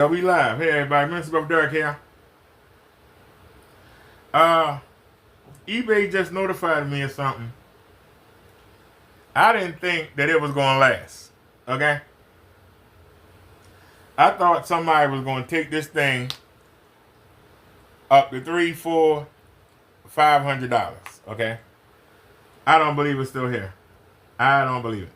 We live. Hey everybody, Mr. Buff Derek here. eBay just notified me of something. I didn't think that it was gonna last. Okay? I thought somebody was gonna take this thing up to $300, $400, $500. Okay? I don't believe it's still here. I don't believe it.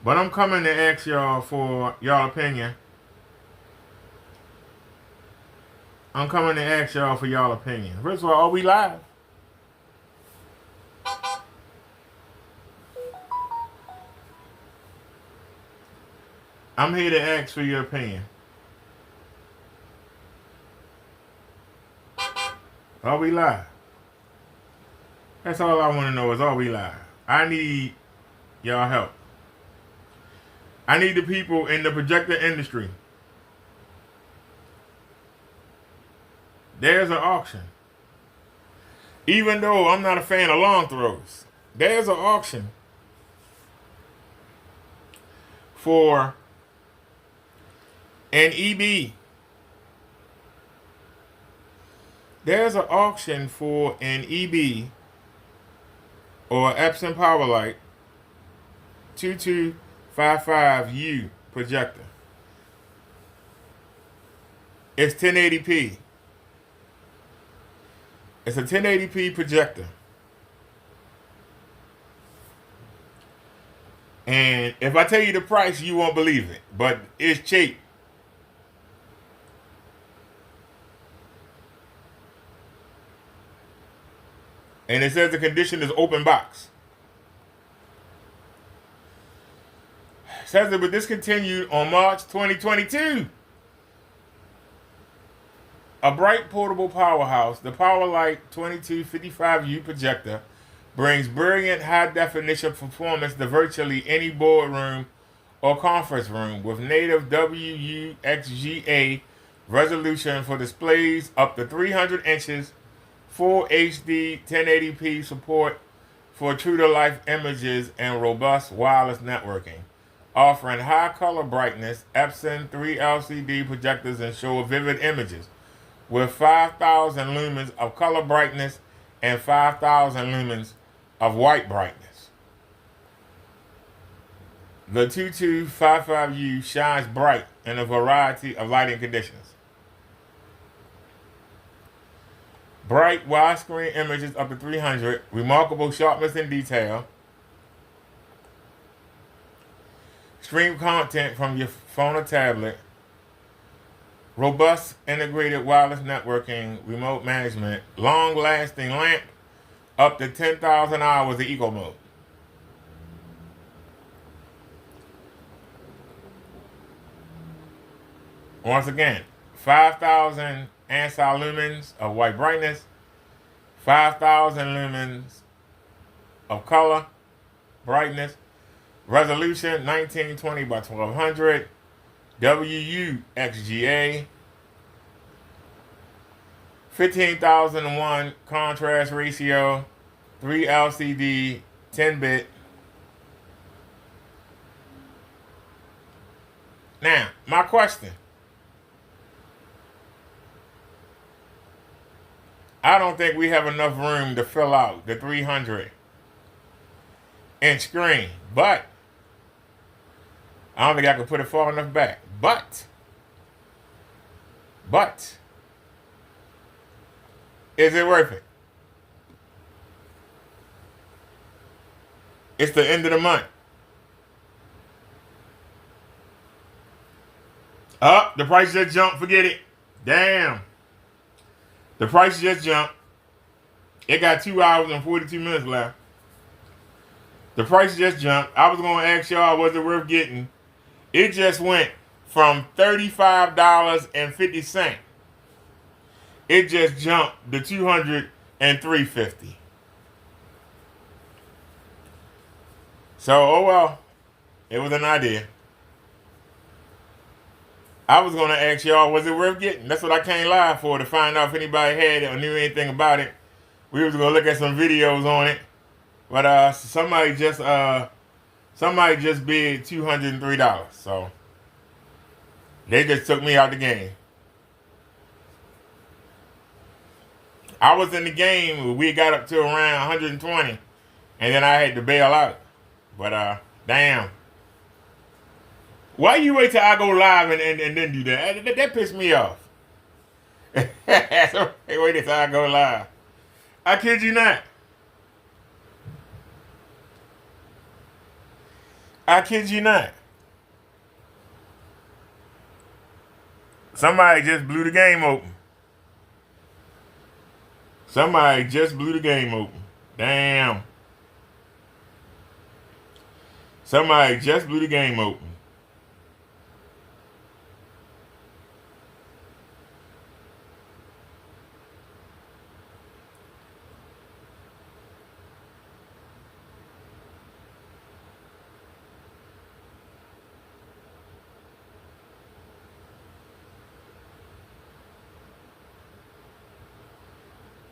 But I'm coming to ask y'all for y'all opinion. First of all, are we live? I'm here to ask for your opinion. Are we live? That's all I want to know is, are we live? I need y'all help. I need the people in the projector industry. There's an auction. Even though I'm not a fan of long throws, there's an auction for an EB. There's an auction for an EB or EPSON Powerlight 2255U projector. It's 1080p. It's a 1080p projector. And if I tell you the price, you won't believe it. But it's cheap. And it says the condition is open box. It says it was discontinued on March 2022. A bright portable powerhouse, the Powerlight 2255U projector brings brilliant high-definition performance to virtually any boardroom or conference room with native WUXGA resolution for displays up to 300 inches, full HD 1080p support for true-to-life images and robust wireless networking, offering high color brightness. Epson 3 LCD projectors ensure vivid images with 5,000 lumens of color brightness and 5,000 lumens of white brightness. The 2255U shines bright in a variety of lighting conditions. Bright widescreen images up to 300, remarkable sharpness and detail. Stream content from your phone or tablet. Robust integrated wireless networking, remote management, long-lasting lamp, up to 10,000 hours of eco mode. Once again, 5,000 ANSI lumens of white brightness, 5,000 lumens of color brightness, resolution 1920 by 1200, WUXGA, 15,001 contrast ratio, 3 LCD, 10-bit. Now, my question. I don't think we have enough room to fill out the 300-inch screen, but I don't think I can put it far enough back. But, is it worth it? It's the end of the month. Oh, the price just jumped. Forget it. Damn. The price just jumped. It got 2 hours and 42 minutes left. The price just jumped. I was going to ask y'all, was it worth getting? It just went from $35.50. It just jumped to $203.50. So, oh well. It was an idea. I was going to ask y'all, was it worth getting? That's what I came live for, to find out if anybody had it or knew anything about it. We was going to look at some videos on it. But somebody just somebody just bid $203. So they just took me out the game. I was in the game. We got up to around 120, and then I had to bail out. But damn. Why you wait till I go live and then do that? That pissed me off. So, hey, wait till I go live. I kid you not. I kid you not. Somebody just blew the game open. Somebody just blew the game open. Damn. Somebody just blew the game open.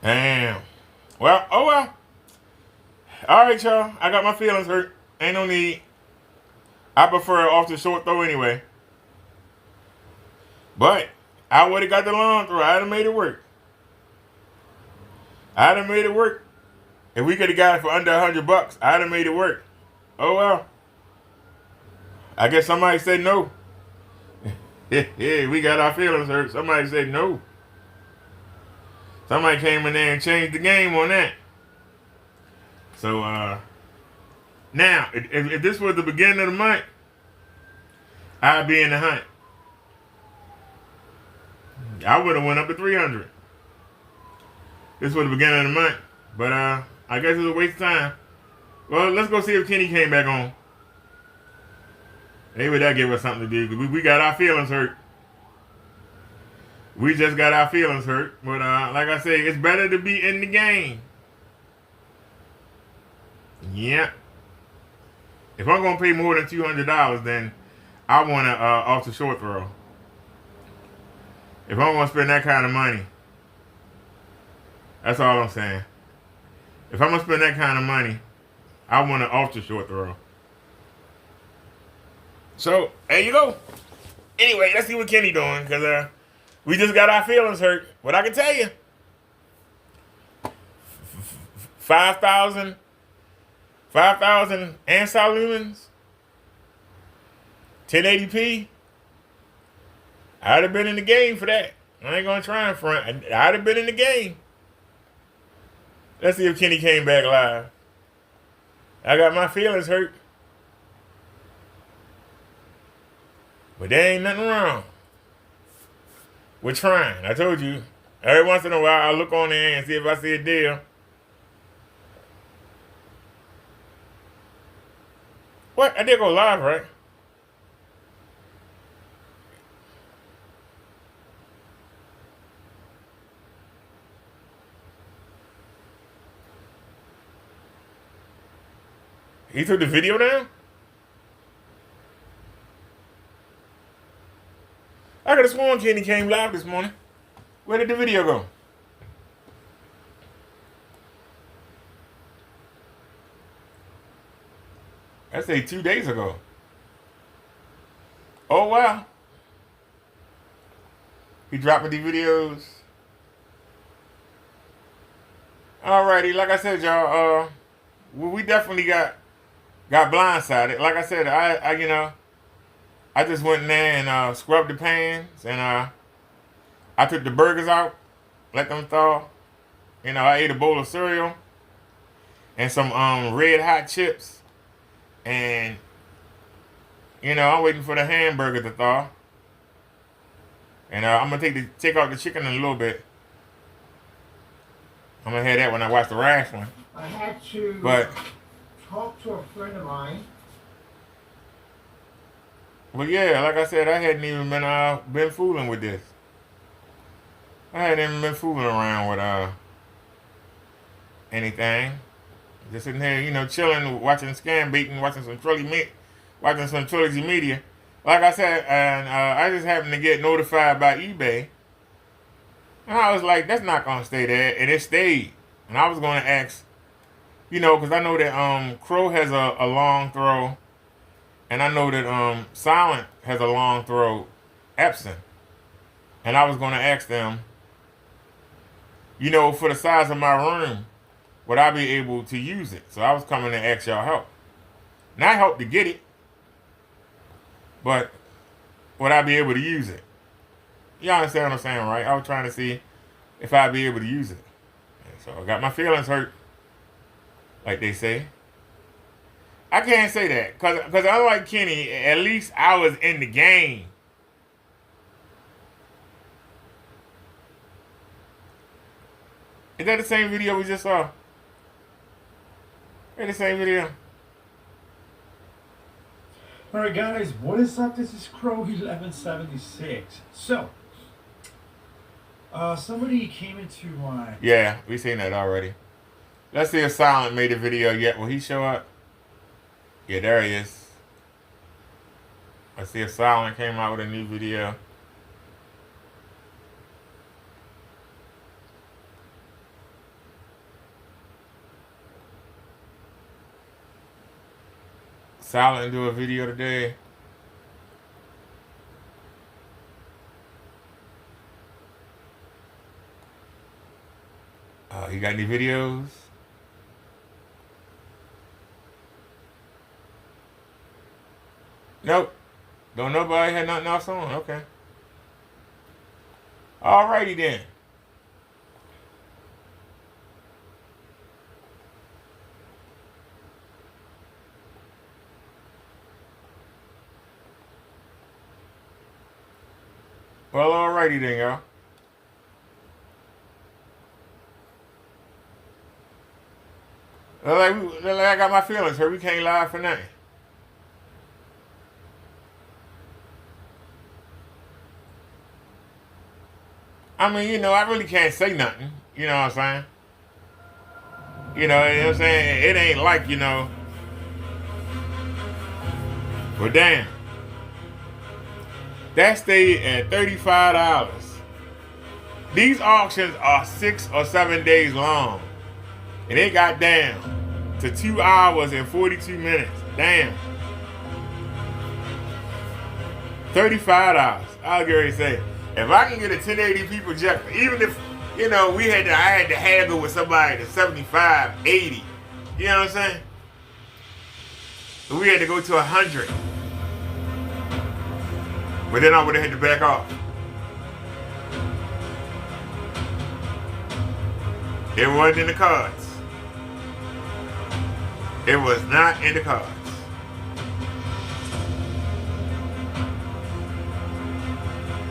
Damn. Well, oh well. All right, y'all. I got my feelings hurt. Ain't no need. I prefer off the short throw anyway. But I would have got the long throw. I'd have made it work. I'd have made it work. If we could have got it for under $100, I'd have made it work. Oh well. I guess somebody said no. Yeah, we got our feelings hurt. Somebody said no. Somebody came in there and changed the game on that. So, now, if this was the beginning of the month, I'd be in the hunt. I would have went up to 300. This was the beginning of the month. But, I guess it was a waste of time. Well, let's go see if Kenny came back on. Maybe that gave us something to do. We got our feelings hurt. We just got our feelings hurt. But like I say, it's better to be in the game. Yeah. If I'm going to pay more than $200, then I want to off the short throw. If I'm going to spend that kind of money. That's all I'm saying. If I'm going to spend that kind of money, I want to off the short throw. So, there you go. Anyway, let's see what Kenny doing. Because we just got our feelings hurt. But I can tell you, 5,000 Ansar lumens, 1080p. I'd have been in the game for that. I ain't going to try in front. I'd have been in the game. Let's see if Kenny came back live. I got my feelings hurt. But there ain't nothing wrong. We're trying. I told you. Every once in a while, I look on there and see if I see a deal. What? I did go live, right? He took the video down? I could have sworn Kenny came live this morning. Where did the video go? I say 2 days ago. Oh wow. He dropping the videos. Alrighty, like I said, y'all, we definitely got blindsided. Like I said, I just went in there and scrubbed the pans, and I took the burgers out, let them thaw. I ate a bowl of cereal and some red hot chips, and I'm waiting for the hamburger to thaw. And I'm gonna take out the chicken in a little bit. I'm gonna have that when I watch the wrestling. I had to talk to a friend of mine. Well, yeah, like I said, I hadn't even been fooling with this. I hadn't even been fooling around with anything. Just sitting here, chilling, watching Scam Beating, watching some Trilogy Media. Like I said, and I just happened to get notified by eBay. And I was like, that's not going to stay there. And it stayed. And I was going to ask, because I know that Crow has a long throw. And I know that Silent has a long throw EPSON. And I was going to ask them, you know, for the size of my room, would I be able to use it? So I was coming to ask y'all help. Not help to get it, but would I be able to use it? Y'all understand what I'm saying, right? I was trying to see if I'd be able to use it. And so I got my feelings hurt, like they say. I can't say that, because unlike Kenny, at least I was in the game. Is that the same video we just saw? Is the same video? Alright guys, what is up? This is Crow1176. So, somebody came into my... Yeah, we seen that already. Let's see if Silent made a video yet. Will he show up? Yeah, there he is. Let's see if Silent came out with a new video. Silent do a video today. You got any videos? Nope. Don't nobody have nothing else on? Okay. Alrighty then. Well, alrighty then, y'all. Like I got my feelings hurt. We can't lie for nothing. I mean, you know, I really can't say nothing. You know what I'm saying? You know what I'm saying? It ain't like, you know. But damn. That stayed at $35. These auctions are 6 or 7 days long. And it got down to 2 hours and 42 minutes. Damn. $35. I'll get ready to say, if I can get a 1080p projector, even if, you know, I had to haggle with somebody to 75, 80. You know what I'm saying? But we had to go to 100. But then I would have had to back off. It wasn't in the cards. It was not in the cards.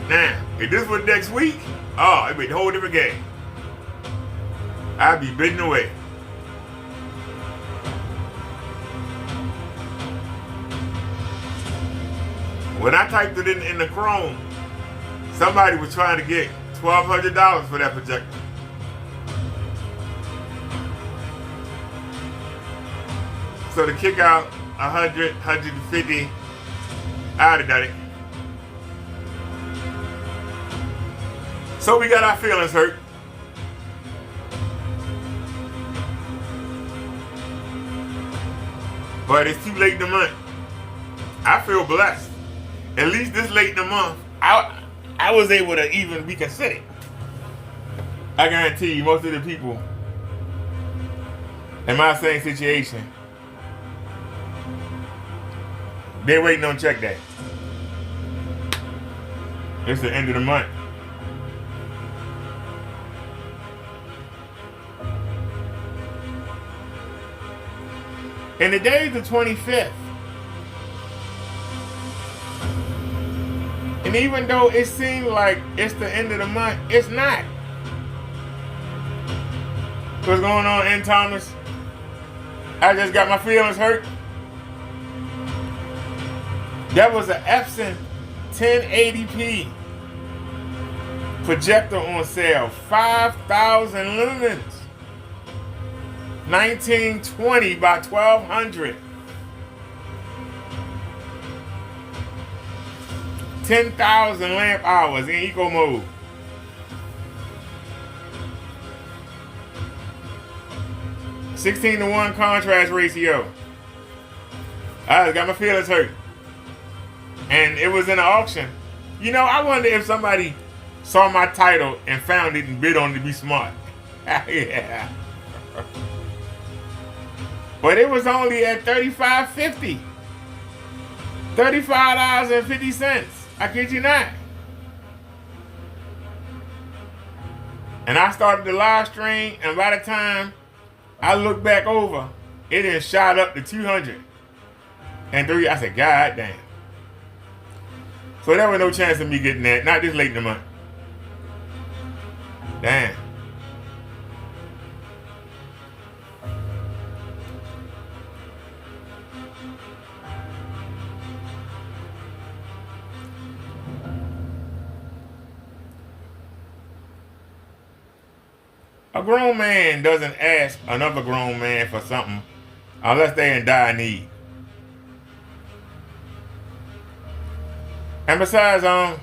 Now, if this was next week, oh, it'd be a whole different game. I'd be bidding away. When I typed it in the Chrome, somebody was trying to get $1,200 for that projector. So to kick out 100, 150, I'd have done it. So we got our feelings hurt. But it's too late in the month. I feel blessed. At least this late in the month, I was able to even be considered. I guarantee you, most of the people in my same situation, they're waiting on check day. It's the end of the month. And the day is the 25th. And even though it seems like it's the end of the month, it's not. What's going on, N. Thomas? I just got my feelings hurt. That was an EPSON 1080p projector on sale. 5,000 lumens. 1920 by 1200. 10,000 lamp hours in eco mode. (16:1) contrast ratio. I just got my feelings hurt. and it was in an auction. You know, I wonder if somebody saw my title and found it and bid on it to be smart. Yeah. But it was only at $35.50. $35.50. I kid you not. And I started the live stream, and by the time I looked back over, it had shot up to 200. And I said, God damn. So there was no chance of me getting that. Not this late in the month. Damn. A grown man doesn't ask another grown man for something unless they're in dire need. And besides, I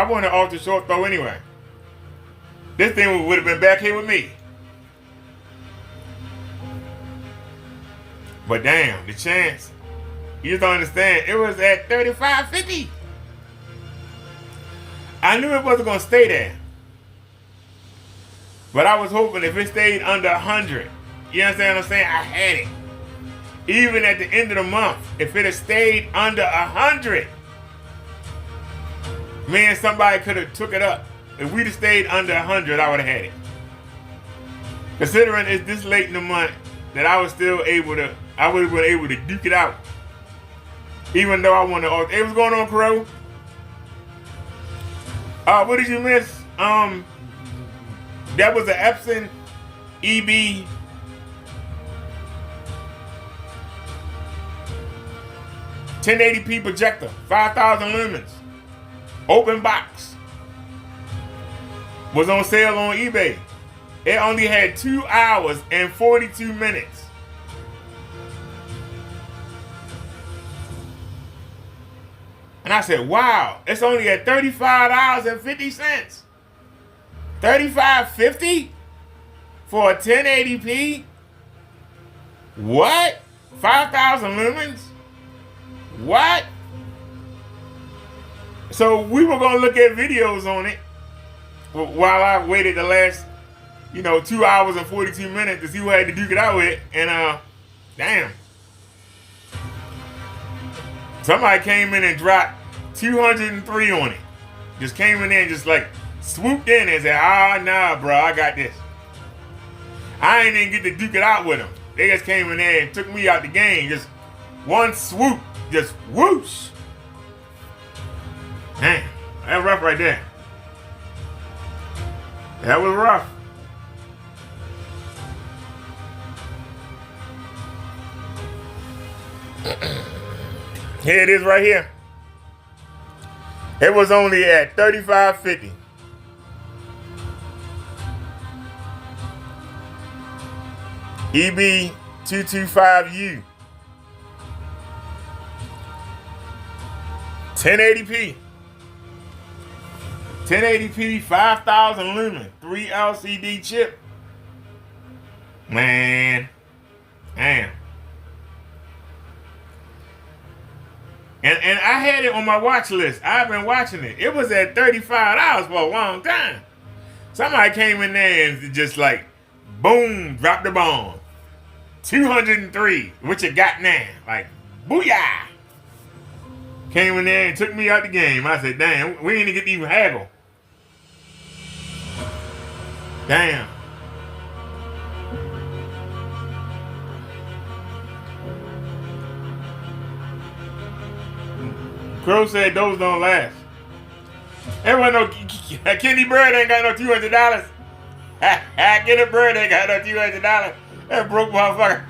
wanted off the short throw anyway. This thing would have been back here with me. But damn, the chance. You just don't understand. It was at $35.50. I knew it wasn't gonna stay there. But I was hoping if it stayed under 100, you understand what I'm saying? I had it. Even at the end of the month, if it had stayed under 100, man, somebody could have took it up. If we'd have stayed under 100, I would have had it. Considering it's this late in the month that I was still able to, I would have been able to duke it out. Even though I wanted to, hey, what's going on, Crow? What did you miss? That was an EPSON EB 1080p projector, 5,000 lumens, open box. Was on sale on eBay. It only had 2 hours and 42 minutes. And I said, wow, it's only at $35.50. $35.50 for a 1080p? What? 5,000 lumens? What? So we were gonna look at videos on it while I waited the last, 2 hours and 42 minutes to see who had to duke it out with, and damn. Somebody came in and dropped 203 on it. Just came in there and just like swooped in and said, nah, bro, I got this. I ain't even get to duke it out with them. They just came in there and took me out the game. Just one swoop, just whoosh. Damn, that was rough right there. That was rough. Here it is right here. It was only at $35.50. EB225U. 1080p. 1080p, 5,000 lumen, 3 LCD chip. Man, damn. And I had it on my watch list. I've been watching it. It was at $35 for a long time. Somebody came in there and just like, boom, dropped the bomb. 203, what you got now? Like, booyah. Came in there and took me out the game. I said, damn, we ain't even get to even haggle. Damn. Crow said those don't last. Everyone know Kenny Bird ain't got no $200. Kenny Bird ain't got no $200. That broke motherfucker.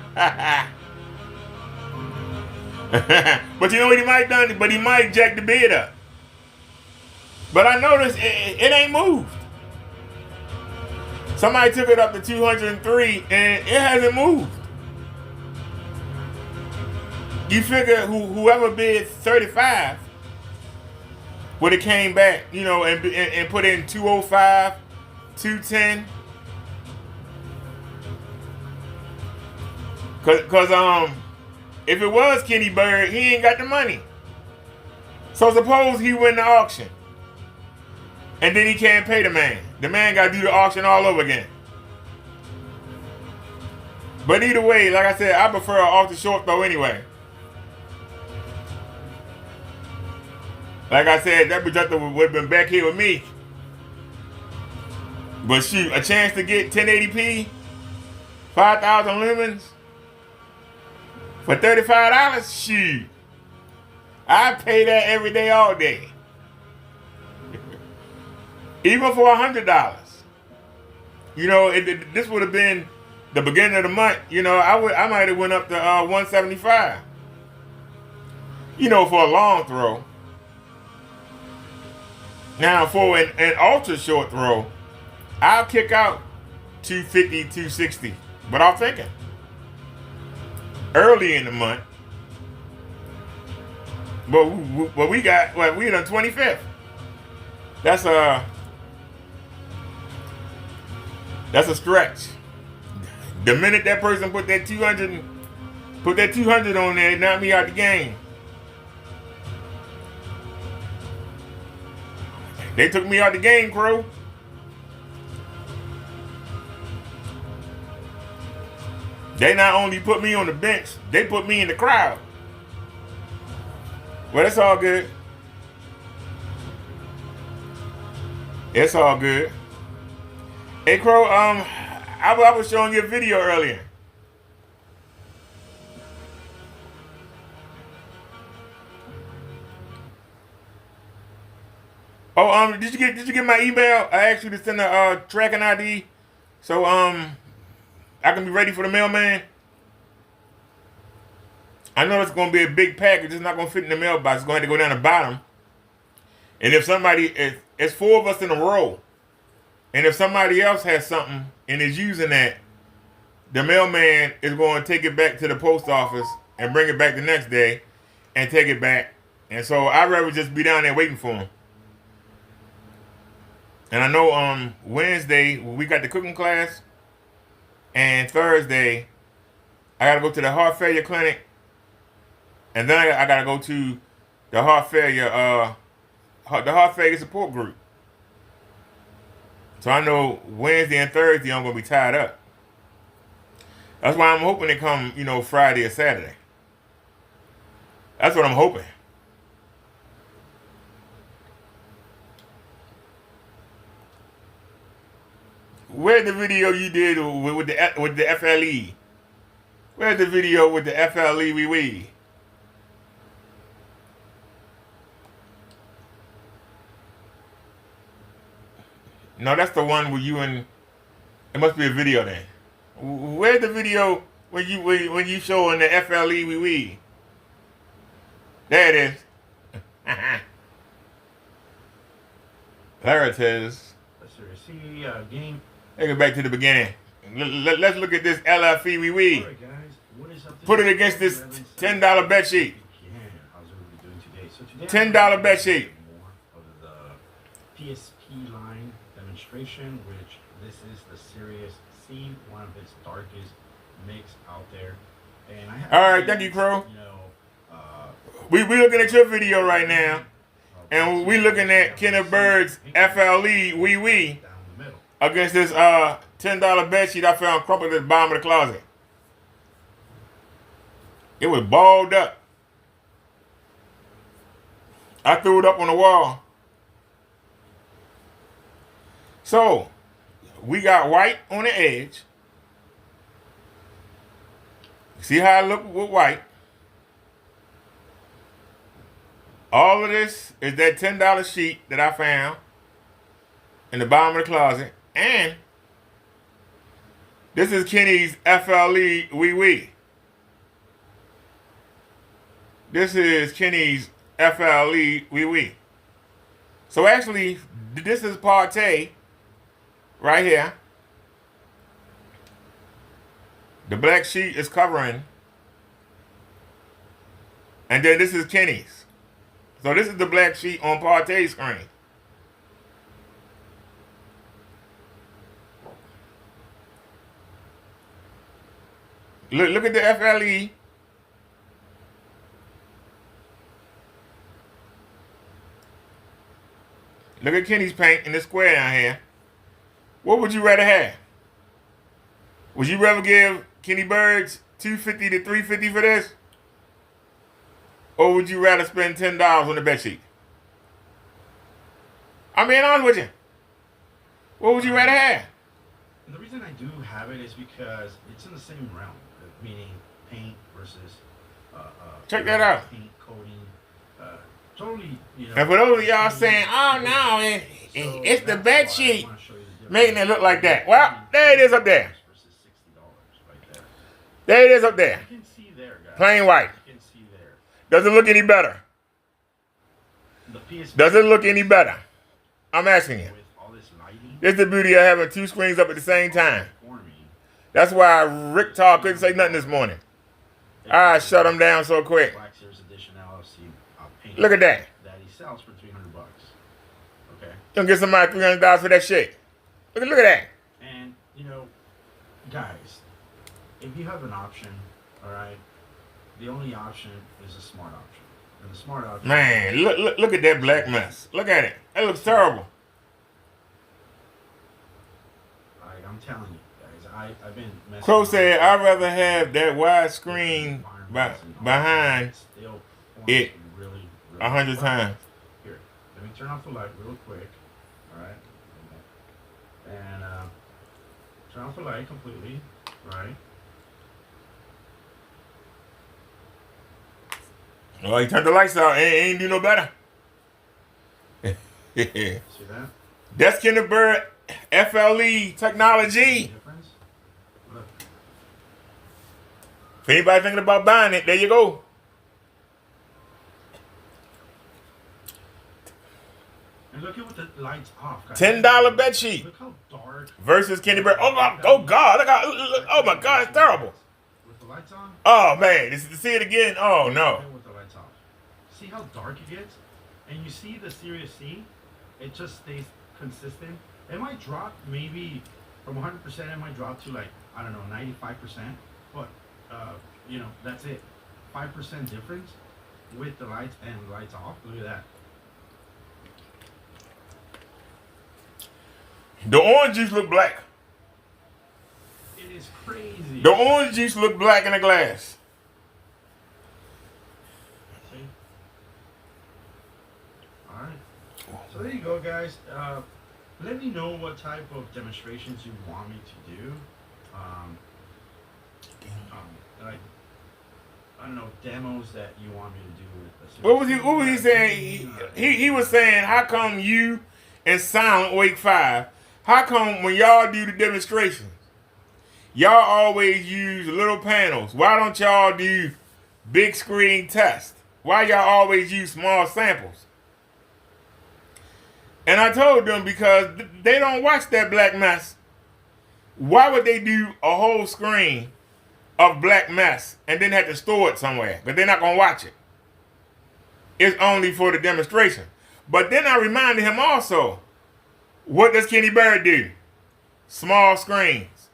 But you know what he might done? But he might jack the bid up. But I noticed it ain't moved. Somebody took it up to 203 and it hasn't moved. You figure whoever bid 35 would have came back, and put in 205, 210. Cause if it was Kenny Bird, he ain't got the money. So suppose he win the auction, and then he can't pay the man. The man got to do the auction all over again. But either way, like I said, I prefer an off the short throw anyway. Like I said, that projector would have been back here with me. But shoot, a chance to get 1080p, 5,000 lumens for $35? Shoot. I pay that every day, all day. Even for $100. You know, this would have been the beginning of the month. You know, I might have went up to 175. You know, for a long throw. Now, for an ultra short throw, I'll kick out 250, 260. But I'm thinking early in the month. But we got, well, we done 25th. That's a stretch. The minute that person put that 200 on there, it knocked me out the game. They took me out the game, Crow. They not only put me on the bench, they put me in the crowd. Well, it's all good. It's all good. Hey, Crow, I was showing you a video earlier. Oh, did you get my email? I asked you to send a tracking ID, so I can be ready for the mailman. I know it's going to be a big package. It's not going to fit in the mailbox. It's going to have to go down the bottom. And if it's 4 of us in a row, and if somebody else has something and is using that, the mailman is going to take it back to the post office and bring it back the next day and take it back. And so I'd rather just be down there waiting for him. And I know Wednesday we got the cooking class, and Thursday I got to go to the heart failure clinic, and then I got to go to the heart failure support group. So I know Wednesday and Thursday I'm going to be tied up. That's why I'm hoping they come, Friday or Saturday. That's what I'm hoping. Where's the video you did with the FLE? Where's the video with the FLE wee? No, that's the one where you and it must be a video then. Where's the video when you showing the FLE wee? There it is. There it is. See game. Take it back to the beginning. Let's look at this LFE wee. Alright guys, what is up? Put it against this $10 bet sheet. Yeah, how's everybody doing today? So today $10 bet sheet. More of the PSP line demonstration, which this is the Series C, one of its darkest mix out there. And I have Alright, thank you, Crow. We looking at your video right now. And we looking at Kenneth Bird's FLE wee against this $10 bet sheet I found crumpled at the bottom of the closet. It was balled up. I threw it up on the wall. So, we got white on the edge. See how I look with white? All of this is that $10 sheet that I found in the bottom of the closet. And this is Kenny's FLE wee. This is Kenny's FLE wee. So actually, this is Partey right here. The black sheet is covering. And then this is Kenny's. So this is the black sheet on Partey's screen. Look at the FLE. Look at Kenny's paint in the square down here. What would you rather have? Would you rather give Kenny Birds $250 to $350 for this? Or would you rather spend $10 on the bed sheet? I'm being honest with you. What would you rather have? The reason I do have it is because it's in the same realm, meaning paint versus check that out. Paint coating, totally. You know, and for those of y'all saying, "Oh no, it's the bed sheet making it look like that," well, there it is up there. There it is up there. You can see there, guys. Plain white. You can see there. Does it look any better? The PSP Does it look any better? I'm asking you. with all this lighting. This is the beauty of having two screens up at the same time. For me, That's why Rick Todd couldn't say nothing this morning. I shut him down so quick. Black Series Edition LLC paint. Look at that. That he sells for $300. Okay. You gonna get somebody $300 for that shit. Look at that. And you know, guys, if you have an option, all right, the only option is a smart option. And the smart option. Man, look at that black mess. Look at it. That looks terrible. I'm telling you, guys, I've been messing Crow around. said, I'd rather have that wide screen behind Still it really 100 times. Here, let me turn off the light real quick. All right, and turn off the light completely. Right. Well, he turned the lights out. Ain't do no better. See that? That's Kinder Bird FLE technology. Difference? Look. If anybody thinking about buying it, there you go. And look at what the lights off. Guys. $10 bed sheet Look how dark. versus Kinder Bird. Oh God! Look, oh my God! It's terrible. With the lights on. Oh man, this is to see it again. Oh no. With the lights off. See how dark it gets, and you see the Series C. It just stays consistent. It might drop maybe from 100%. It might drop to like I don't know 95%. But you know that's it. 5% difference with the lights and the lights off. Look at that. The orange juice look black. It is crazy. The orange juice look black in the glass. See? All right. So there you go, guys. Let me know what type of demonstrations you want me to do. Like I don't know, demos that you want me to do with the What was he saying? He was saying, how come you and Silent Wake 5, how come when y'all do the demonstrations, y'all always use little panels? Why don't y'all do big screen tests? Why y'all always use small samples? And I told them because they don't watch that black mess. Why would they do a whole screen of black mess and then have to store it somewhere? Because they're not going to watch it. It's only for the demonstration. But then I reminded him also, what does Kenny Bird do? Small screens.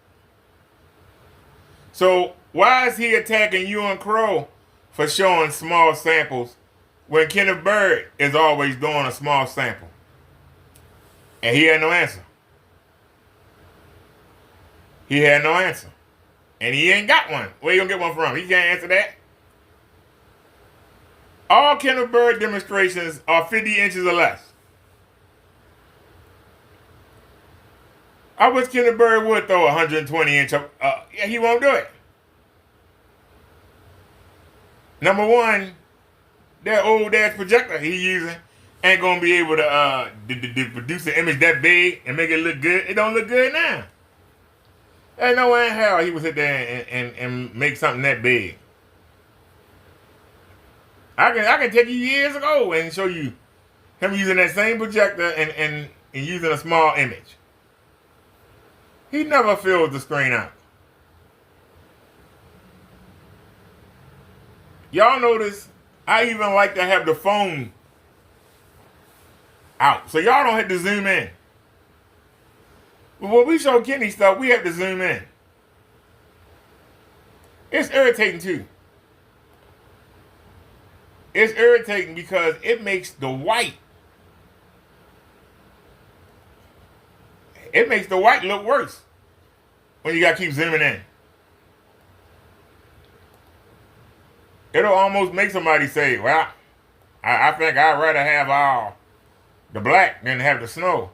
So why is he attacking you and Crow for showing small samples when Kenneth Bird is always doing a small sample? And he had no answer. He had no answer. And he ain't got one. Where you gonna get one from? He can't answer that. All Kenneth Bird demonstrations are 50 inches or less. I wish Kenneth Bird would throw a 120 inch up. Yeah, he won't do it. Number one, that old ass projector he using ain't gonna be able to produce an image that big and make it look good. It don't look good now. There's no way in hell he would sit there and make something that big. I can take you years ago and show you him using that same projector and using a small image. He never fills the screen out. Y'all notice I even like to have the phone out. So y'all don't have to zoom in. But when we show Kenny stuff, we have to zoom in. It's irritating too. It's irritating because it makes the white it makes the white look worse when you got to keep zooming in. It'll almost make somebody say, well, I think I'd rather have all the black than have the snow.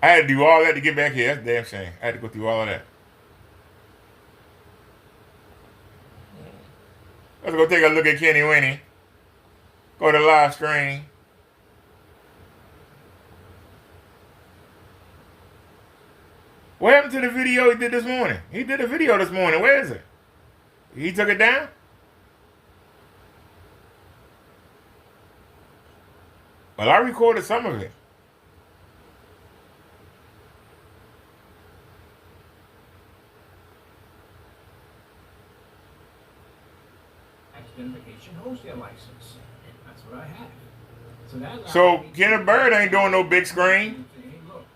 I had to do all that to get back here. That's a damn shame. I had to go through all of that. Let's go take a look at Kenny Winnie. Go to live stream. What happened to the video he did this morning? He did a video this morning. Where is it? He took it down? Well, I recorded some of it. Identification wholesale license. That's what I have. So Kenneth Bird ain't doing no big screen.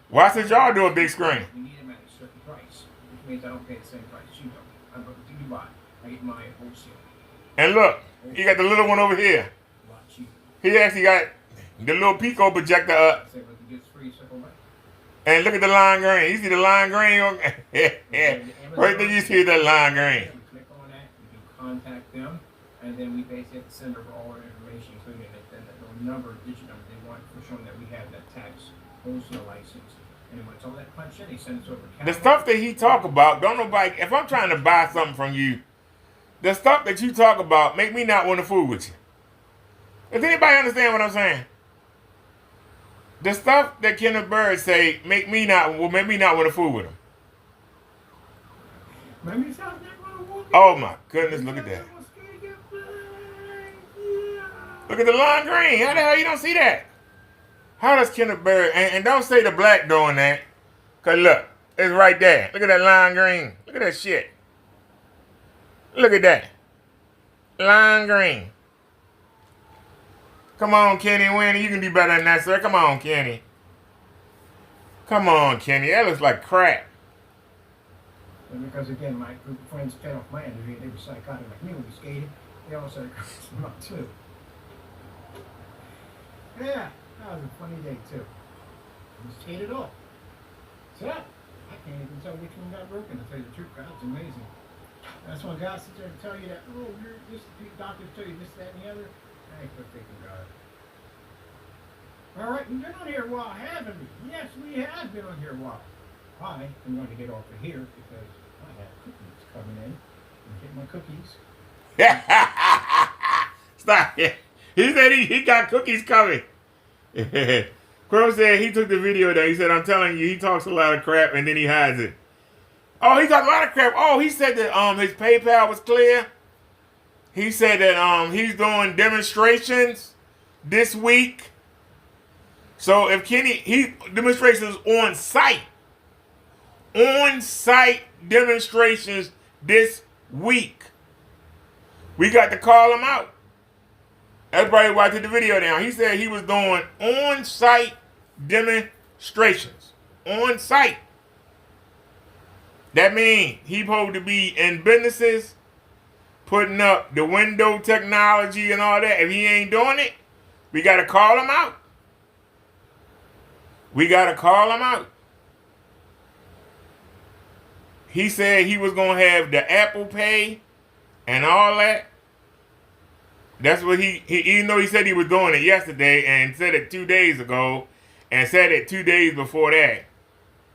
Why should y'all do a big screen? We need them at a certain price, which means I don't pay the same price you don't. I'm going to buy. I get my wholesale. And look, he got the little one over here. A lot cheaper. He actually got the little Pico projector up. Say what gets free, circle back. And look at the lime green. You see the lime green? Right there, you see that lime green. We click on that, we can contact them, and then we basically have to send over all our information, including the number, digit number they want for showing that we have that tax wholesale license. And when it's all that punched in, he sends it over. The stuff that he talk about, don't nobody. If I'm trying to buy something from you, the stuff that you talk about make me not want to fool with you. Does anybody understand what I'm saying? The stuff that Kenneth Bird say make me not want to fool with him. Oh my goodness, look at that. Look at the lime green. How the hell you don't see that? How does Kenneth Bird, and don't say the black doing that, because look, it's right there. Look at that lime green. Look at that shit. Look at that. Lime green. Come on, Kenny Winnie. You can do better than that, sir. Come on, Kenny. Come on, Kenny. That looks like crap. And because, again, my group of friends fed off my energy. They were psychotic like me when we skated. They all started crossing up, too. Yeah, that was a funny day, too. We skated off. So, I can't even tell which one got broken, to tell you the truth. That's amazing. That's when God sits there and tell you that, oh, you're this, the doctors tell you this, that, and the other. I ain't quit thinking God. All right, we've been on here a while, haven't we? Yes, we have been on here a while. I am going to get off of here because I have cookies coming in. I'm getting my cookies. Stop it. He said he got cookies coming. Crow said he took the video down. He said, I'm telling you, he talks a lot of crap and then he hides it. Oh, he talked a lot of crap. Oh, he said that his PayPal was clear. He said that he's doing demonstrations this week. So if Kenny, demonstrations on site demonstrations this week. We got to call him out. That's probably why I took the video down. He said he was doing on-site demonstrations. On site. That means he's supposed to be in businesses, putting up the window technology and all that. If he ain't doing it, we got to call him out. We got to call him out. He said he was going to have the Apple Pay and all that. That's what he even though he said he was doing it yesterday and said it 2 days ago and said it 2 days before that.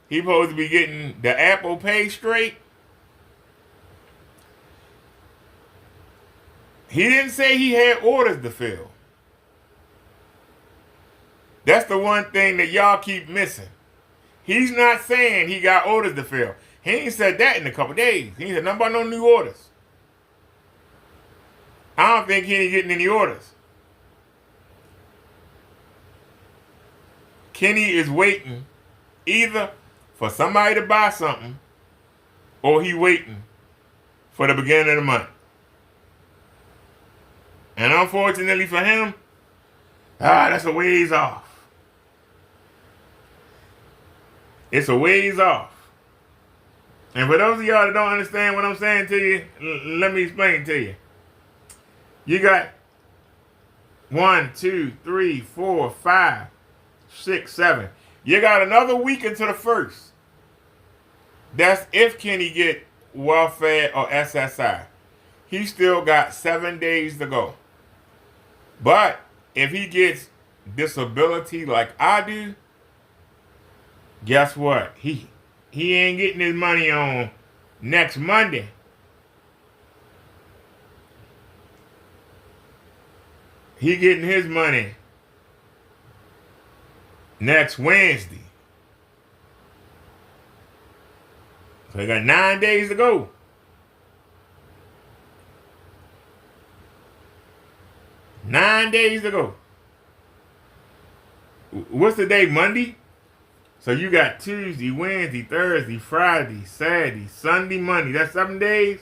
He supposed to be getting the Apple Pay straight. He didn't say he had orders to fill. That's the one thing that y'all keep missing. He's not saying he got orders to fill. He ain't said that in a couple days. He ain't said nothing about no new orders. I don't think he ain't getting any orders. Kenny is waiting either for somebody to buy something or he waiting for the beginning of the month. And unfortunately for him, that's a ways off. It's a ways off. And for those of y'all that don't understand what I'm saying to you, let me explain to you. You got 1, 2, 3, 4, 5, 6, 7. You got another week until the 1st. That's if Kenny get welfare or SSI. He still got 7 days to go. But if he gets disability like I do, guess what? He ain't getting his money on next Monday. He getting his money next Wednesday. So he got 9 days to go. What's the day? Monday? So you got Tuesday, Wednesday, Thursday, Friday, Saturday, Sunday, Monday. That's 7 days.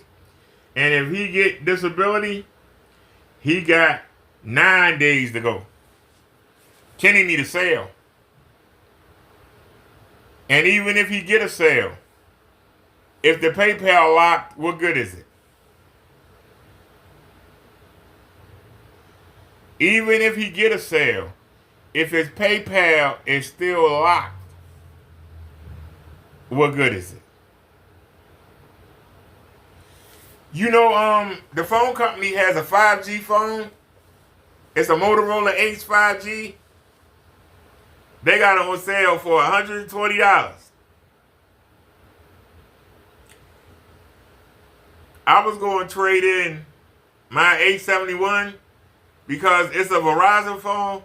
And if he get disability, he got 9 days to go. Kenny need a sale. And even if he get a sale, if the PayPal locked, what good is it? Even if he get a sale, if his PayPal is still locked, what good is it? You know, the phone company has a 5G phone. It's a Motorola Ace 5G. They got it on sale for $120. I was going to trade in my A71 because it's a Verizon phone,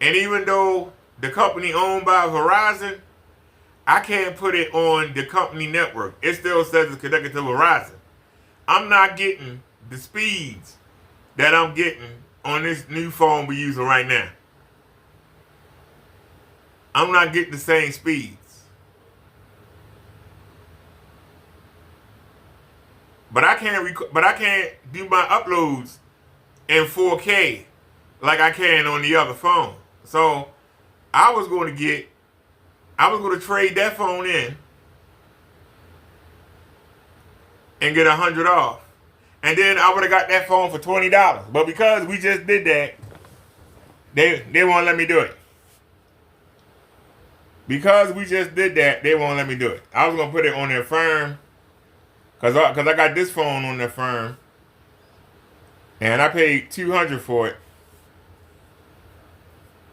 and even though the company owned by Verizon, I can't put it on the company network. It still says it's connected to Verizon. I'm not getting the speeds that I'm getting on this new phone we're using right now. I'm not getting the same speeds. But I can't do my uploads in 4K like I can on the other phone. So I was going to trade that phone in and get 100 off. And then I would have got that phone for $20. But because we just did that, they won't let me do it. Because we just did that, they won't let me do it. I was going to put it on their firm. Because I got this phone on their firm. And I paid $200 for it.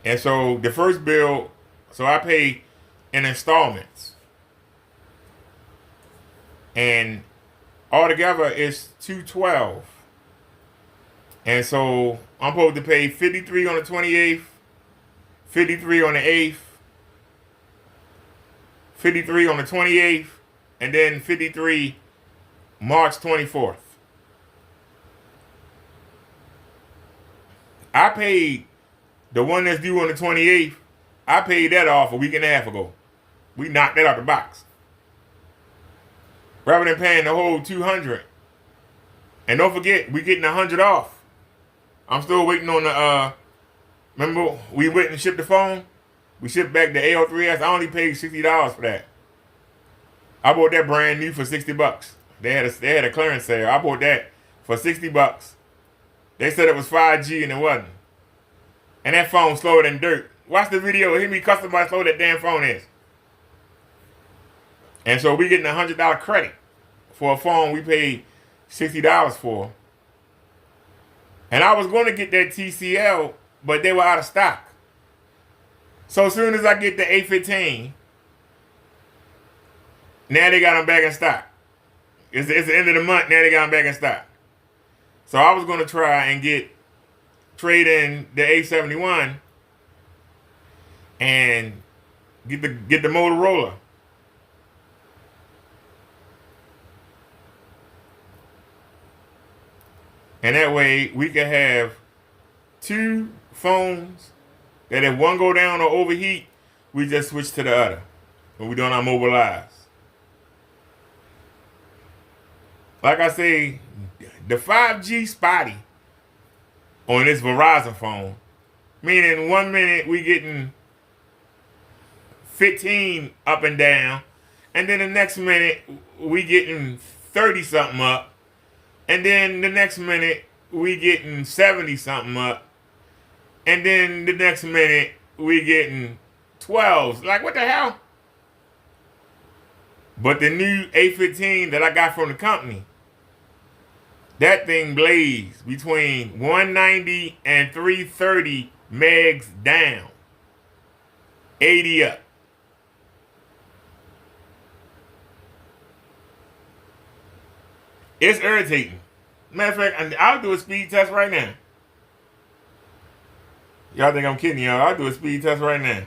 And so the first bill, so I paid in installments. And altogether it's $212. And so I'm supposed to pay $53 on the 28th, $53 on the 8th, $53 on the 28th, and then $53 March 24th. I paid the one that's due on the 28th. I paid that off a week and a half ago. We knocked that out the box. Rather than paying the whole $200. And don't forget, we getting $100 off. I'm still waiting on the, remember we went and shipped the phone? We shipped back the AO3S. I only paid $60 for that. I bought that brand new for $60. They had a clearance sale. I bought that for $60. They said it was 5G and it wasn't. And that phone slower than dirt. Watch the video. Hear me customize how slow that damn phone is. And so we getting $100 credit for a phone we paid $60 for. And I was going to get that TCL, but they were out of stock. So as soon as I get the A15, now they got them back in stock. It's the end of the month, now they got them back in stock. So I was going to try and trade in the A71 and get the Motorola. And that way we can have two phones that if one go down or overheat, we just switch to the other when we're doing our mobile lives. Like I say, the 5G spotty on this Verizon phone, meaning 1 minute we getting 15 up and down, and then the next minute we getting 30 something up, and then the next minute we getting 70 something up, and then the next minute we getting 12s. Like, what the hell? But the new A15 that I got from the company, that thing blazed between 190 and 330 megs down, 80 up. It's irritating. Matter of fact, I'll do a speed test right now. Y'all think I'm kidding y'all? I'll do a speed test right now.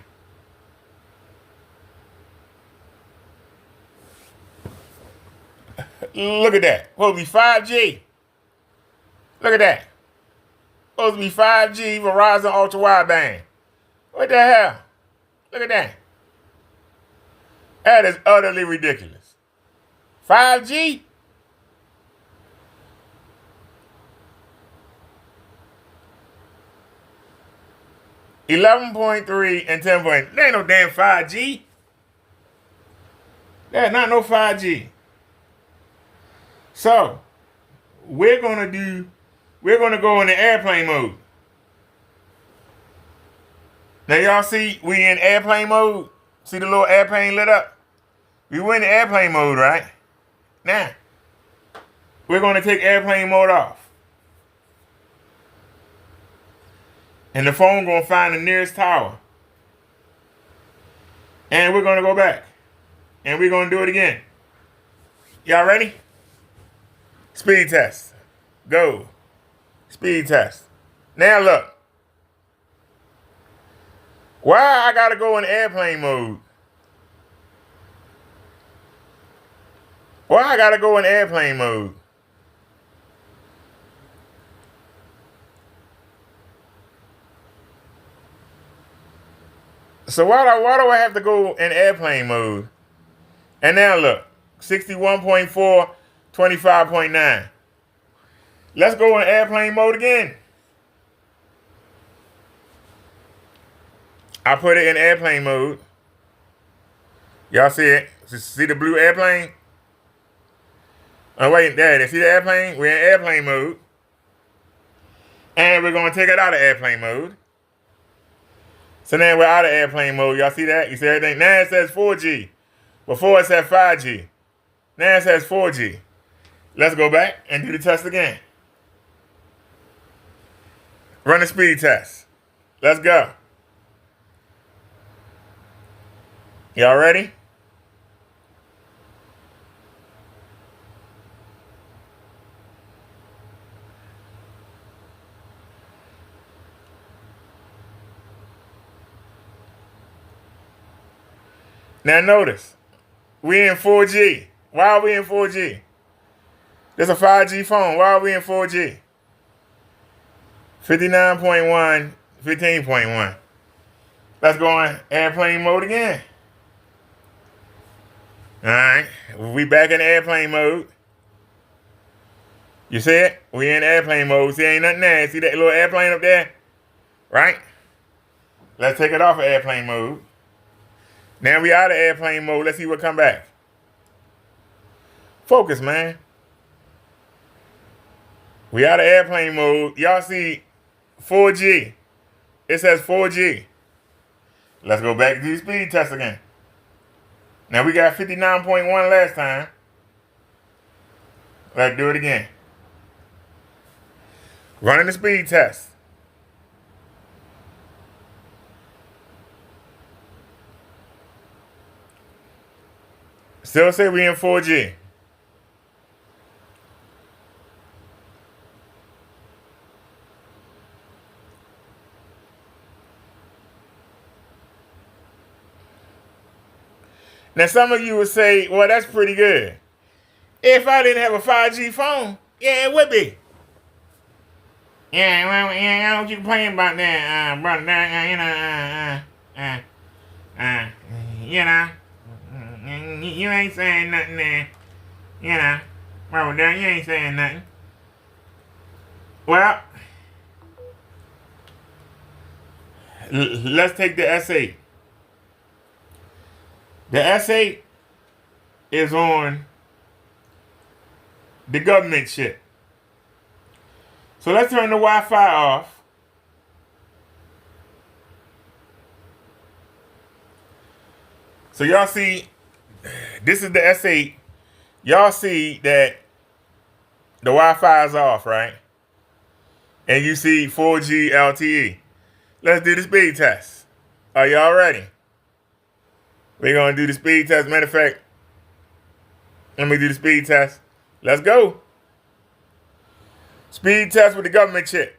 Look at that. Supposed to be 5G. Look at that. Supposed to be 5G Verizon ultra wideband. What the hell? Look at that. That is utterly ridiculous. 5G? $11.3 and 10 point. There ain't no damn 5G. There's not no 5G. So, we're gonna go into airplane mode. Now y'all see we in airplane mode? See the little airplane lit up? We went in airplane mode, right? Now, we're gonna take airplane mode off. And the phone gonna find the nearest tower. And we're gonna go back. And we're gonna do it again. Y'all ready? Speed test. Go. Speed test. Now look. Why I gotta go in airplane mode? Why I gotta go in airplane mode? So why do I have to go in airplane mode? And now look, 61.4, 25.9. Let's go in airplane mode again. I put it in airplane mode. Y'all see it? See the blue airplane? Oh wait, there it is. See the airplane? We're in airplane mode. And we're going to take it out of airplane mode. So now we're out of airplane mode. Y'all see that? You see everything? Now it says 4G. Before it said 5G. Now it says 4G. Let's go back and do the test again. Run the speed test. Let's go. Y'all ready? Now notice, we in 4G. Why are we in 4G? There's a 5G phone. Why are we in 4G? 59.1, 15.1. Let's go in airplane mode again. Alright, we back in airplane mode. You see it? We in airplane mode. See, ain't nothing there. See that little airplane up there? Right? Let's take it off of airplane mode. Now we out of airplane mode. Let's see what come back. Focus, man. We out of airplane mode. Y'all see 4G. It says 4G. Let's go back to the speed test again. Now we got 59.1 last time. Let's do it again. Running the speed test. Still say we in 4G. Now some of you would say, well, that's pretty good. If I didn't have a 5G phone, yeah, it would be. Yeah, well, yeah, I don't you playing about that, brother. You know. You ain't saying nothing there. You know. Well, there you ain't saying nothing. Well, let's take the S8. The S8 is on the government shit. So let's turn the Wi-Fi off. So y'all see, this is the S8. Y'all see that the Wi-Fi is off, right? And you see 4G LTE. Let's do the speed test. Are y'all ready? We're going to do the speed test. Matter of fact, let me do the speed test. Let's go. Speed test with the government chip.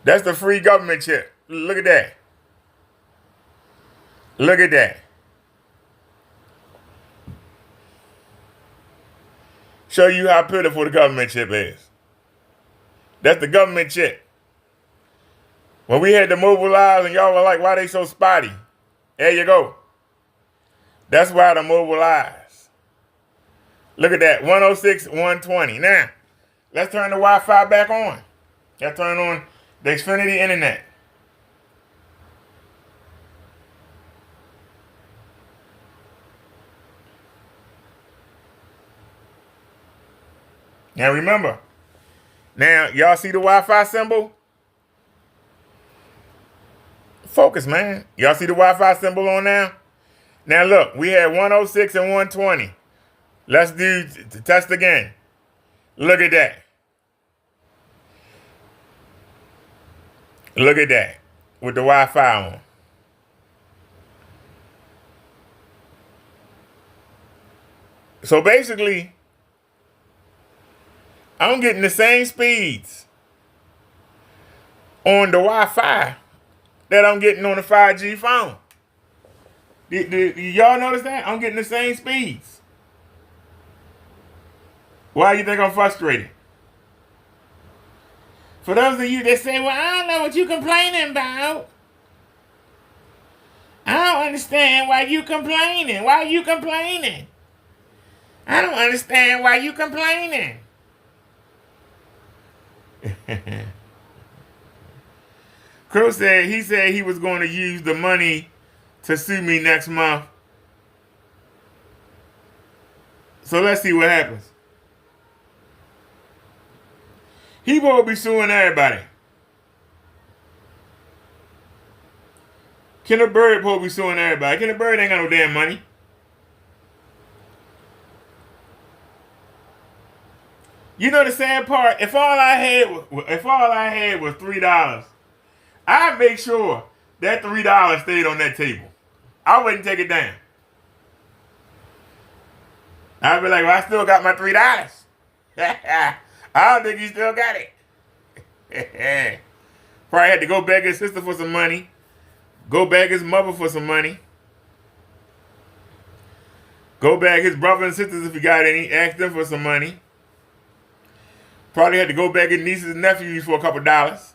That's the free government chip. Look at that. Look at that. Show you how pitiful the government chip is. That's the government chip. When we had to mobilize and y'all were like, why they so spotty? There you go. That's why to mobilize. Look at that, 106, 120. Now, let's turn the Wi-Fi back on. Let's turn on the Xfinity Internet. Now remember, now y'all see the Wi-Fi symbol? Focus, man. Y'all see the Wi-Fi symbol on now? Now look, we had 106 and 120. Let's do the test again. Look at that. Look at that with the Wi-Fi on. So basically, I'm getting the same speeds on the Wi-Fi that I'm getting on the 5G phone. Y'all notice that? I'm getting the same speeds. Why do you think I'm frustrated? For those of you that say, well, I don't know what you complaining about. I don't understand why you complaining. Why are you complaining? I don't understand why you complaining. Crow said he was going to use the money to sue me next month. So let's see what happens. He will be suing everybody. Kenneth Bird will be suing everybody. Kenneth Bird ain't got no damn money. You know the sad part? If all I had was $3, I'd make sure that $3 stayed on that table. I wouldn't take it down. I'd be like, well, I still got my $3. I don't think he still got it. Probably had to go beg his sister for some money. Go beg his mother for some money. Go beg his brother and sisters if he got any. Ask them for some money. Probably had to go beg his nieces and nephews for a couple dollars.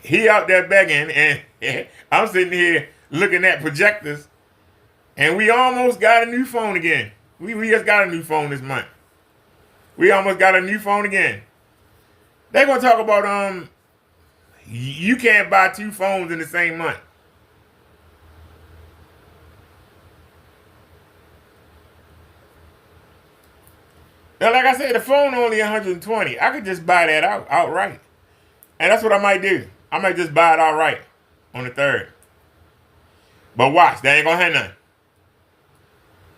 He out there begging, and I'm sitting here looking at projectors, and we almost got a new phone again. We just got a new phone this month. We almost got a new phone again. They're going to talk about, you can't buy two phones in the same month. Now, like I said, the phone only $120. I could just buy that outright. And that's what I might do. I might just buy it outright on the 3rd. But watch, they ain't going to have none.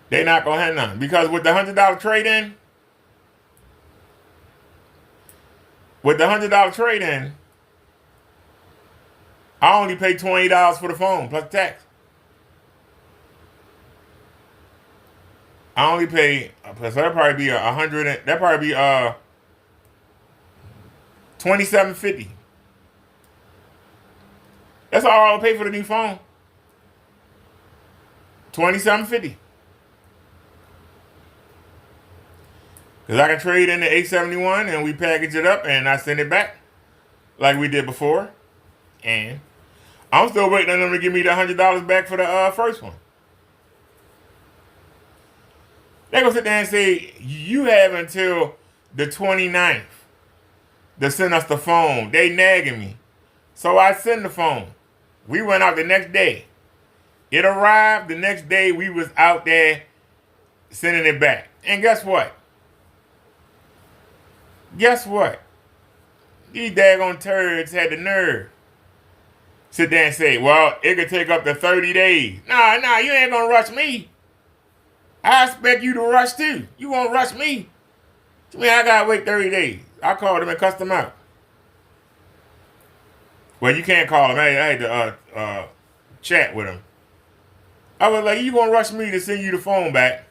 They not going to have none. Because with the $100 trade-in, I only pay $20 for the phone plus tax. I only pay, so that'll probably be $100. That'll probably be $27.50. That's all I'll pay for the new phone. $27.50. Because I can trade in the 871 and we package it up and I send it back like we did before. And I'm still waiting on them to give me the $100 back for the first one. They're going to sit there and say, you have until the 29th to send us the phone. They nagging me. So I send the phone. We went out the next day. It arrived the next day. We was out there sending it back. And guess what? These daggone turds had the nerve sit there and say, well, it could take up to 30 days. Nah, you ain't going to rush me. I expect you to rush too. You won't rush me. I mean, I got to wait 30 days. I called them and cussed them out. Well, you can't call them. I had to chat with them. I was like, you going to rush me to send you the phone back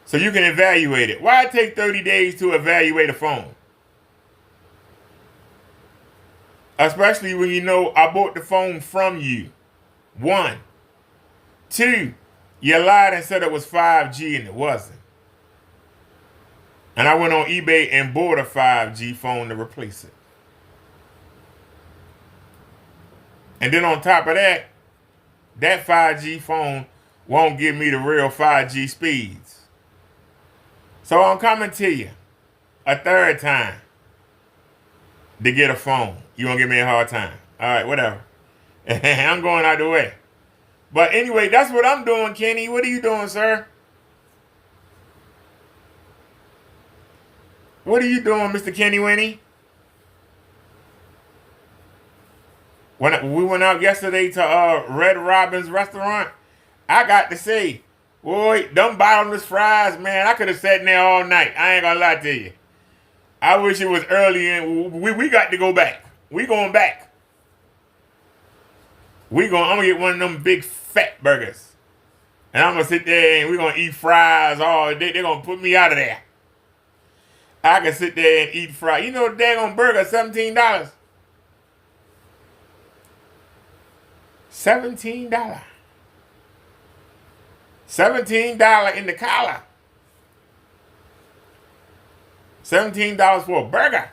so you can evaluate it. Why take 30 days to evaluate a phone? Especially when you know I bought the phone from you. 1. 2, you lied and said it was 5G and it wasn't. And I went on eBay and bought a 5G phone to replace it. And then on top of that, that 5G phone won't give me the real 5G speeds. So I'm coming to you a third time to get a phone. You gonna give me a hard time. All right, whatever. I'm going out the way. But anyway, that's what I'm doing, Kenny. What are you doing, sir? What are you doing, Mr. Kenny Winnie? When we went out yesterday to Red Robin's restaurant, I got to say, boy, them bottomless fries, man, I could have sat in there all night. I ain't gonna lie to you. I wish it was early and we got to go back. We going back. I'm gonna get one of them big fat burgers. And I'm gonna sit there and we're gonna eat fries all day. They're gonna put me out of there. I can sit there and eat fries. You know the daggone burger, $17. $17. $17 in the collar. $17 for a burger.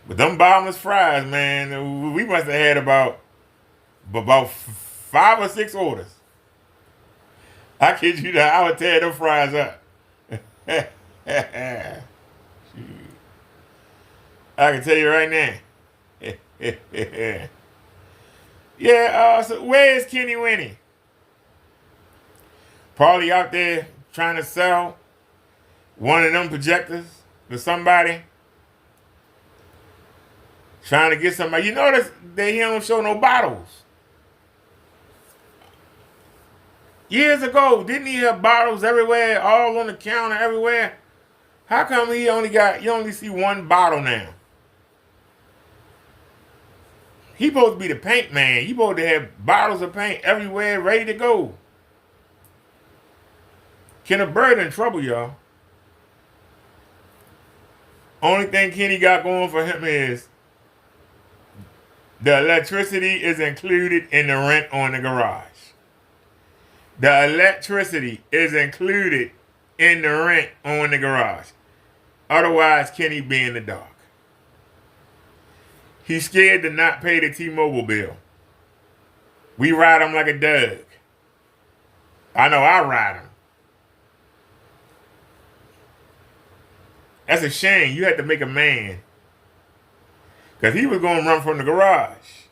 But them bottomless fries, man, we must have had about 5 or 6 orders. I kid you not, I would tear them fries up. I can tell you right now. Yeah, so where is Kenny Winnie? Probably out there trying to sell one of them projectors to somebody. Trying to get somebody. You notice that he don't show no bottles. Years ago, didn't he have bottles everywhere, all on the counter, everywhere? How come you only see one bottle now? He supposed to be the paint man. You supposed to have bottles of paint everywhere, ready to go. Kenneth Bird in trouble, y'all. Only thing Kenny got going for him is the electricity is included in the rent on the garage. The electricity is included in the rent on the garage. Otherwise, Kenny be in the dark. He's scared to not pay the T-Mobile bill. We ride him like a dog. I know I ride him. That's a shame. You had to make a man. Because he was going to run from the garage.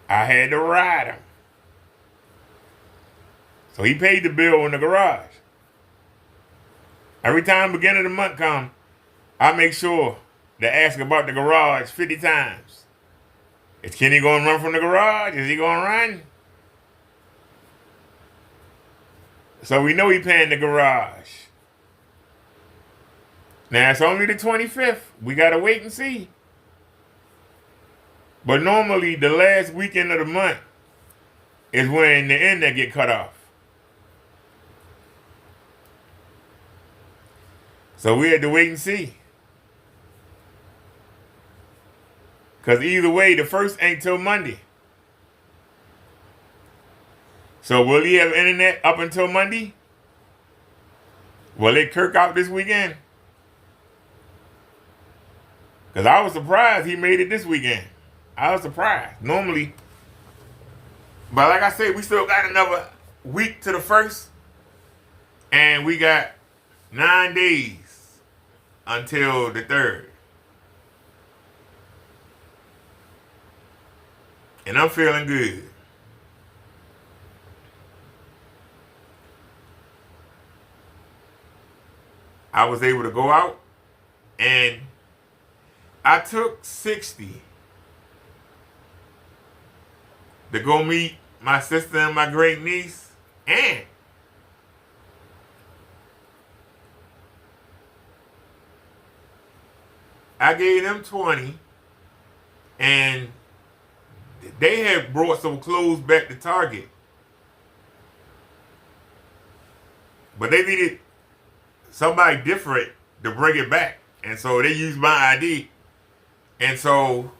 I had to ride him. So he paid the bill in the garage. Every time the beginning of the month comes, I make sure to ask about the garage 50 times. Is Kenny going to run from the garage? Is he going to run? So we know he paying the garage. Now it's only the 25th. We got to wait and see. But normally the last weekend of the month is when the internet get cut off. So we had to wait and see. Because either way, the first ain't till Monday. So will he have internet up until Monday? Will it kirk out this weekend? Because I was surprised he made it this weekend. I was surprised. Normally, but like I said, we still got another week to the first. And we got 9 days until the 3rd. And I'm feeling good. I was able to go out And I took 60 to go meet my sister and my great niece, and I gave them 20, and they had brought some clothes back to Target, but they needed somebody different to bring it back, and so they used my ID, and so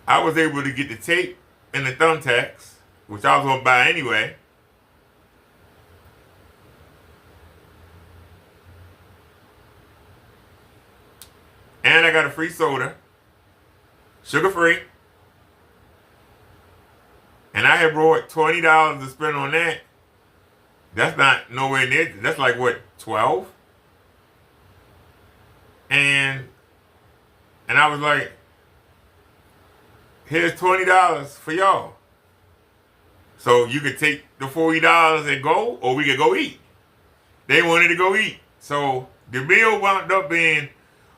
I was able to get the tape and the thumbtacks, which I was going to buy anyway. And I got a free soda, sugar-free. And I had brought $20 to spend on that. That's not nowhere near, that's like what, 12? And I was like, here's $20 for y'all. So you could take the $40 and go, or we could go eat. They wanted to go eat. So the meal wound up being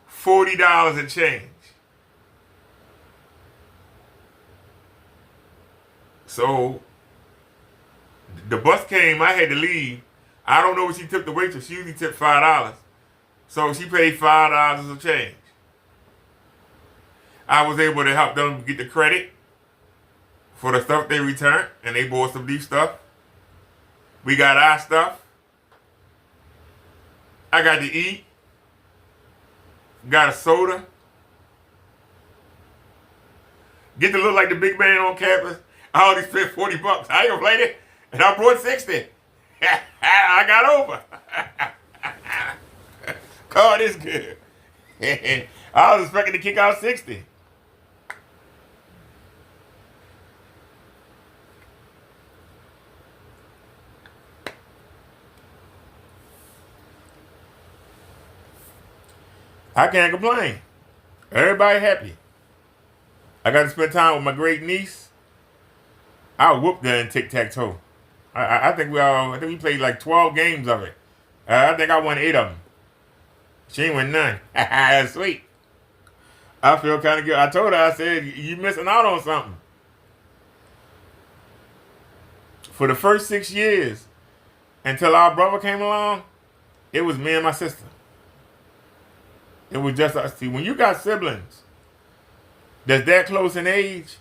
$40 and change. So the bus came, I had to leave. I don't know what she took the waitress. She usually tipped $5. So she paid $5 of change. I was able to help them get the credit for the stuff they returned, and they bought some new stuff. We got our stuff. I got to eat. Got a soda. Get to look like the big man on campus. I only spent $40. I ain't gonna play it. And I brought 60. I got over. God is good. I was expecting to kick out 60. I can't complain. Everybody happy. I got to spend time with my great niece. I whooped her in tic-tac-toe. I think we played like 12 games of it. I think I won 8 of them. She ain't win none. That's sweet. I feel kind of good. I told her, I said, you missing out on something. For the first 6 years, until our brother came along, it was me and my sister. It was just us. See, when you got siblings that's that close in age,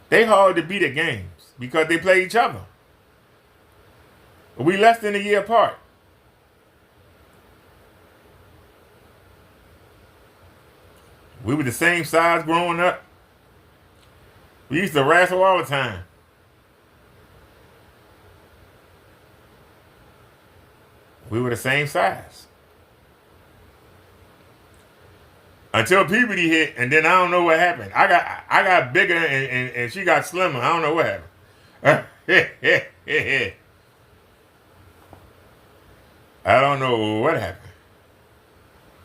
they hard to beat at games because they play each other. We less than a year apart. We were the same size growing up. We used to wrestle all the time. We were the same size. Until puberty hit, and then I don't know what happened. I got bigger and she got slimmer. I don't know what happened. I don't know what happened.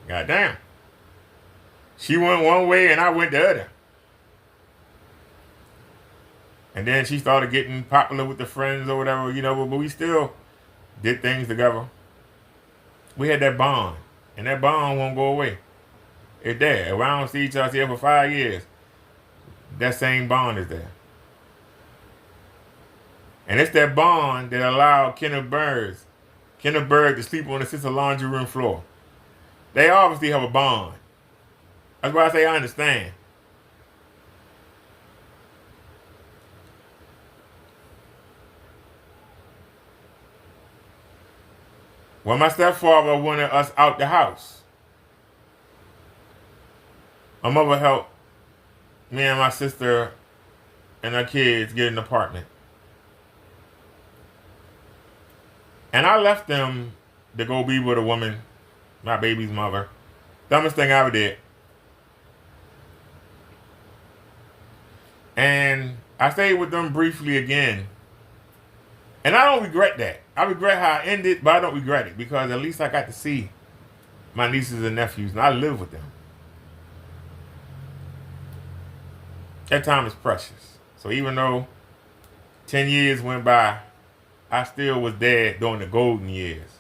Goddamn. She went one way and I went the other. And then she started getting popular with the friends or whatever, but we still did things together. We had that bond, and that bond won't go away. It's there. If I don't see each other here for 5 years, that same bond is there. And it's that bond that allowed Kenneth Berg to sleep on the sister laundry room floor. They obviously have a bond. That's why I say I understand. When my stepfather wanted us out the house, my mother helped me and my sister and our kids get an apartment. And I left them to go be with a woman, my baby's mother. Dumbest thing I ever did. And I stayed with them briefly again. And I don't regret that. I regret how I ended, but I don't regret it because at least I got to see my nieces and nephews, and I live with them. That time is precious. So even though 10 years went by, I still was there during the golden years.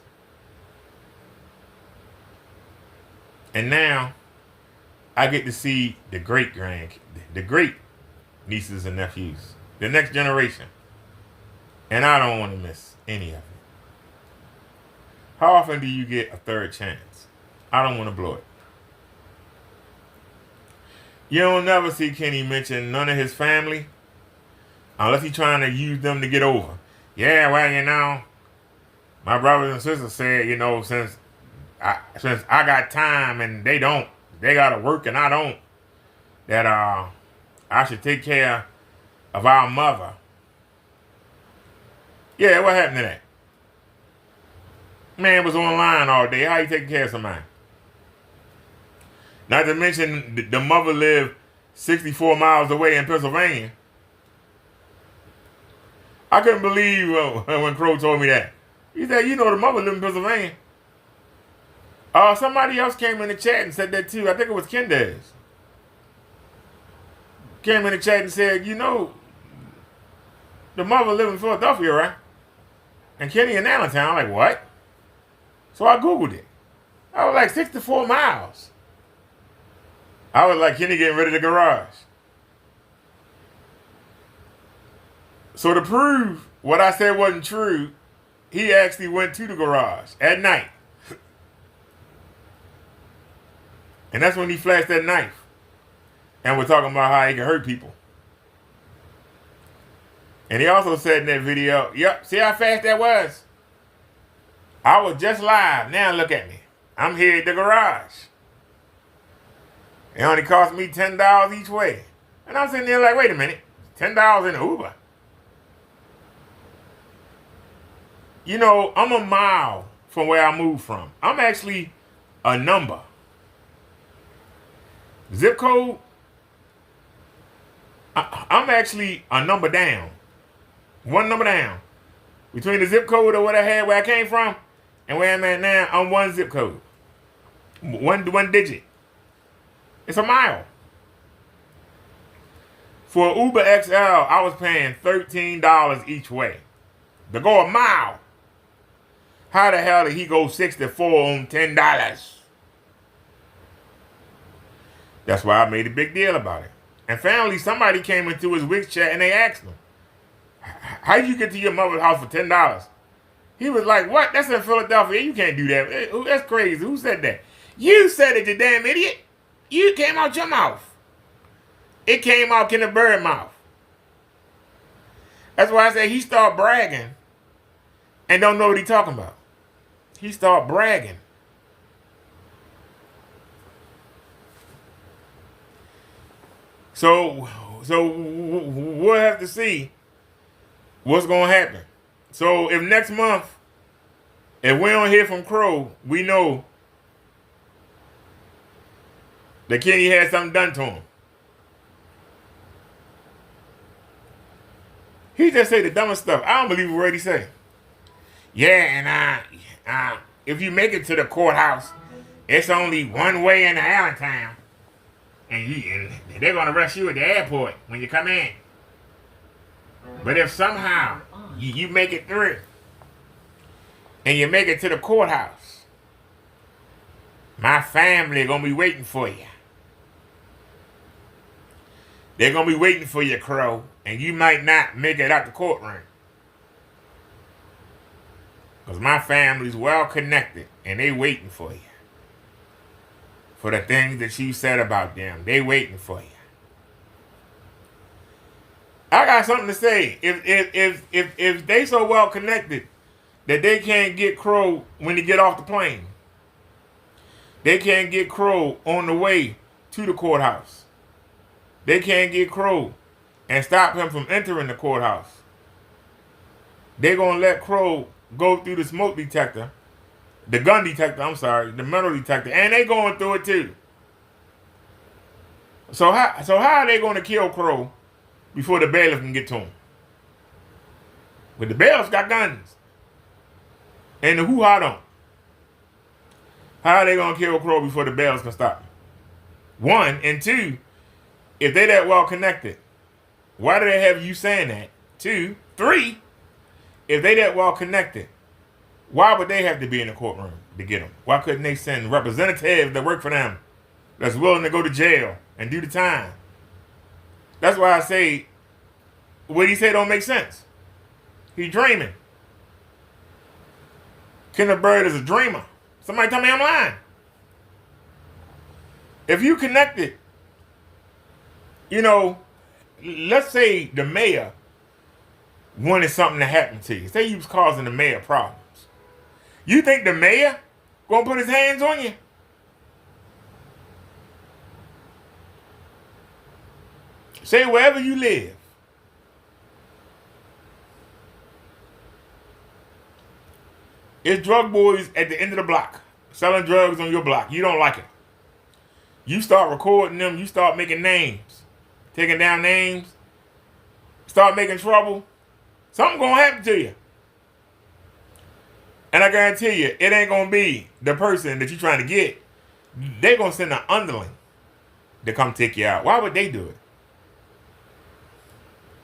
And now I get to see the great nieces and nephews, the next generation. And I don't want to miss any of it. How often do you get a third chance? I don't want to blow it. You don't never see Kenny mention none of his family unless he's trying to use them to get over. Yeah, well, you know, my brothers and sisters said, you know, since I got time and they don't, they got to work and I don't, that I should take care of our mother. Yeah, what happened to that? Man was online all day. How you taking care of somebody? Not to mention the mother lived 64 miles away in Pennsylvania. I couldn't believe when Crow told me that. He said, you know, the mother lived in Pennsylvania. Somebody else came in the chat and said that too. I think it was Kendez. Came in the chat and said, you know, the mother lived in Philadelphia, right? And Kenny in Allentown. I'm like, what? So I Googled it. I was like 64 miles. I was like, Kenny getting rid of the garage. So to prove what I said wasn't true, he actually went to the garage at night. And that's when he flashed that knife. And we're talking about how he can hurt people. And he also said in that video, yep, see how fast that was? I was just live. Now look at me. I'm here at the garage. It only cost me $10 each way. And I'm sitting there like, wait a minute. $10 in Uber. You know, I'm a mile from where I moved from. I'm actually a number. Zip code, I'm actually a number down. One number down. Between the zip code of what I had where I came from and where I'm at now, I'm one zip code. One digit. It's a mile. For Uber XL, I was paying $13 each way. To go a mile. How the hell did he go 64 on $10? That's why I made a big deal about it. And finally, somebody came into his Wix chat and they asked him, how did you get to your mother's house for $10? He was like, what? That's in Philadelphia. You can't do that. That's crazy. Who said that? You said it, you damn idiot. You came out your mouth. It came out in the bird mouth. That's why I say he start bragging and don't know what he talking about. He start bragging. So we'll have to see what's going to happen. So if next month, if we don't hear from Crow, we know that Kenny had something done to him. He just say the dumbest stuff. I don't believe what he say. Yeah, and if you make it to the courthouse, it's only one way into Allentown. And they're going to rush you at the airport when you come in. But if somehow you make it through and you make it to the courthouse, my family going to be waiting for you. They're going to be waiting for you, Crow, and you might not make it out the courtroom. Because my family's well connected and they waiting for you. For the things that you said about them. They waiting for you. I got something to say. If they so well connected that they can't get Crow when he get off the plane. They can't get Crow on the way to the courthouse. They can't get Crow and stop him from entering the courthouse. They're going to let Crow go through the smoke detector. The gun detector, I'm sorry, the metal detector, and they going through it too. So how are they going to kill Crow before the bailiff can get to him? But the bailiff's got guns. And the hoo-ha don't. How are they going to kill Crow before the bailiffs can stop him? One, and two, if they that well connected, why do they have you saying that? Two, three, if they that well connected, why would they have to be in the courtroom? to get them? Why couldn't they send representatives that work for them that's willing to go to jail and do the time? That's why I say what he said don't make sense. He's dreaming. Kenneth Bird is a dreamer. Somebody tell me I'm lying. If you connected, you know, let's say the mayor wanted something to happen to you. Say you was causing the mayor problems. You think the mayor gonna put his hands on you? Say wherever you live. It's drug boys at the end of the block selling drugs on your block. You don't like it. You start recording them. You start making names. Taking down names. Start making trouble. Something gonna happen to you. And I guarantee you, it ain't gonna be the person that you're trying to get. They're gonna send an underling to come take you out. Why would they do it?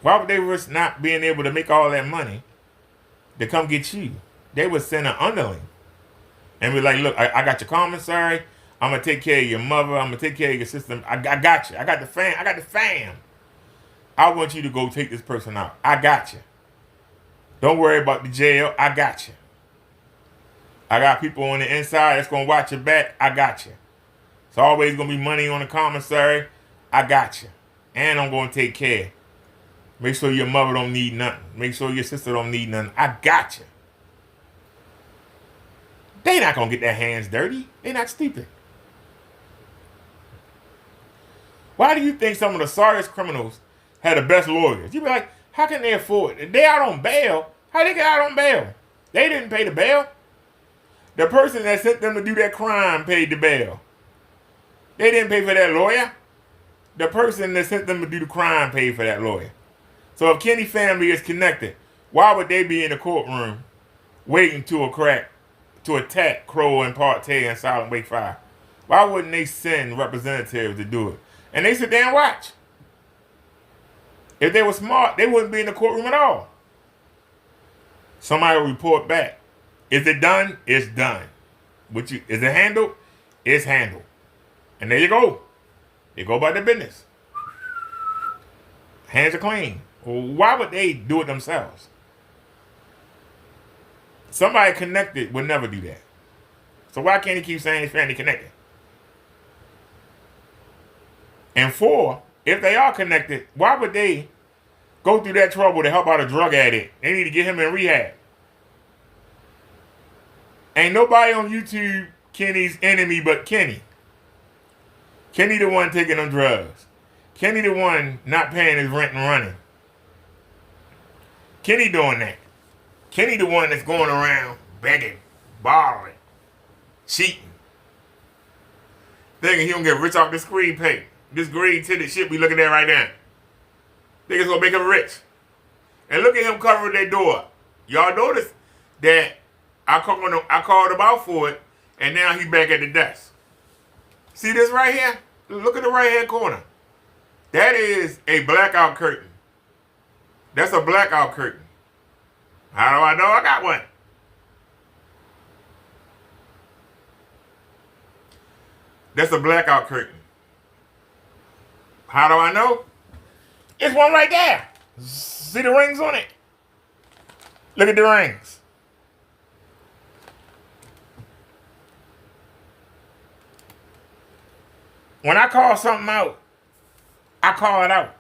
Why would they risk not being able to make all that money to come get you? They would send an underling and be like, look, I got your commissary. I'm going to take care of your mother. I'm going to take care of your sister. I got you. I got the fam. I want you to go take this person out. I got you. Don't worry about the jail. I got you. I got people on the inside that's going to watch your back. I got you. It's always going to be money on the commissary. I got you. And I'm going to take care. Make sure your mother don't need nothing. Make sure your sister don't need nothing. I got you. They not going to get their hands dirty. They not stupid. Why do you think some of the sorriest criminals had the best lawyers? You be like, how can they afford it? They out on bail. How they get out on bail? They didn't pay the bail. The person that sent them to do that crime paid the bail. They didn't pay for that lawyer. The person that sent them to do the crime paid for that lawyer. So if Kenny family is connected, why would they be in the courtroom waiting to attack Crow and Partey and Silent Wake Fire? Why wouldn't they send representatives to do it? And they sit there and watch. If they were smart, they wouldn't be in the courtroom at all. Somebody will report back. Is it done? It's done. Is it handled? It's handled. And there you go. They go about their business. Hands are clean. Well, why would they do it themselves? Somebody connected would never do that. So why can't he keep saying his family connected? And 4, if they are connected, why would they go through that trouble to help out a drug addict? They need to get him in rehab. Ain't nobody on YouTube Kenny's enemy but Kenny. Kenny the one taking them drugs. Kenny the one not paying his rent and running. Kenny doing that. Kenny the one that's going around begging, borrowing, cheating. Thinking he gonna get rich off this green pay. This green tinted shit we looking at right now. Think it's gonna make him rich. And look at him covering their door. Y'all notice that I called him out for it, and now he back at the desk. See this right here? Look at the right hand corner. That is a blackout curtain. That's a blackout curtain. How do I know I got one? That's a blackout curtain. How do I know? It's one right there. See the rings on it? Look at the rings. When I call something out, I call it out.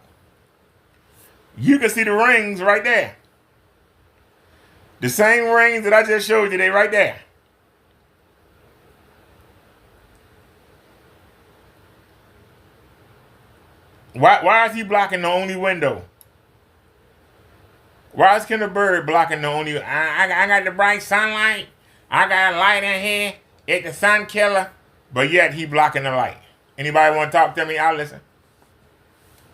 You can see the rings right there. The same rings that I just showed you, they right there. Why is he blocking the only window? Why is Kenneth Bird blocking the only? I got the bright sunlight. I got a light in here. It's the sun killer. But yet he blocking the light. Anybody want to talk to me? I'll listen.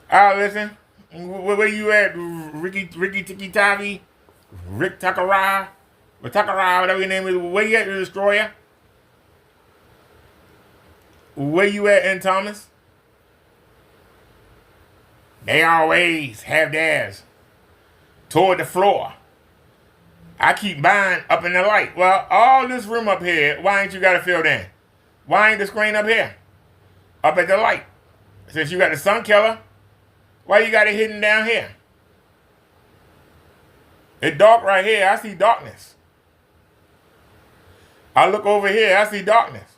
I'll listen. Where you at, Ricky Tiki Tavi? Rick Takara? Or Takara, whatever your name is. Where you at, the Destroyer? Where you at, N. Thomas? They always have theirs toward the floor. I keep buying up in the light. Well, all this room up here, why ain't you got it filled in? Why ain't the screen up here? Up at the light. Since you got the sun killer, why you got it hidden down here? It's dark right here. I see darkness. I look over here. I see darkness.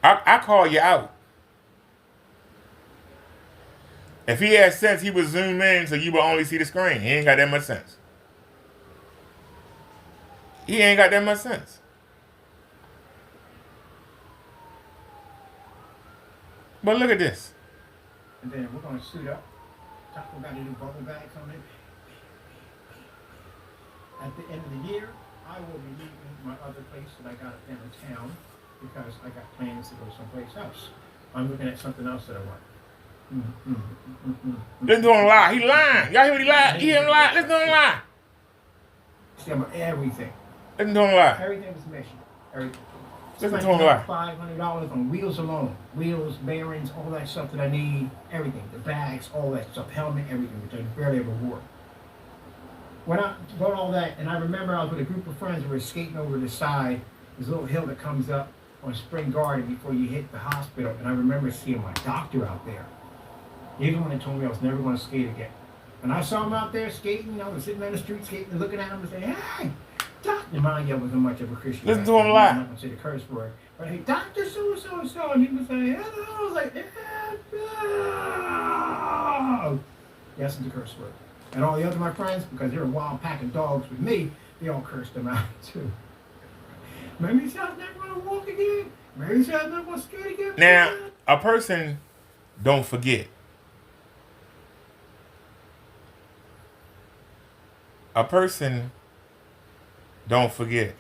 I call you out. If he had sense, he would zoom in so you would only see the screen. He ain't got that much sense. He ain't got that much sense. But look at this. And then we're going to suit up. Talk about any bubble bags on it. At the end of the year, I will be leaving my other place that I got downtown because I got plans to go someplace else. I'm looking at something else that I want. Listen to him lie. He lying. Y'all hear what he lied? He hear him lie. Listen to him lie. See, I'm everything. Listen to him lie. Everything is mission. Everything. Listen to him lie. $500 on wheels alone. Wheels, bearings, all that stuff that I need. Everything. The bags, all that stuff. Helmet, everything, which I barely ever wore. When I bought all that, and I remember I was with a group of friends who were skating over the side, this little hill that comes up on Spring Garden before you hit the hospital, and I remember seeing my doctor out there. Even when they told me I was never going to skate again. And I saw him out there skating, I was sitting on the street skating and looking at him and saying, hey, Doctor, mind you, I wasn't much of a Christian. Listen to him lie. I'm not going to say the curse word. But hey, Dr. So-and-so, and he was saying, hello. I was like, no. Yes, it's a curse word. And all the other my friends, because they were wild packing dogs with me, they all cursed them out too. Maybe he said I'm never going to walk again. Maybe he said I'm never going to skate again. Now, a person don't forget. A person don't forget.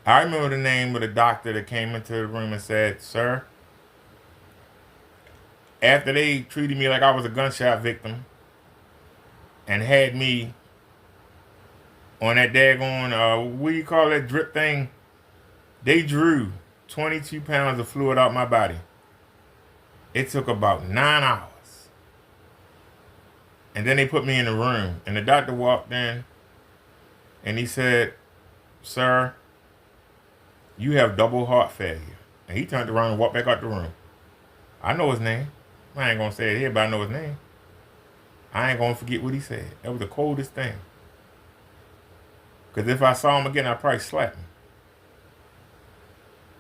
I remember the name of the doctor that came into the room and said, sir, after they treated me like I was a gunshot victim and had me on that daggone, what do you call that drip thing? They drew 22 pounds of fluid out my body. It took about 9 hours. And then they put me in the room, and the doctor walked in, and he said, sir, you have double heart failure. And he turned around and walked back out the room. I know his name. I ain't going to say it here, but I know his name. I ain't going to forget what he said. That was the coldest thing. Because if I saw him again, I'd probably slap him.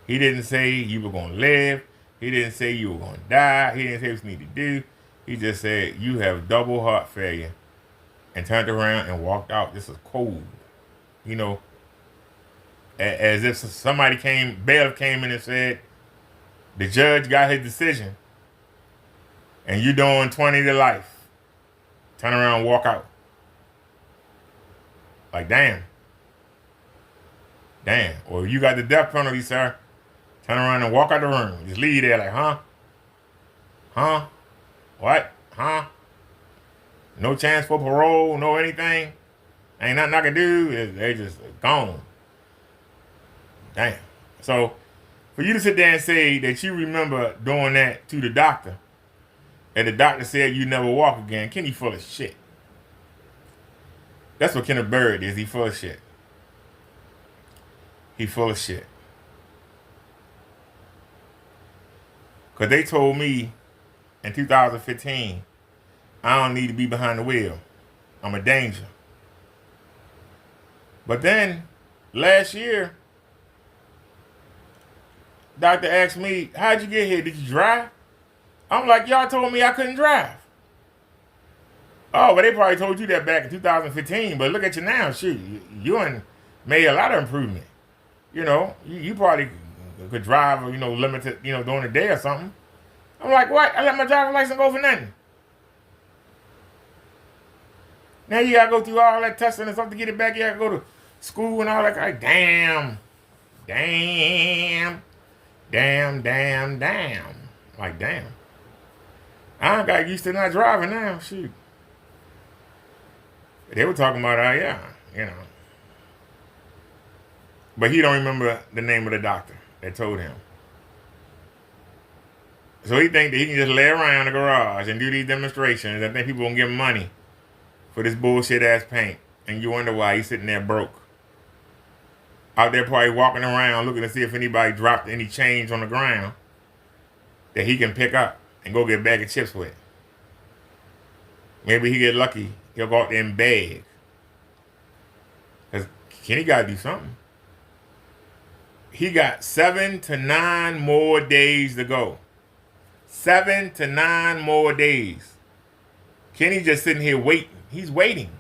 He didn't say you were going to live. He didn't say you were going to die. He didn't say what you need to do. He just said, you have double heart failure, and turned around and walked out. This is cold. You know, as if somebody bailiff came in and said, the judge got his decision, and you're doing 20 to life. Turn around and walk out. Like, damn. Damn. Or you got the death penalty, sir. Turn around and walk out the room. Just leave there like, huh? Huh? What? Huh? No chance for parole, no anything. Ain't nothing I can do. They just gone. Damn. So, for you to sit there and say that you remember doing that to the doctor, and the doctor said you never walk again, Kenny full of shit. That's what Kenneth Bird is. He full of shit. He full of shit. Because they told me in 2015, I don't need to be behind the wheel. I'm a danger. But then, last year, doctor asked me, how'd you get here? Did you drive? I'm like, y'all told me I couldn't drive. Oh, but they probably told you that back in 2015. But look at you now. Shoot, you made a lot of improvement. You know, you probably could drive, limited, during the day or something. I'm like, what? I let my driver's license go for nothing. Now you gotta go through all that testing and stuff to get it back. You gotta go to school and all that. Like, damn. Like, damn. I got used to not driving now. Shoot. They were talking about, But he don't remember the name of the doctor that told him. So he think that he can just lay around the garage and do these demonstrations and think people gonna give him money for this bullshit ass paint, and you wonder why he's sitting there broke. Out there probably walking around looking to see if anybody dropped any change on the ground that he can pick up and go get a bag of chips with. Maybe he get lucky, he'll go out there and beg. Because Kenny got to do something. He got 7 to 9 more days to go. 7 to 9 more days. Kenny just sitting here waiting. He's waiting.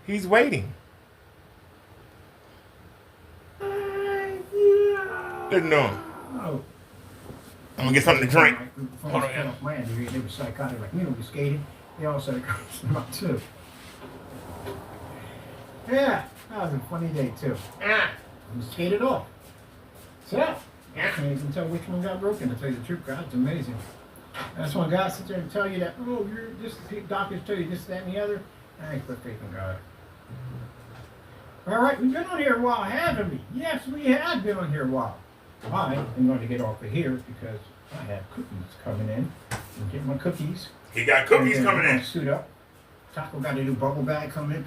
He's waiting. Listen to him. Oh. I'm going to get something to drink. Hold on. They were psychotic like me when we skated. They all said it about too. Yeah, that was a funny day too. We skated off. So, I can't even tell which one got broken, to tell you the truth. God, it's amazing. That's when God sits there and tell you that, oh, you're this, doctors tell you this, that, and the other. I ain't put faith in God. All right, we've been on here a while, haven't we? Yes, we have been on here a while. I am going to get off of here because I have cookies coming in. I'm getting my cookies. He got cookies coming in. Suit up. Taco got a new bubble bag coming in.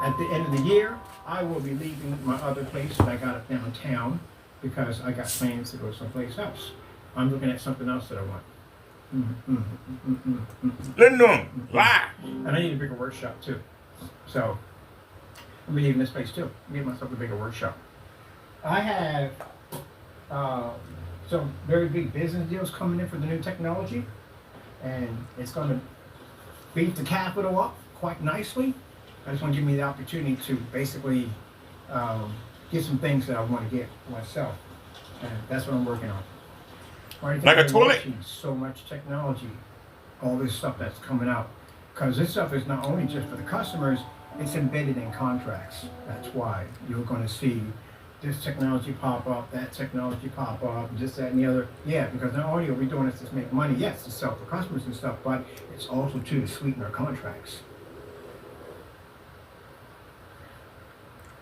At the end of the year, I will be leaving my other place that I got up downtown because I got plans to go someplace else. I'm looking at something else that I want. Listen to him. Lie. And I need a bigger workshop too. So, I'm leaving this place too. I'm getting myself a bigger workshop. I have some very big business deals coming in for the new technology, and it's going to beef the capital up quite nicely. I just want to give me the opportunity to basically get some things that I want to get myself, and that's what I'm working on. Like a toilet? So much technology, all this stuff that's coming out, because this stuff is not only just for the customers, it's embedded in contracts. That's why you're going to see this technology pop up, that technology pop up, this, that, and the other. Yeah, because not only are we doing this to make money, yes, to sell for customers and stuff, but it's also to sweeten our contracts.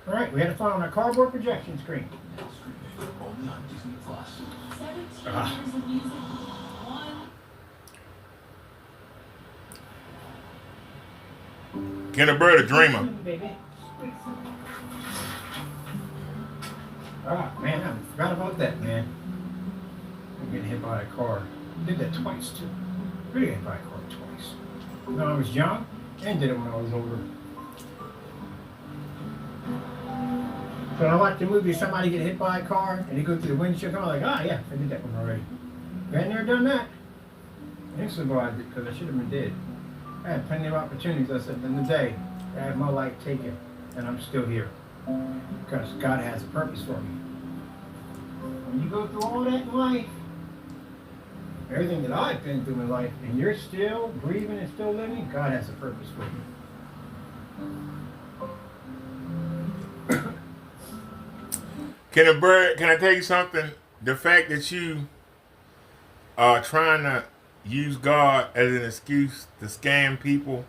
All right, we had a fun on our cardboard projection screen. Get a bird a dreamer. Ah, man, I forgot about that, man. I'm getting hit by a car. Did that twice, too. Really hit by a car twice. When I was young, and did it when I was older. So when I watch the movie, somebody get hit by a car, and they go through the windshield, I'm like, ah, yeah, I did that one already. I had never done that. I survived it, because I should have been dead. I had plenty of opportunities. I said, in the day, I had my life taken, and I'm still here. Because God has a purpose for me. When you go through all that in life, everything that I've been through in life, and you're still breathing and still living, God has a purpose for you. Can I tell you something? The fact that you are trying to use God as an excuse to scam people.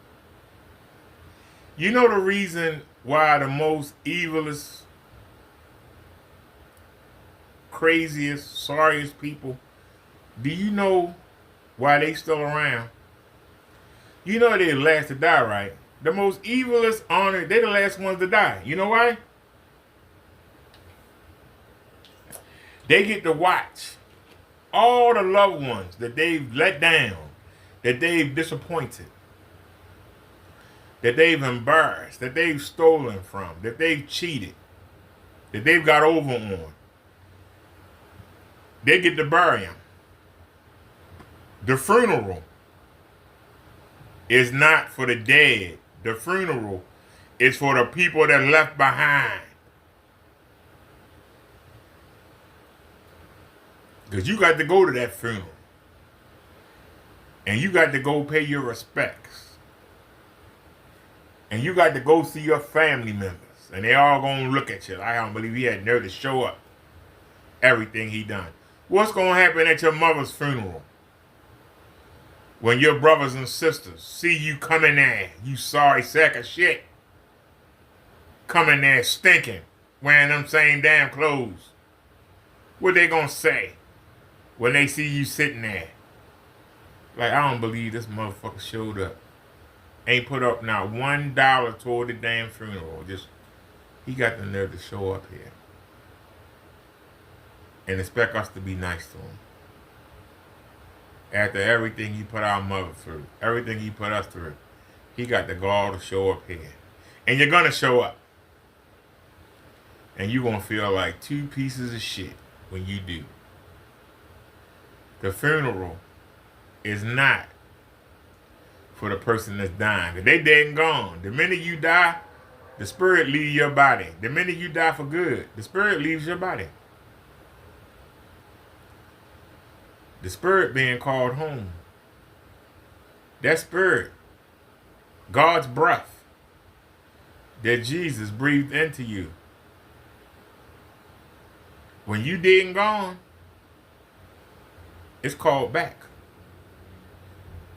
You know the reason why the most evilest, craziest, sorriest people, do you know why they still around? You know they're the last to die, right? The most evilest, honored, they're the last ones to die. You know why? They get to watch all the loved ones that they've let down, that they've disappointed, that they've embarrassed, that they've stolen from, that they've cheated, that they've got over on. They get to bury them. The funeral is not for the dead. The funeral is for the people that are left behind. Because you got to go to that funeral. And you got to go pay your respects. And you got to go see your family members. And they all going to look at you. I don't believe he had nerve to show up. Everything he done. What's going to happen at your mother's funeral? When your brothers and sisters see you coming there, you sorry sack of shit. Coming there stinking. Wearing them same damn clothes. What they going to say when they see you sitting there? Like, I don't believe this motherfucker showed up. Ain't put up not $1 toward the damn funeral. Just, he got the nerve to show up here. And expect us to be nice to him. After everything he put our mother through, everything he put us through, he got the gall to show up here. And you're gonna show up. And you're gonna feel like two pieces of shit when you do. The funeral is not for the person that's dying. Cause they dead and gone. The minute you die, the spirit leaves your body. The minute you die for good, the spirit leaves your body. The spirit being called home. That spirit, God's breath that Jesus breathed into you. When you dead and gone, it's called back.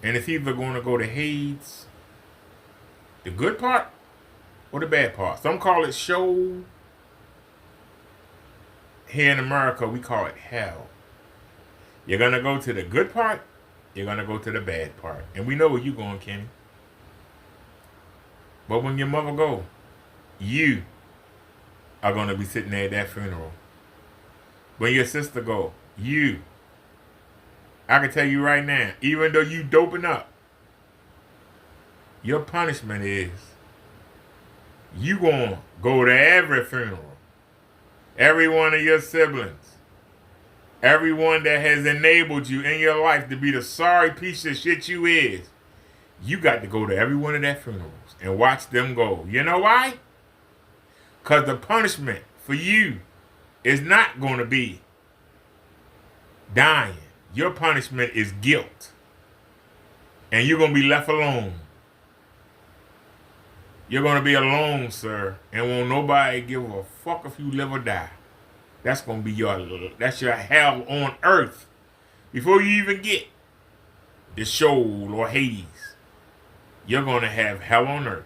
And it's either going to go to Hades, the good part, or the bad part. Some call it Sheol. Here in America, we call it hell. You're going to go to the good part, you're going to go to the bad part. And we know where you're going, Kenny. But when your mother go, you are going to be sitting there at that funeral. When your sister go, you. I can tell you right now, even though you doping up, your punishment is you gonna go to every funeral. Every one of your siblings. Everyone that has enabled you in your life to be the sorry piece of shit you is. You got to go to every one of their funerals and watch them go. You know why? Because the punishment for you is not going to be dying. Your punishment is guilt. And you're going to be left alone. You're going to be alone, sir. And won't nobody give a fuck if you live or die. That's going to be your hell on earth. Before you even get the Sheol or Hades, you're going to have hell on earth.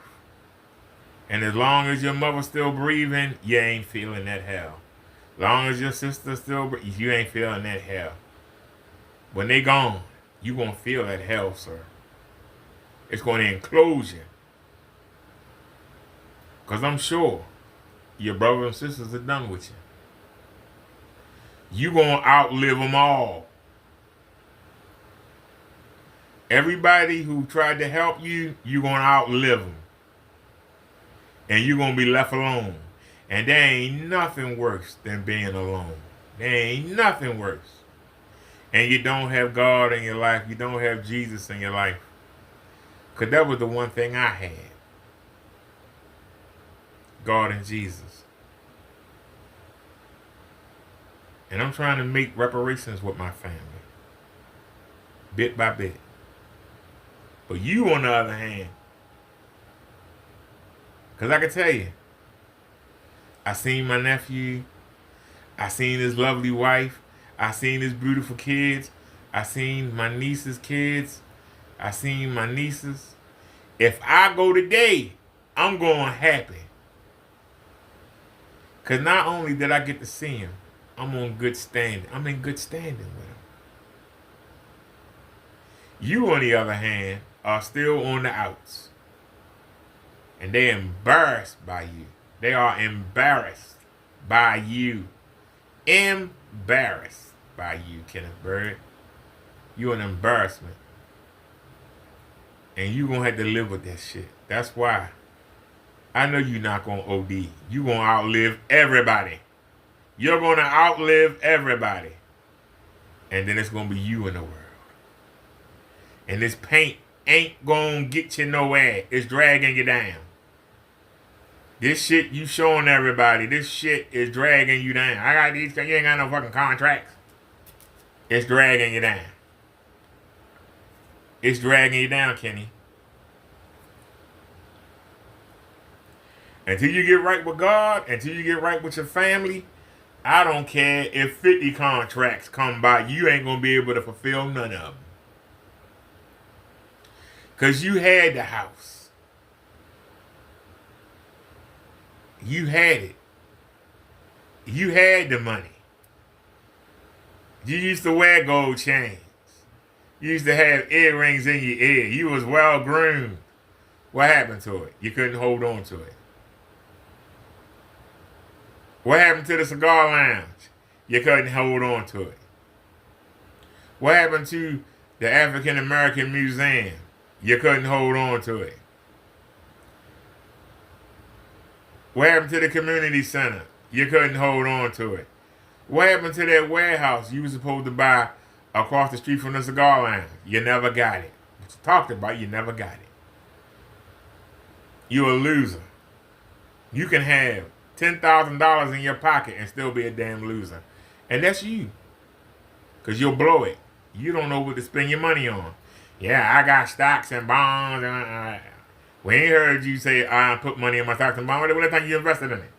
And as long as your mother's still breathing, you ain't feeling that hell. As long as your sister's still breathing, you ain't feeling that hell. When they gone, you going to feel that hell, sir. It's going to enclose you. Because I'm sure your brothers and sisters are done with you. You going to outlive them all. Everybody who tried to help you, you going to outlive them. And you're going to be left alone. And there ain't nothing worse than being alone. There ain't nothing worse. And you don't have God in your life. You don't have Jesus in your life. Because that was the one thing I had. God and Jesus. And I'm trying to make reparations with my family. Bit by bit. But you, on the other hand, because I can tell you, I seen my nephew, I seen his lovely wife, I seen his beautiful kids, I seen my niece's kids, I seen my nieces. If I go today, I'm going happy. Because not only did I get to see him, I'm on good standing. I'm in good standing with him. You, on the other hand, are still on the outs. And they're embarrassed by you. They are embarrassed by you. Embarrassed by you, Kenneth Bird. You're an embarrassment. And you're going to have to live with that shit. That's why. I know you're not going to OD. You're going to outlive everybody. You're going to outlive everybody. And then it's going to be you in the world. And this paint ain't going to get you nowhere. It's dragging you down. This shit you showing everybody, this shit is dragging you down. I got these, you ain't got no fucking contracts. It's dragging you down. It's dragging you down, Kenny. Until you get right with God, until you get right with your family, I don't care if 50 contracts come by, you ain't going to be able to fulfill none of them. Because you had the house. You had it. You had the money. You used to wear gold chains. You used to have earrings in your ear. You was well groomed. What happened to it? You couldn't hold on to it. What happened to the cigar lounge? You couldn't hold on to it. What happened to the African American Museum? You couldn't hold on to it. What happened to the community center? You couldn't hold on to it. What happened to that warehouse you were supposed to buy across the street from the cigar lounge? You never got it. What you talked about, you never got it. You're a loser. You can have $10,000 in your pocket and still be a damn loser. And that's you. Because you'll blow it. You don't know what to spend your money on. Yeah, I got stocks and bonds. We ain't heard you say, I put money in my stocks and bonds. When the time you invested in it?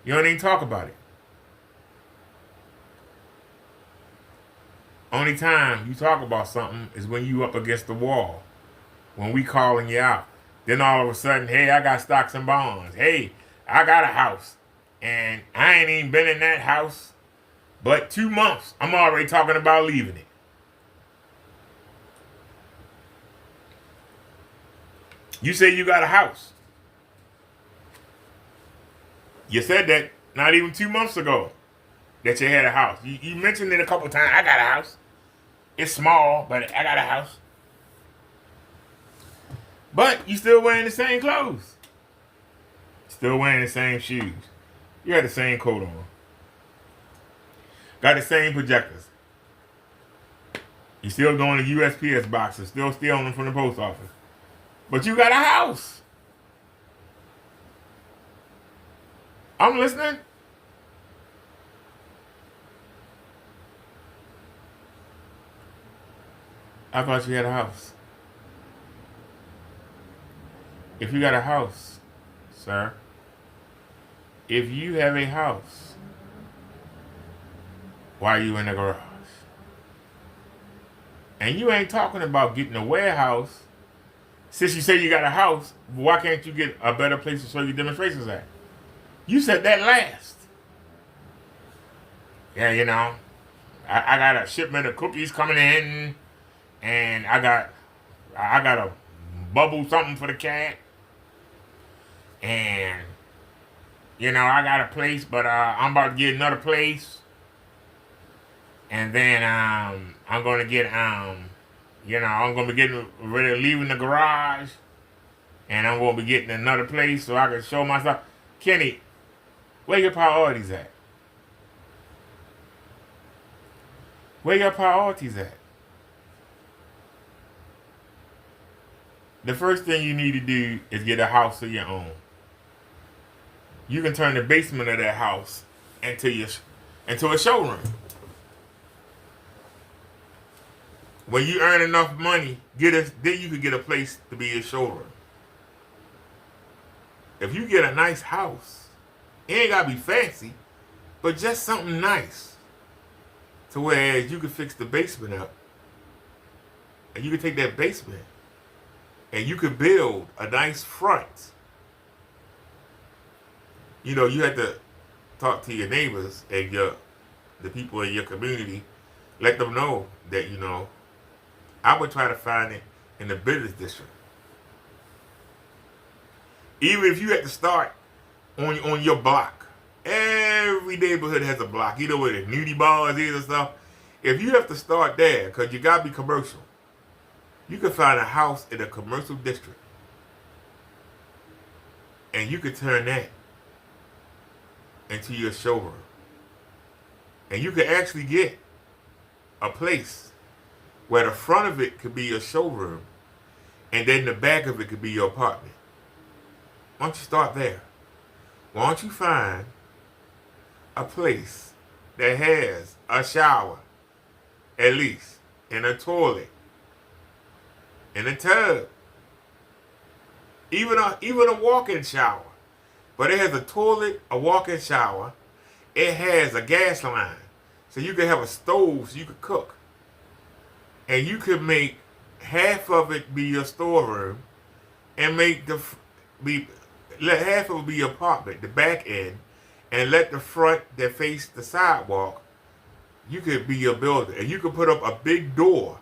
You don't even talk about it. Only time you talk about something is when you up against the wall. When we calling you out. Then all of a sudden, hey, I got stocks and bonds. Hey, I got a house. And I ain't even been in that house but 2 months. I'm already talking about leaving it. You say you got a house. You said that not even 2 months ago that you had a house. You mentioned it a couple times. I got a house. It's small, but I got a house. But you still wearing the same clothes. Still wearing the same shoes. You got the same coat on. Got the same projectors. You still doing the USPS boxes. Still stealing them from the post office. But you got a house. I'm listening. I thought you had a house. If you got a house, sir, if you have a house, why are you in the garage? And you ain't talking about getting a warehouse. Since you say you got a house, why can't you get a better place to show your demonstrations at? You said that last. Yeah, you know, I got a shipment of cookies coming in, and I got a bubble something for the cat, and you know I got a place, but I'm about to get another place, and then I'm gonna get you know, I'm gonna be getting ready to leaving the garage, and I'm gonna be getting another place so I can show myself. Kenny, where your priorities at? Where your priorities at? The first thing you need to do is get a house of your own. You can turn the basement of that house into a showroom. When you earn enough money, then you can get a place to be your showroom. If you get a nice house, it ain't gotta be fancy, but just something nice. To where you can fix the basement up. And you can take that basement and you could build a nice front. You know, you have to talk to your neighbors and the people in your community. Let them know that, you know, I would try to find it in the business district. Even if you had to start on your block. Every neighborhood has a block. You know where the nudie bars is and stuff. If you have to start there, because you got to be commercial, you can find a house in a commercial district. And you could turn that into your showroom. And you could actually get a place where the front of it could be your showroom and then the back of it could be your apartment. Why don't you start there? Why don't you find a place that has a shower, at least, and a toilet, and a tub, even a walk-in shower. But it has a toilet, a walk-in shower. It has a gas line, so you can have a stove so you can cook. And you could make half of it be your storeroom, and let half of it be your apartment, the back end, and let the front that face the sidewalk, you could be your builder. And you could put up a big door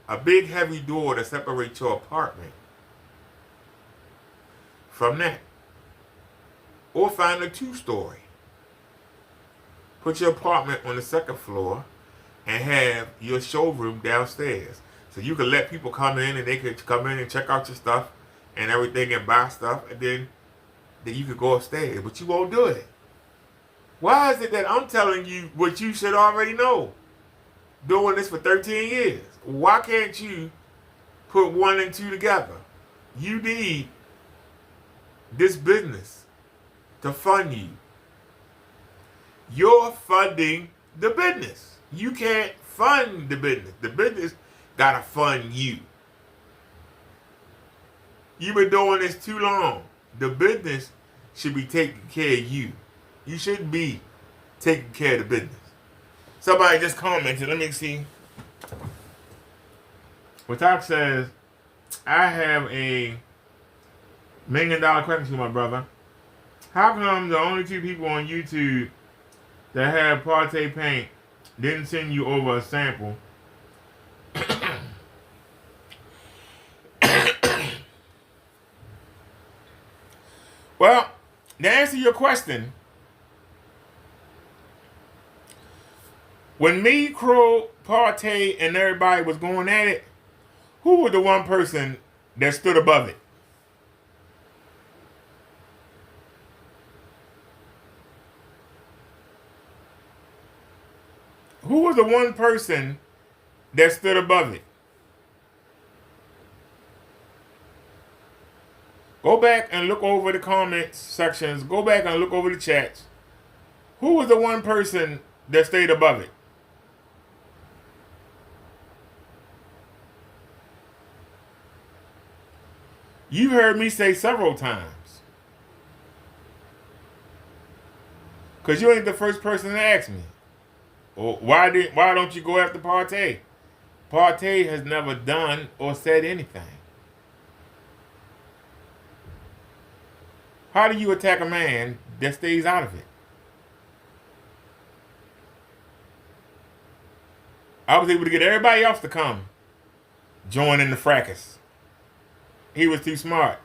a big heavy door to separate your apartment from that. Or find a 2-story. Put your apartment on the 2nd floor and have your showroom downstairs. So you can let people come in and they could come in and check out your stuff and everything and buy stuff, and then you could go upstairs. But you won't do it. Why is it that I'm telling you what you should already know? Doing this for 13 years. Why can't you put 1 and 2 together? You need this business to fund you. You're funding the business. You can't fund the business. The business gotta fund you. You've been doing this too long. The business should be taking care of you. You shouldn't be taking care of the business. Somebody just commented, let me see. Watak says, I have a $1 million question to my brother. How come the only 2 people on YouTube that have Partey paint didn't send you over a sample? Well, to answer your question, when me, Crow, Partey, and everybody was going at it, who was the one person that stood above it? Who was the one person that stood above it? Go back and look over the comments sections. Go back and look over the chats. Who was the one person that stayed above it? You heard me say several times. Because you ain't the first person to ask me. Well, why don't you go after Partey? Partey has never done or said anything. How do you attack a man that stays out of it? I was able to get everybody else to come join in the fracas. He was too smart.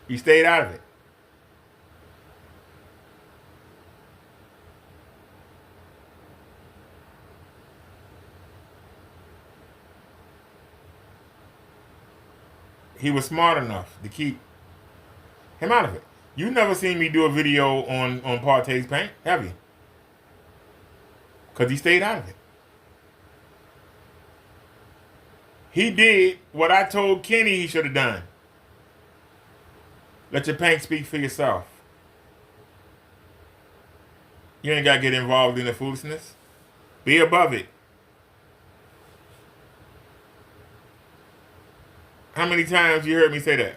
He stayed out of it. He was smart enough to keep him out of it. You never seen me do a video on Partey's paint, have you? Because he stayed out of it. He did what I told Kenny he should have done. Let your paint speak for yourself. You ain't got to get involved in the foolishness. Be above it. How many times you heard me say that?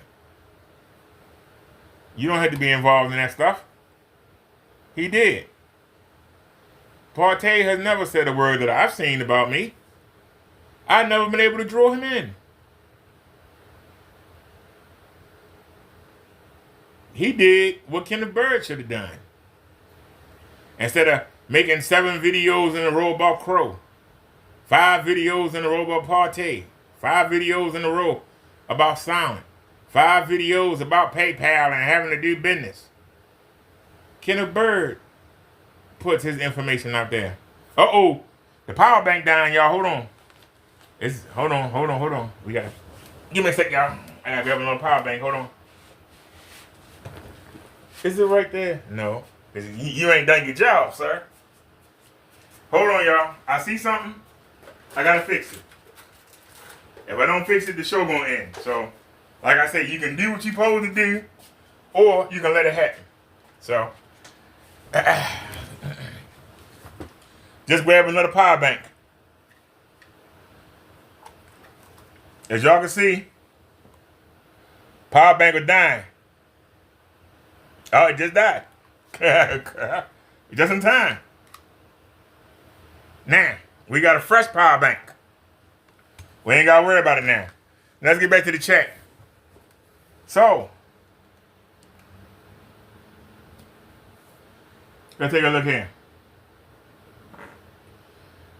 You don't have to be involved in that stuff. He did. Partey has never said a word that I've seen about me. I've never been able to draw him in. He did what Kenneth Bird should have done. Instead of making 7 videos in a row about Crow, 5 videos in a row about Partey, 5 videos in a row about Silent, 5 videos about PayPal and having to do business. Kenneth Bird puts his information out there. Uh-oh, the power bank down, y'all. Hold on. Hold on. We got. Give me a sec, y'all. I gotta grab another power bank. Hold on. Is it right there? No. You ain't done your job, sir. Hold on, y'all. I see something. I gotta fix it. If I don't fix it, the show gonna end. So, like I said, you can do what you're supposed to do, or you can let it happen. So, just grab another power bank. As y'all can see, power bank was dying. Oh, it just died. Just in time. Now, we got a fresh power bank. We ain't got to worry about it now. Let's get back to the chat. So, let's take a look here.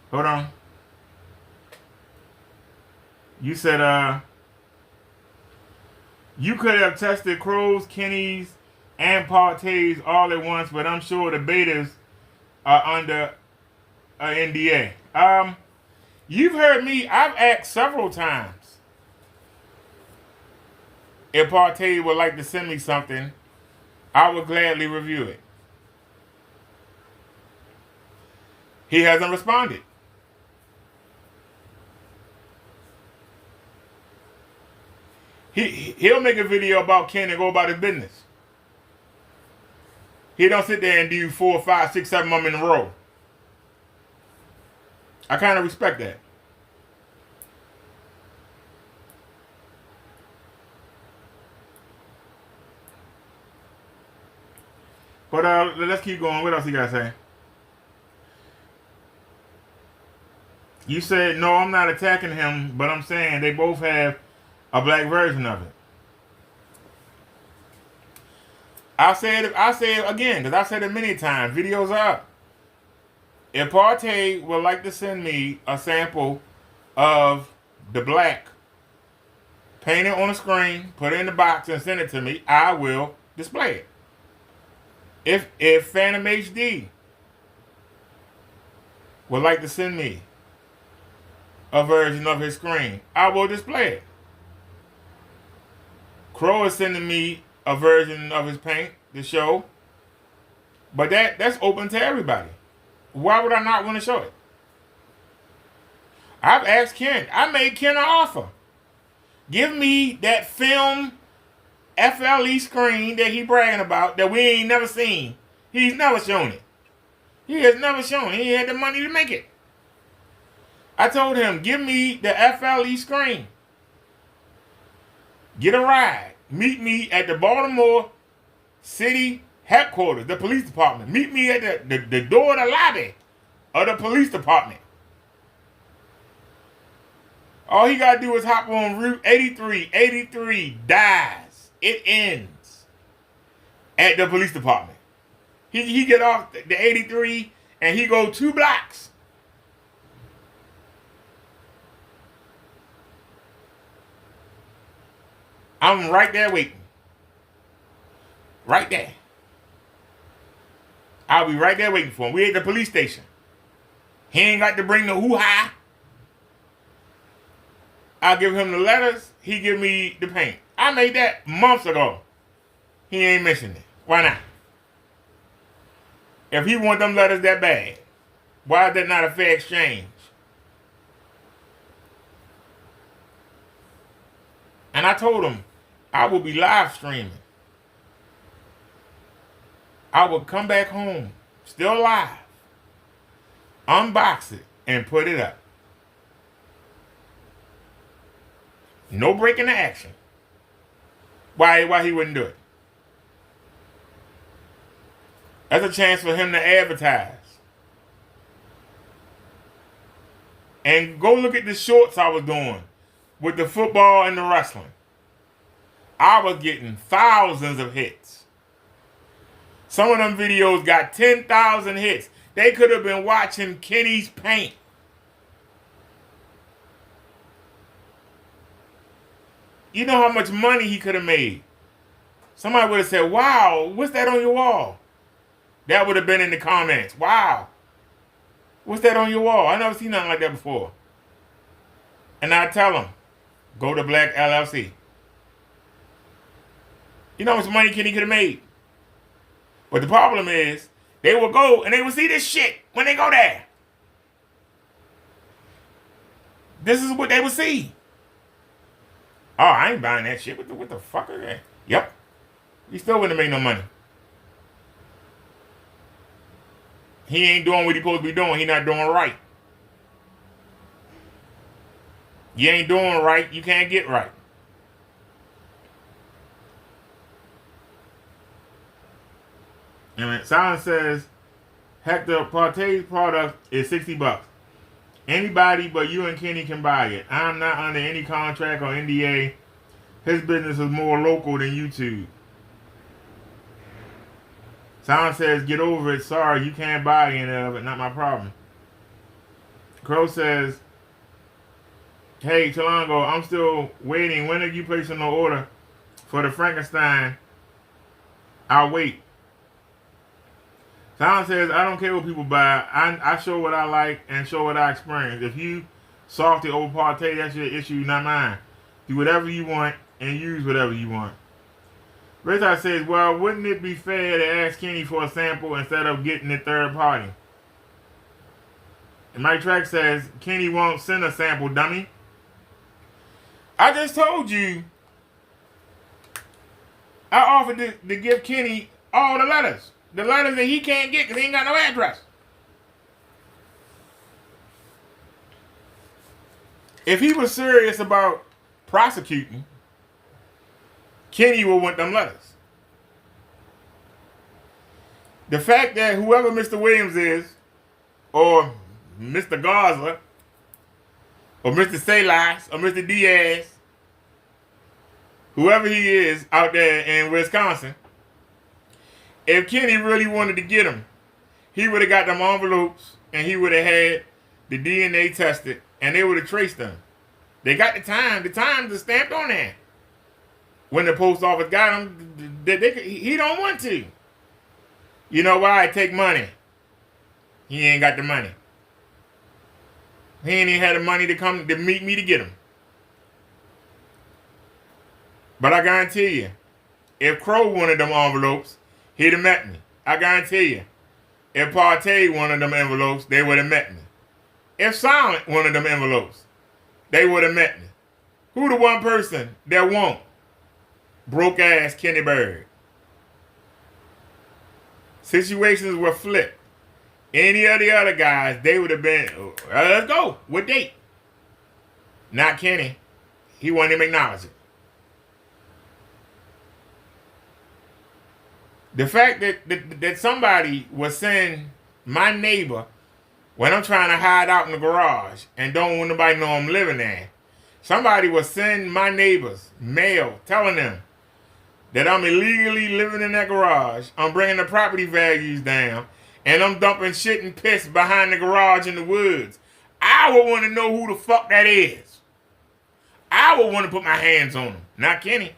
Hold on. You said, you could have tested Crows, Kenny's, and Partays all at once, but I'm sure the betas are under an NDA. You've heard me. I've asked several times if Partay would like to send me something. I would gladly review it. He hasn't responded. He'll make a video about Ken and go about his business. He don't sit there and do 4, 5, 6, 7 of them in a row. I kind of respect that. But let's keep going. What else you got to say? You said, no, I'm not attacking him, but I'm saying they both have a black version of it. I'll say it again, because I've said it many times. Videos are up. If Partay would like to send me a sample of the black, paint it on a screen, put it in the box, and send it to me, I will display it. If Phantom HD would like to send me a version of his screen, I will display it. Crow is sending me a version of his paint to show, but that's open to everybody. Why would I not want to show it? I've asked Ken. I made Ken an offer. Give me that film FLE screen that he bragging about that we ain't never seen. He's never shown it. He has never shown it. He had the money to make it. I told him, give me the FLE screen. Get a ride. Meet me at the Baltimore City headquarters, the police department. Meet me at the door of the lobby of the police department. All he got to do is hop on Route 83. 83 dies. It ends at the police department. He get off the 83 and he go 2 blocks. I'm right there waiting. Right there. I'll be right there waiting for him. We at the police station. He ain't got to bring the hoo-ha. I'll give him the letters. He give me the paint. I made that months ago. He ain't mentioned it. Why not? If he want them letters that bad, why is that not a fair exchange? And I told him, I will be live streaming. I will come back home, still live, unbox it, and put it up. No breaking the action. Why he wouldn't do it? That's a chance for him to advertise. And go look at the shorts I was doing with the football and the wrestling. I was getting thousands of hits. Some of them videos got 10,000 hits. They could have been watching Kenny's paint. You know how much money he could have made. Somebody would have said, wow, what's that on your wall? That would have been in the comments. Wow. What's that on your wall? I never seen nothing like that before. And I tell them, go to Black LLC. You know how much money Kenny could have made? But the problem is, they will go and they will see this shit when they go there. This is what they will see. Oh, I ain't buying that shit. What the fuck is that? Yep. He still wouldn't have made no money. He ain't doing what he supposed to be doing. He not doing right. You ain't doing right, you can't get right. And Silence says, Hector Partay's product is $60. Anybody but you and Kenny can buy it. I'm not under any contract or NDA. His business is more local than YouTube. Silence says, get over it. Sorry, you can't buy any of it. Not my problem. Crow says, Hey, Chilango, I'm still waiting. When are you placing the order for the Frankenstein? I'll wait. Silence says, I don't care what people buy. I show what I like and show what I experience. If you softy over partay, that's your issue, not mine. Do whatever you want and use whatever you want. Raytime says, well, wouldn't it be fair to ask Kenny for a sample instead of getting it third party? And Mike Track says, Kenny won't send a sample, dummy. I just told you I offered to give Kenny all the letters. The letters that he can't get because he ain't got no address. If he was serious about prosecuting, Kenny would want them letters. The fact that whoever Mr. Williams is, or Mr. Garza, or Mr. Salas, or Mr. Diaz, whoever he is out there in Wisconsin, if Kenny really wanted to get him, he would have got them envelopes and he would have had the DNA tested and they would have traced them. They got the time. The time is stamped on there. When the post office got him, he don't want to. You know why? Take money. He ain't got the money. He ain't even had the money to come to meet me to get him. But I guarantee you, if Crow wanted them envelopes, he'd have met me. I guarantee you. If Partey wanted them envelopes, they would have met me. If Silent wanted them envelopes, they would have met me. Who the one person that won't? Broke ass Kenny Bird. Situations were flipped. Any of the other guys, they would have been, let's go. What date? Not Kenny. He won't even acknowledge it. The fact that somebody was send my neighbor when I'm trying to hide out in the garage and don't want nobody to know I'm living there. Somebody was send my neighbors mail telling them that I'm illegally living in that garage. I'm bringing the property values down and I'm dumping shit and piss behind the garage in the woods. I would want to know who the fuck that is. I would want to put my hands on him. Not Kenny.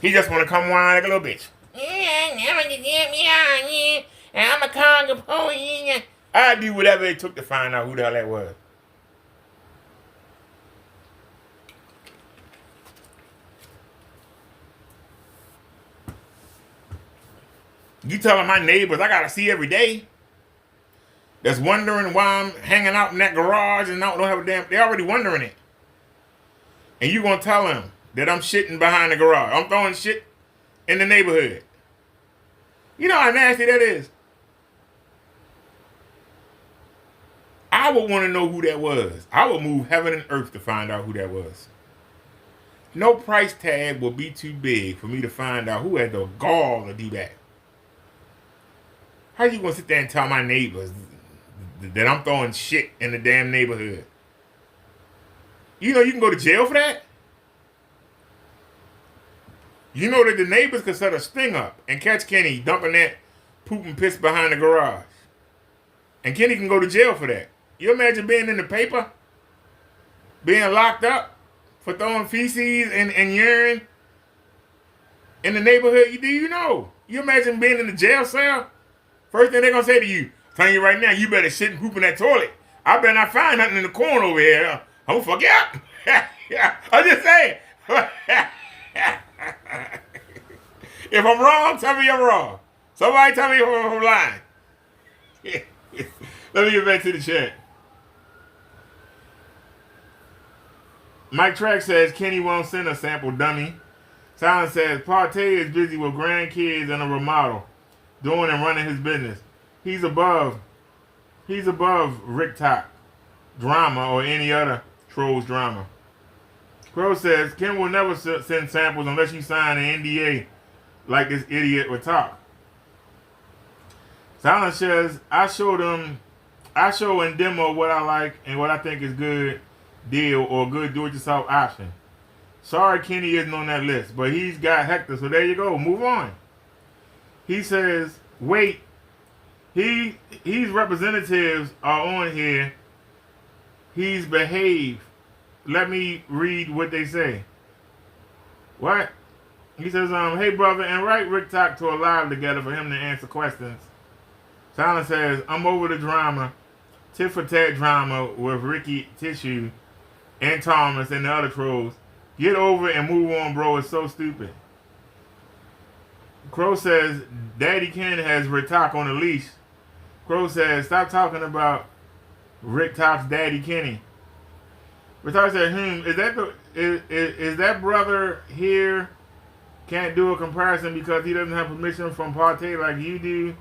He just want to come whine like a little bitch. I'm a Congo. I'd do whatever it took to find out who the hell that was. You telling my neighbors I gotta see every day that's wondering why I'm hanging out in that garage and don't have a damn. They're already wondering it. And you gonna tell them that I'm shitting behind the garage. I'm throwing shit in the neighborhood. You know how nasty that is? I would want to know who that was. I would move heaven and earth to find out who that was. No price tag will be too big for me to find out who had the gall to do that. How you gonna sit there and tell my neighbors that I'm throwing shit in the damn neighborhood? You know you can go to jail for that? You know that the neighbors could set a sting up and catch Kenny dumping that poop and piss behind the garage. And Kenny can go to jail for that. You imagine being in the paper? Being locked up for throwing feces and urine in the neighborhood? Do you know? You imagine being in the jail cell? First thing they're going to say to you, I'm telling you right now, you better shit and poop in that toilet. I better not find nothing in the corner over here. I'm going to fuck you up. I'm just saying. If I'm wrong, tell me I'm wrong. Somebody tell me if I'm lying. Let me get back to the chat. Mike Track says Kenny won't send a sample, dummy. Silent says Partey is busy with grandkids and a remodel, doing and running his business. He's above Rick Top drama or any other trolls drama. Crow says Ken will never send samples unless you sign an NDA like this idiot would talk. Silent says I show and demo what I like and what I think is good deal or good do-it-yourself option. Sorry Kenny isn't on that list, but he's got Hector, so there you go. Move on. He says, wait, his representatives are on here. He's behaved. let me read what they say. What? He says, hey brother, and write Rick Talk to a live together for him to answer questions. Silent says, I'm over the drama, tit for tat drama with Ricky Tissue and Thomas and the other trolls. Get over it and move on, bro. It's so stupid. Crow says, Daddy Ken has Rick Talk on a leash. Crow says, stop talking about Rick Talk's Daddy Kenny. Rick Talk said, is that brother here can't do a comparison because he doesn't have permission from Partey like you do?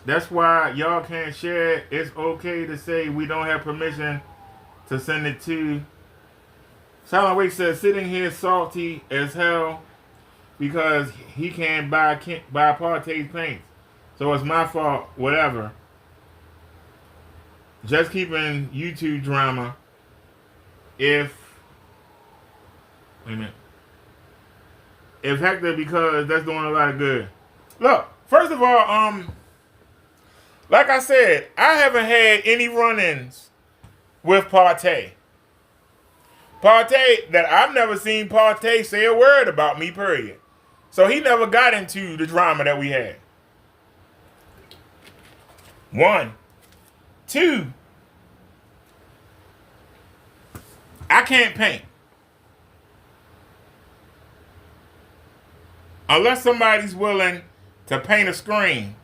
That's why y'all can't share it. It's okay to say we don't have permission to send it to. Silent Wake says, sitting here salty as hell because he can't buy Partey's paints. So it's my fault, whatever. Just keeping YouTube drama. Wait a minute. If Hector, because that's doing a lot of good. Look, first of all, like I said, I haven't had any run-ins with Partey. Partey, that I've never seen Partey say a word about me, period. So he never got into the drama that we had. 1. 2, I can't paint. Unless somebody's willing to paint a screen.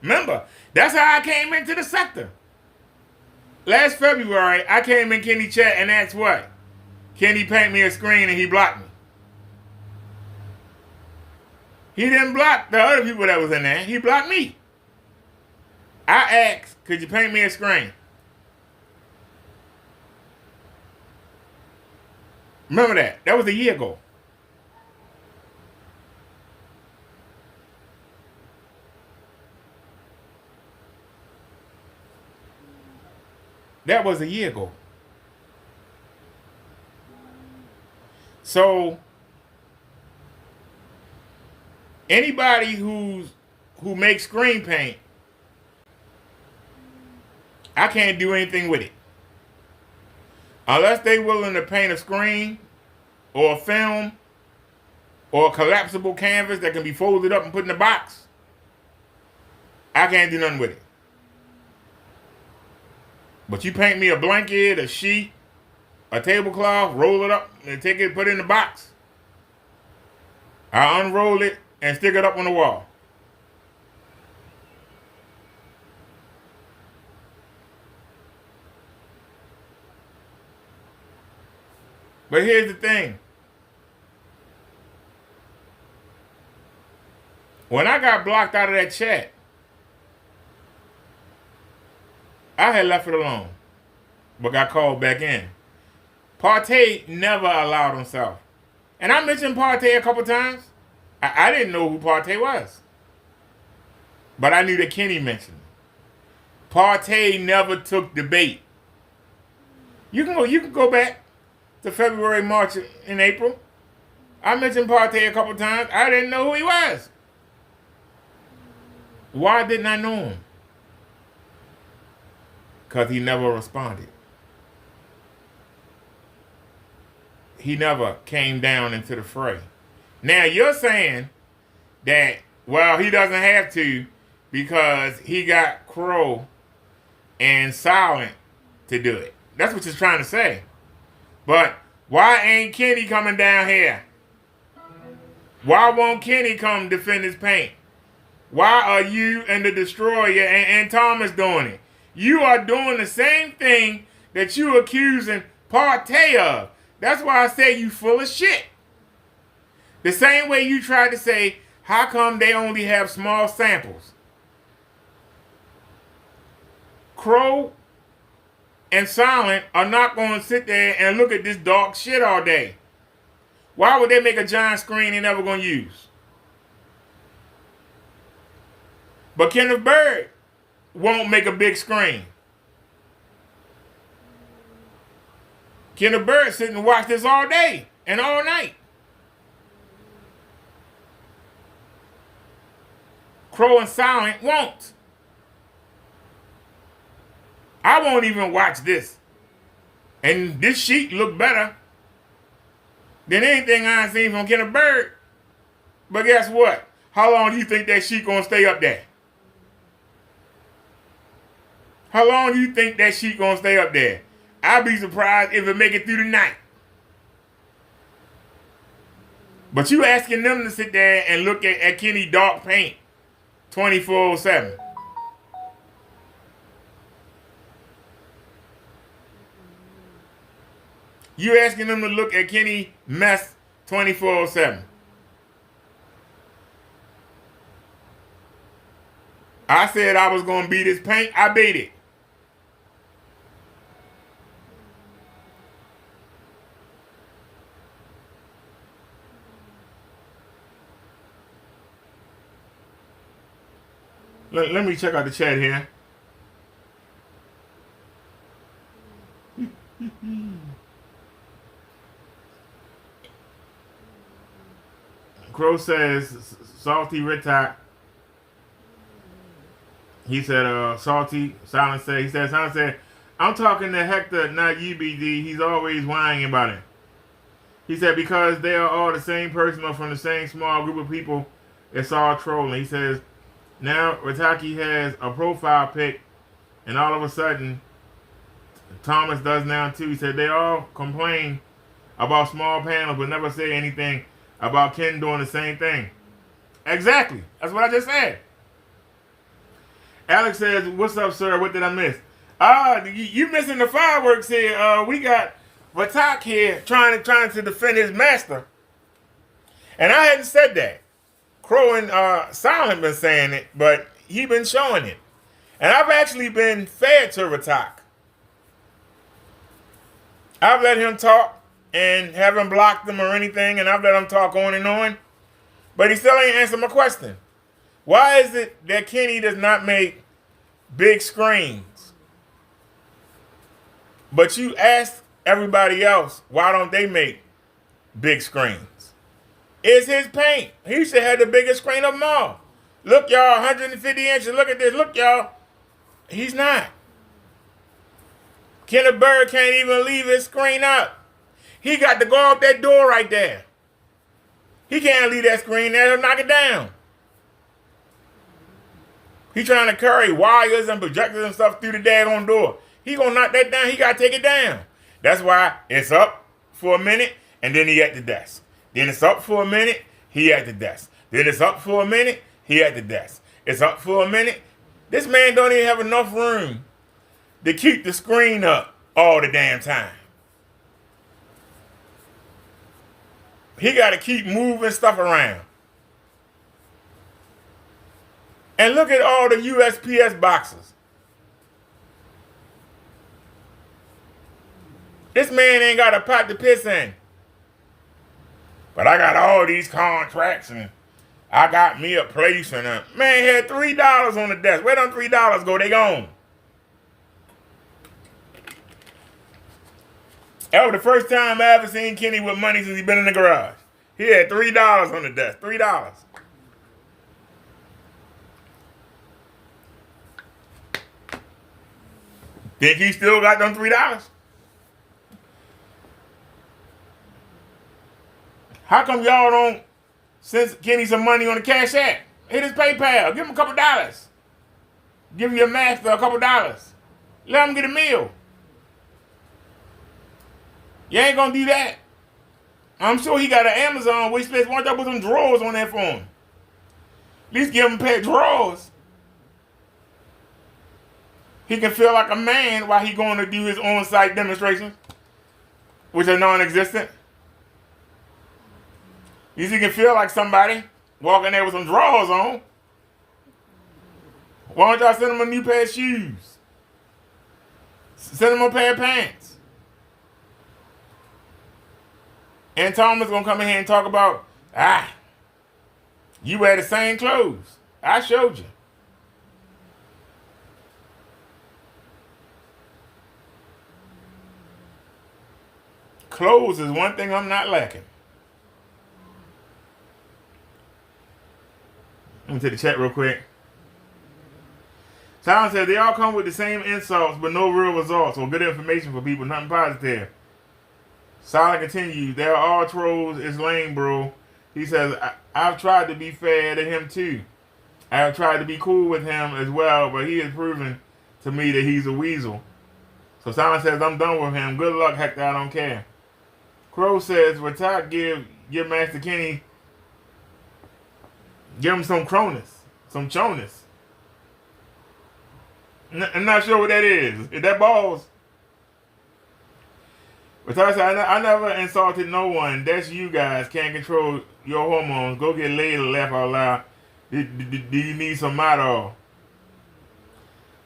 Remember, that's how I came into the sector. Last February, I came in Kenny chat and asked what? Can he paint me a screen, and he blocked me. He didn't block the other people that was in there. He blocked me. I asked, could you paint me a screen? Remember that. That was a year ago. That was a year ago. So anybody who makes screen paint, I can't do anything with it. Unless they willing to paint a screen or a film or a collapsible canvas that can be folded up and put in a box, I can't do nothing with it. But you paint me a blanket, a sheet, a tablecloth, roll it up and take it, put it in the box. I unroll it and stick it up on the wall. But here's the thing. When I got blocked out of that chat, I had left it alone, but got called back in. Partey never allowed himself. And I mentioned Partey a couple times. I didn't know who Partey was. But I knew that Kenny mentioned him. Partey never took the bait. You can go back to February, March, and April. I mentioned Partey a couple times. I didn't know who he was. Why didn't I know him? Because he never responded. He never came down into the fray. Now you're saying that, well, he doesn't have to because he got Crow and Silent to do it. That's what you're trying to say. But why ain't Kenny coming down here? Why won't Kenny come defend his paint? Why are you and the Destroyer and Thomas doing it? You are doing the same thing that you accusing Partey of. That's why I say you full of shit. The same way you tried to say, how come they only have small samples? Crow and Silent are not going to sit there and look at this dark shit all day. Why would they make a giant screen they're never going to use? But Kenneth Bird won't make a big screen. Kenneth Bird sit and watch this all day and all night. Crow and Silent won't. I won't even watch this. And this sheet look better than anything I've seen from Kenneth Bird. But guess what? How long do you think that sheet gonna stay up there? How long do you think that sheet gonna stay up there? I'd be surprised if it make it through the night. But you asking them to sit there and look at Kenny dark paint 24/7. You asking them to look at Kenny mess 24/7. I said I was gonna beat his paint. I beat it. Let me check out the chat here. Crow says, Salty Ritak. He said, Salty, Silent said, Silent said, I'm talking to Hector, not UBD. He's always whining about it. He said, because they are all the same person or from the same small group of people, it's all trolling. He says, now Ritaki has a profile pic, and all of a sudden, Thomas does now too. He said, they all complain about small panels, but never say anything about Ken doing the same thing. Exactly. That's what I just said. Alex says, what's up, sir? What did I miss? You missing the fireworks here. We got Vatak here trying to defend his master. And I hadn't said that. Crow and Silent been saying it, but he been showing it. And I've actually been fair to Vatak. I've let him talk and haven't blocked him or anything, and I've let him talk on and on. But he still ain't answered my question. Why is it that Kenny does not make big screens? But you ask everybody else, why don't they make big screens? It's his paint. He should have the biggest screen of them all. Look, y'all, 150 inches. Look at this. Look, y'all. He's not. Kenneth Bird can't even leave his screen up. He got to go out that door right there. He can't leave that screen there. He'll knock it down. He trying to carry wires and projectors and stuff through the daggone door. He gonna knock that down. He gotta take it down. That's why it's up for a minute and then he at the desk. Then it's up for a minute, he at the desk. Then it's up for a minute, he at the desk. It's up for a minute. This man don't even have enough room to keep the screen up all the damn time. He got to keep moving stuff around. And look at all the USPS boxes. This man ain't got a pot to piss in. But I got all these contracts and I got me a place and a man had $3 on the desk. Where them $3 go? They gone. That was the first time I ever seen Kenny with money since he been in the garage. He had $3 on the desk. $3. Think he still got them $3? How come y'all don't send Kenny some money on the Cash App? Hit his PayPal. Give him a couple dollars. Give your master a couple dollars. Let him get a meal. You ain't gonna do that. I'm sure he got an Amazon wish list. Why don't y'all put some drawers on there for him? At least give him a pair of drawers. He can feel like a man while he going to do his on-site demonstrations, which are non-existent. At least he can feel like somebody walking there with some drawers on. Why don't y'all send him a new pair of shoes? Send him a pair of pants. And Thomas gonna come in here and talk about, you wear the same clothes. I showed you. Clothes is one thing I'm not lacking. Let me take the chat real quick. Silent says they all come with the same insults, but no real results or good information for people. Nothing positive. Silent continues. They're all trolls. It's lame, bro. He says, I've tried to be fair to him too. I have tried to be cool with him as well, but he has proven to me that he's a weasel. So Silent says, I'm done with him. Good luck, Hector. I don't care. Crow says, Ratak, give Master Kenny, give him some cronus, some chonus. I'm not sure what that is. Is that balls? Ratak said, I never insulted no one. That's you guys. Can't control your hormones. Go get laid or laugh out loud. Do you need some Midol?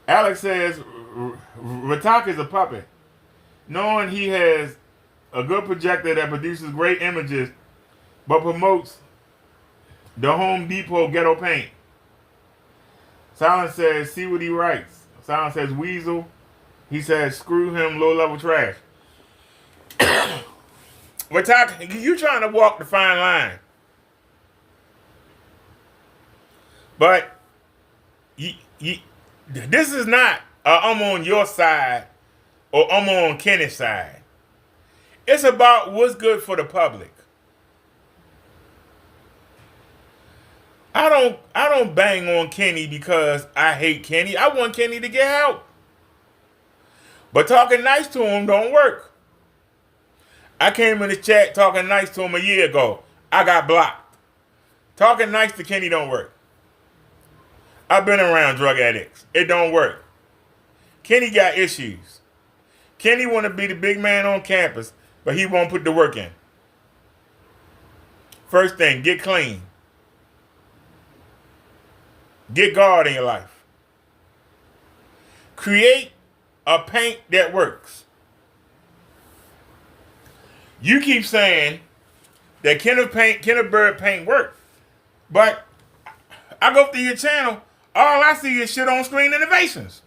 Alex says, Ratak is a puppet. Knowing he has a good projector that produces great images, but promotes the Home Depot ghetto paint. Silent says, see what he writes. Silent says, weasel. He says, screw him, low-level trash. Ratak, you trying to walk the fine line. But this is not I'm on your side or I'm on Kenny's side. It's about what's good for the public. I don't bang on Kenny because I hate Kenny. I want Kenny to get help. But talking nice to him don't work. I came in the chat talking nice to him a year ago. I got blocked. Talking nice to Kenny don't work. I've been around drug addicts. It don't work. Kenny got issues. Kenny want to be the big man on campus, but he won't put the work in. First thing, get clean. Get God in your life. Create a paint that works. You keep saying that Kenneth Bird paint work, but I go through your channel, all I see is shit on screen innovations.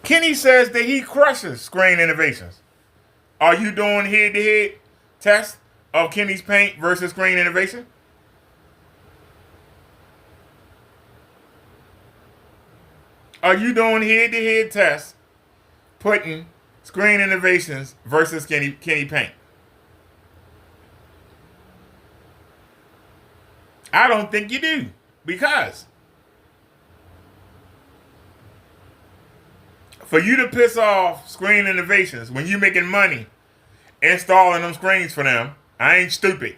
Kenny says that he crushes screen innovations. Are you doing head-to-head tests of Kenny's paint versus screen innovation? Are you doing head-to-head tests putting screen innovations versus Kenny paint? I don't think you do, because for you to piss off screen innovations when you making money installing them screens for them, I ain't stupid.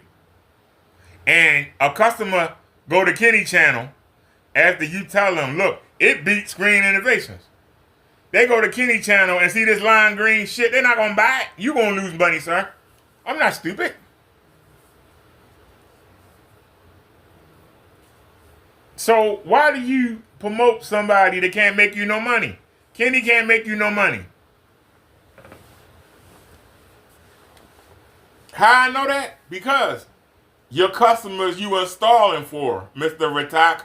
And a customer go to Kenny channel after you tell them, look, it beats screen innovations. They go to Kenny channel and see this lime green shit, they're not gonna buy it. You gonna lose money, sir. I'm not stupid. So why do you promote somebody that can't make you no money? Kenny can't make you no money. How I know that? Because your customers you installing for, Mr. Ratak,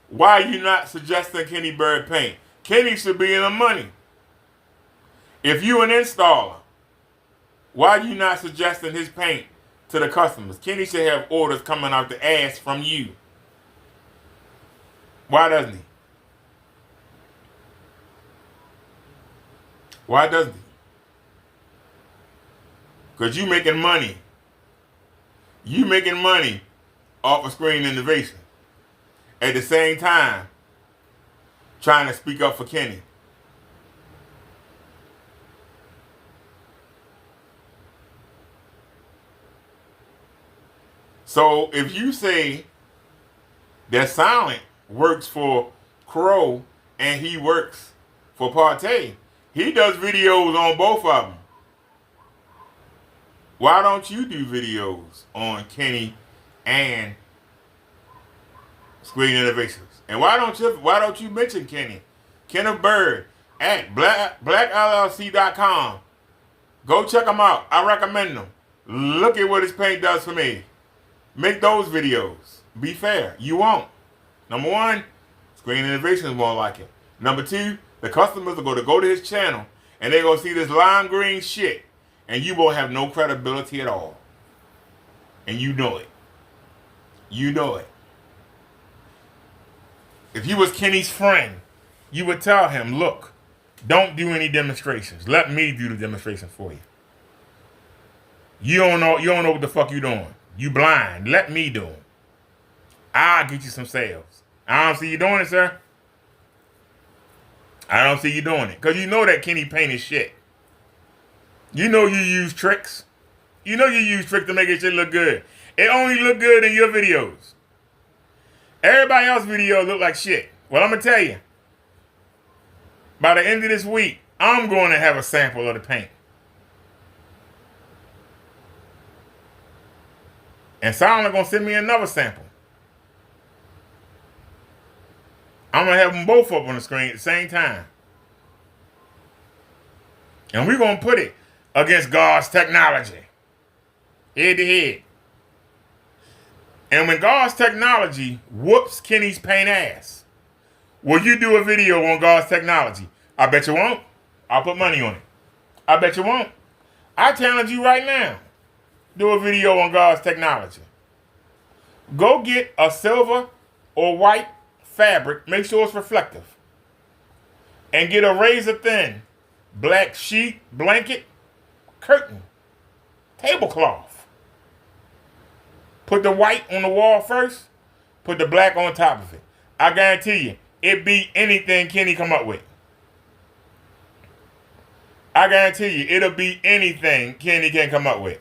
why are you not suggesting Kenny Bird paint? Kenny should be in the money. If you an installer, why are you not suggesting his paint to the customers? Kenny should have orders coming out the ass from you. Why doesn't he? Why doesn't he? Because you making money. You making money off of screen innovation. At the same time, trying to speak up for Kenny. So if you say that Silent works for Crow and he works for Partey, he does videos on both of them. Why don't you do videos on Kenny and Screen Innovations? And why don't you mention Kenny? Kenneth Bird at blackserieseditionllc.com. Go check them out. I recommend them. Look at what his paint does for me. Make those videos. Be fair. You won't. Number one, Screen Innovations won't like it. Number two, the customers are going to go to his channel and they're going to see this lime green shit and you won't have no credibility at all. And you know it. You know it. if you was Kenny's friend, you would tell him, look, don't do any demonstrations. Let me do the demonstration for you. You don't know what the fuck you doing. You blind. Let me do them. I'll get you some sales. I don't see you doing it, sir. I don't see you doing it. Because you know that Kenny Payne is shit. You know you use tricks. You know you use tricks to make your shit look good. It only look good in your videos. Everybody else's videos look like shit. Well, I'm going to tell you. By the end of this week, I'm going to have a sample of the paint. And Silent going to send me another sample. I'm going to have them both up on the screen at the same time. And we're going to put it against God's technology. Head to head. And when God's technology whoops Kenny's Payne ass, will you do a video on God's technology? I bet you won't. I'll put money on it. I bet you won't. I challenge you right now. Do a video on God's technology. Go get a silver or white fabric. Make sure it's reflective. And get a razor thin black sheet, blanket, curtain, tablecloth. Put the white on the wall first. Put the black on top of it. I guarantee you, it beat anything Kenny come up with. I guarantee you, it'll beat anything Kenny can come up with.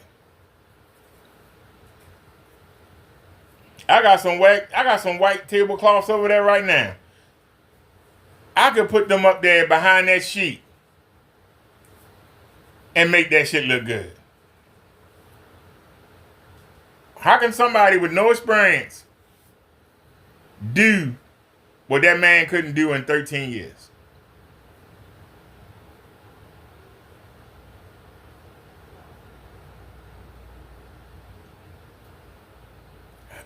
I got some white tablecloths over there right now. I could put them up there behind that sheet and make that shit look good. How can somebody with no experience do what that man couldn't do in 13 years?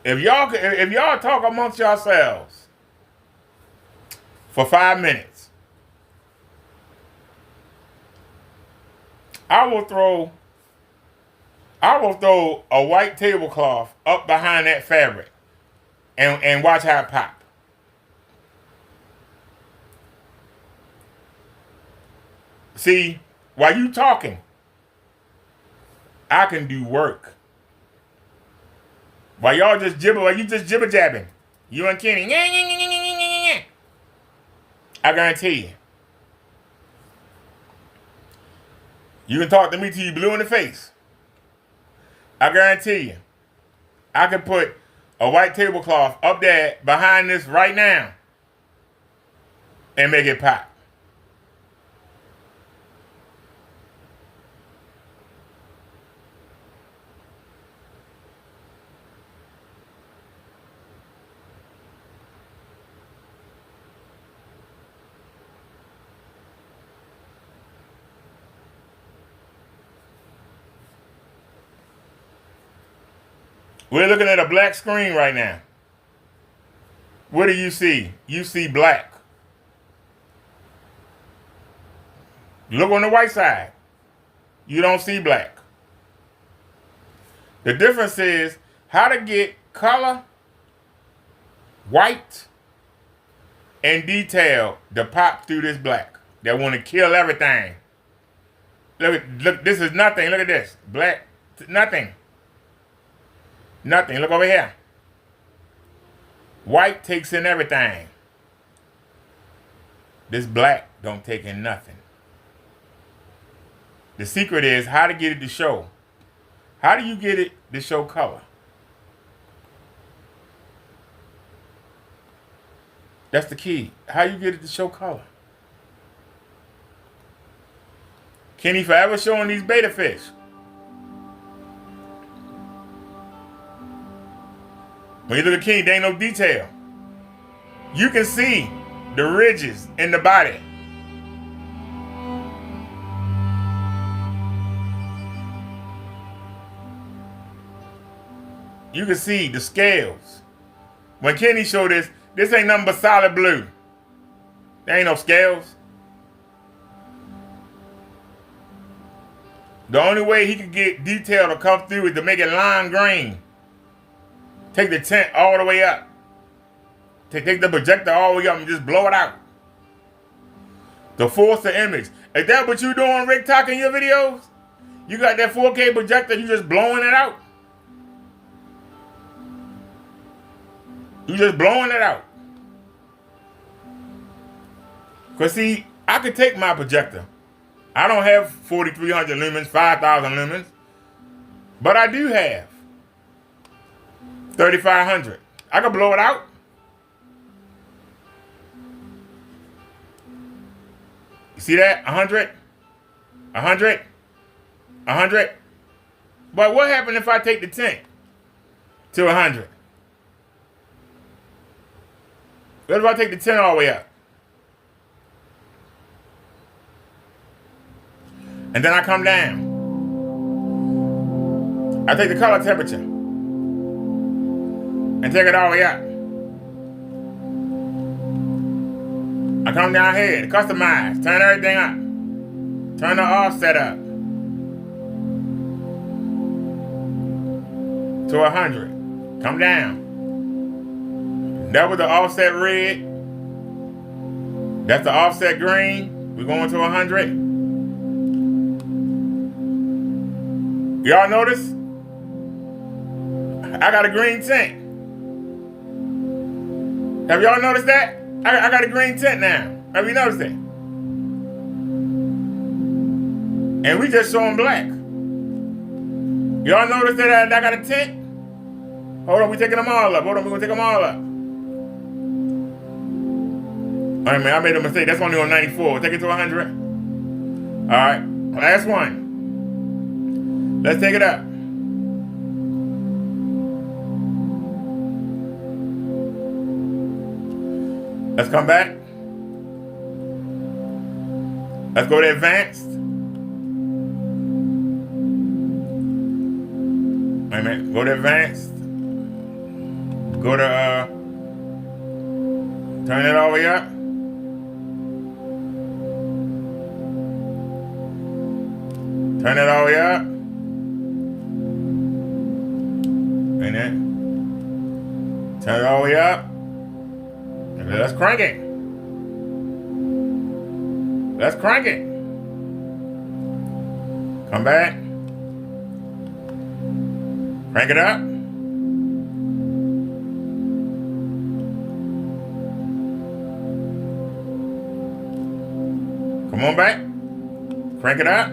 If y'all talk amongst yourselves for 5 minutes, I will throw a white tablecloth up behind that fabric and watch how it pop. See, while you talking, I can do work. While y'all just jibber jabbing, you and Kenny, I guarantee you. You can talk to me till you blue in the face. I guarantee you. I can put a white tablecloth up there behind this right now and make it pop. We're looking at a black screen right now. What do you see? You see black. Look on the white side. You don't see black. The difference is how to get color, white, and detail to pop through this black. They want to kill everything. Look, this is nothing. Look at this. Black, nothing. Nothing. Look over here. White takes in everything. This black don't take in nothing. The secret is how to get it to show. How do you get it to show color? That's the key. How you get it to show color. Kenny forever showing these beta fish. When you look at Kenny, there ain't no detail. You can see the ridges in the body. You can see the scales. When Kenny showed this ain't nothing but solid blue. There ain't no scales. The only way he could get detail to come through is to make it lime green. Take the tint all the way up. take the projector all the way up and just blow it out. To force the image. Is that what you doing, Rick Talk, in your videos? You got that 4K projector, you just blowing it out? You just blowing it out. Because see, I could take my projector. I don't have 4,300 lumens, 5,000 lumens. But I do have 3,500. I can blow it out. You see that? 100, 100, 100. But what happens if I take the 10 to 100? What if I take the 10 all the way up? And then I come down. I take the color temperature and take it all the way up. I come down here, customize, turn everything up. Turn the offset up to 100. Come down. That was the offset red. That's the offset green. We're going to 100. Y'all notice? I got a green tint. Have y'all noticed that? I got a green tint now. Have you noticed that? And we just showing black. Y'all notice that I got a tint? Hold on, we taking them all up. Hold on, we're gonna take them all up. All right, man, I made a mistake. That's only on 94. Take it to 100. All right, last one. Let's take it up. Let's come back. Let's go to advanced. Wait a minute. Go to advanced. Go to turn it all the way up. Turn it all the way up. And then turn it all the way up. And let's crank it. Let's crank it. Come back. Crank it up. Come on back. Crank it up.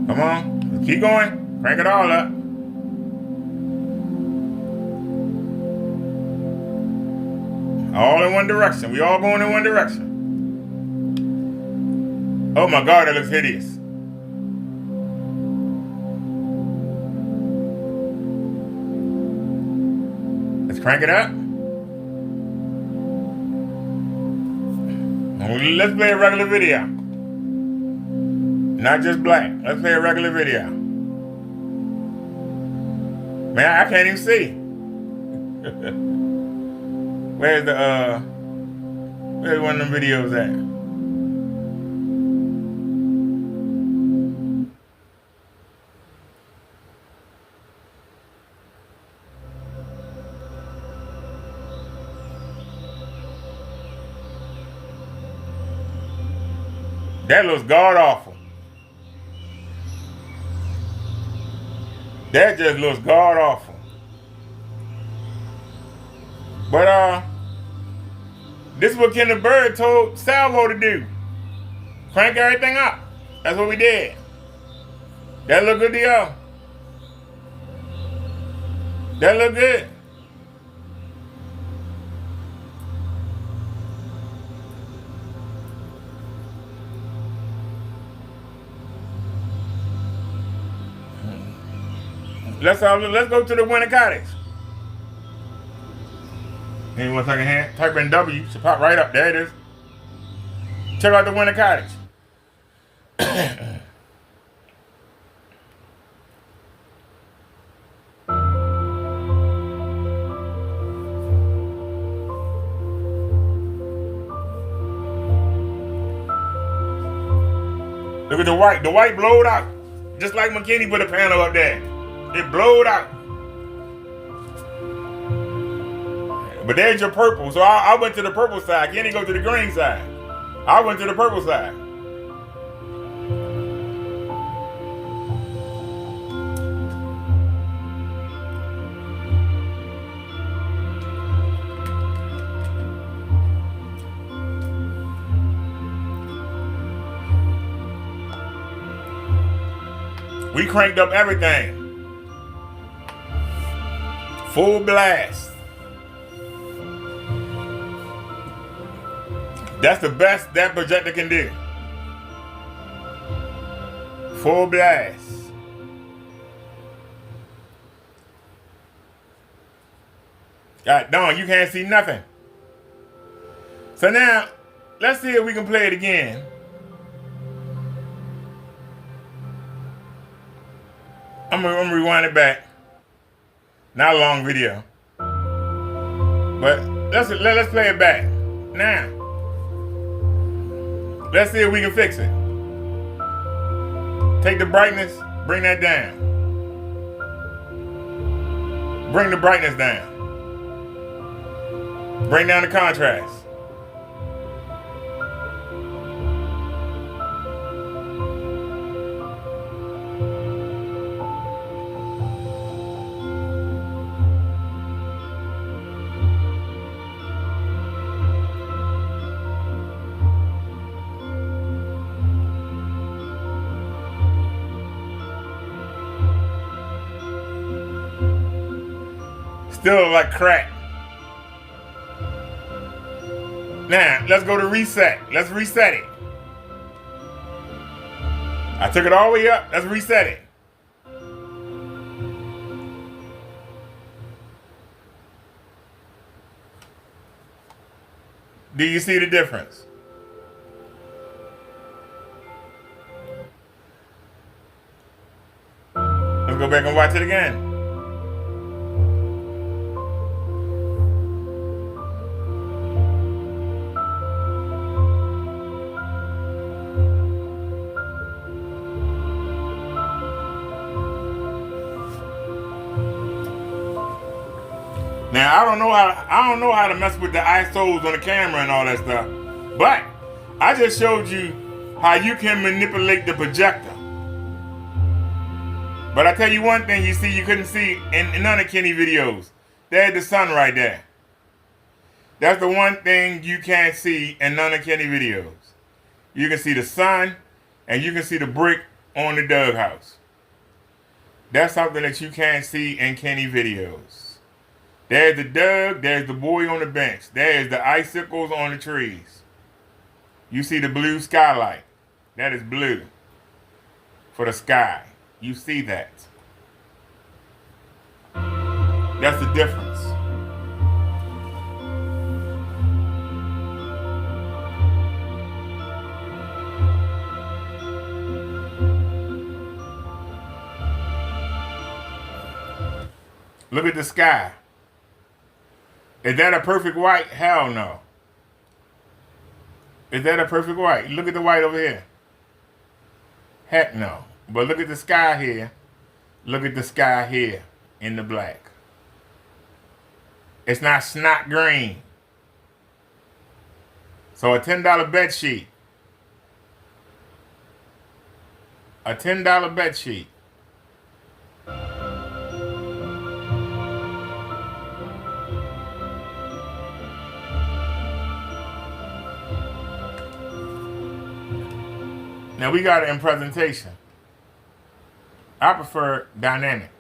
Come on. Keep going. Crank it all up. All in one direction. We all going in one direction. Oh my God, that looks hideous. Let's crank it up. Let's play a regular video. Not just black. Let's play a regular video. Man, I can't even see. Where's one of them videos at? That looks god awful. That just looks god awful. But this is what Kenneth Bird told Salvo to do. Crank everything up. That's what we did. That look good to y'all? That look good. Let's go to the winter cottage. Give me 1 second here. Type in W. Should pop right up. There it is. Check out the winter cottage. Look at the white. The white blowed out. Just like McKinney put a panel up there. It blowed out. But there's your purple. So I went to the purple side. Kenny go to the green side. I went to the purple side. We cranked up everything. Full blast. That's the best that projector can do. Full blast. God darn, you can't see nothing. So now, let's see if we can play it again. I'm gonna rewind it back. Not a long video, but let's play it back now. Let's see if we can fix it. Take the brightness, bring that down. Bring the brightness down. Bring down the contrast. Still like crack. Now, let's go to reset. Let's reset it. I took it all the way up. Let's reset it. Do you see the difference? Let's go back and watch it again. Now I don't know how to mess with the ISOs on the camera and all that stuff, but I just showed you how you can manipulate the projector. But I tell you one thing, you couldn't see in none of Kenny videos. There's the sun right there. That's the one thing you can't see in none of Kenny videos. You can see the sun and you can see the brick on the doghouse. That's something that you can't see in Kenny videos. There's the Doug, there's the boy on the bench. There's the icicles on the trees. You see the blue skylight. That is blue for the sky. You see that. That's the difference. Look at the sky. Is that a perfect white? Hell no. Is that a perfect white? Look at the white over here. Heck no. But look at the sky here. Look at the sky here in the black. It's not snot green. So a $10 bed sheet. A $10 bed sheet. Now we got it in presentation. I prefer dynamic.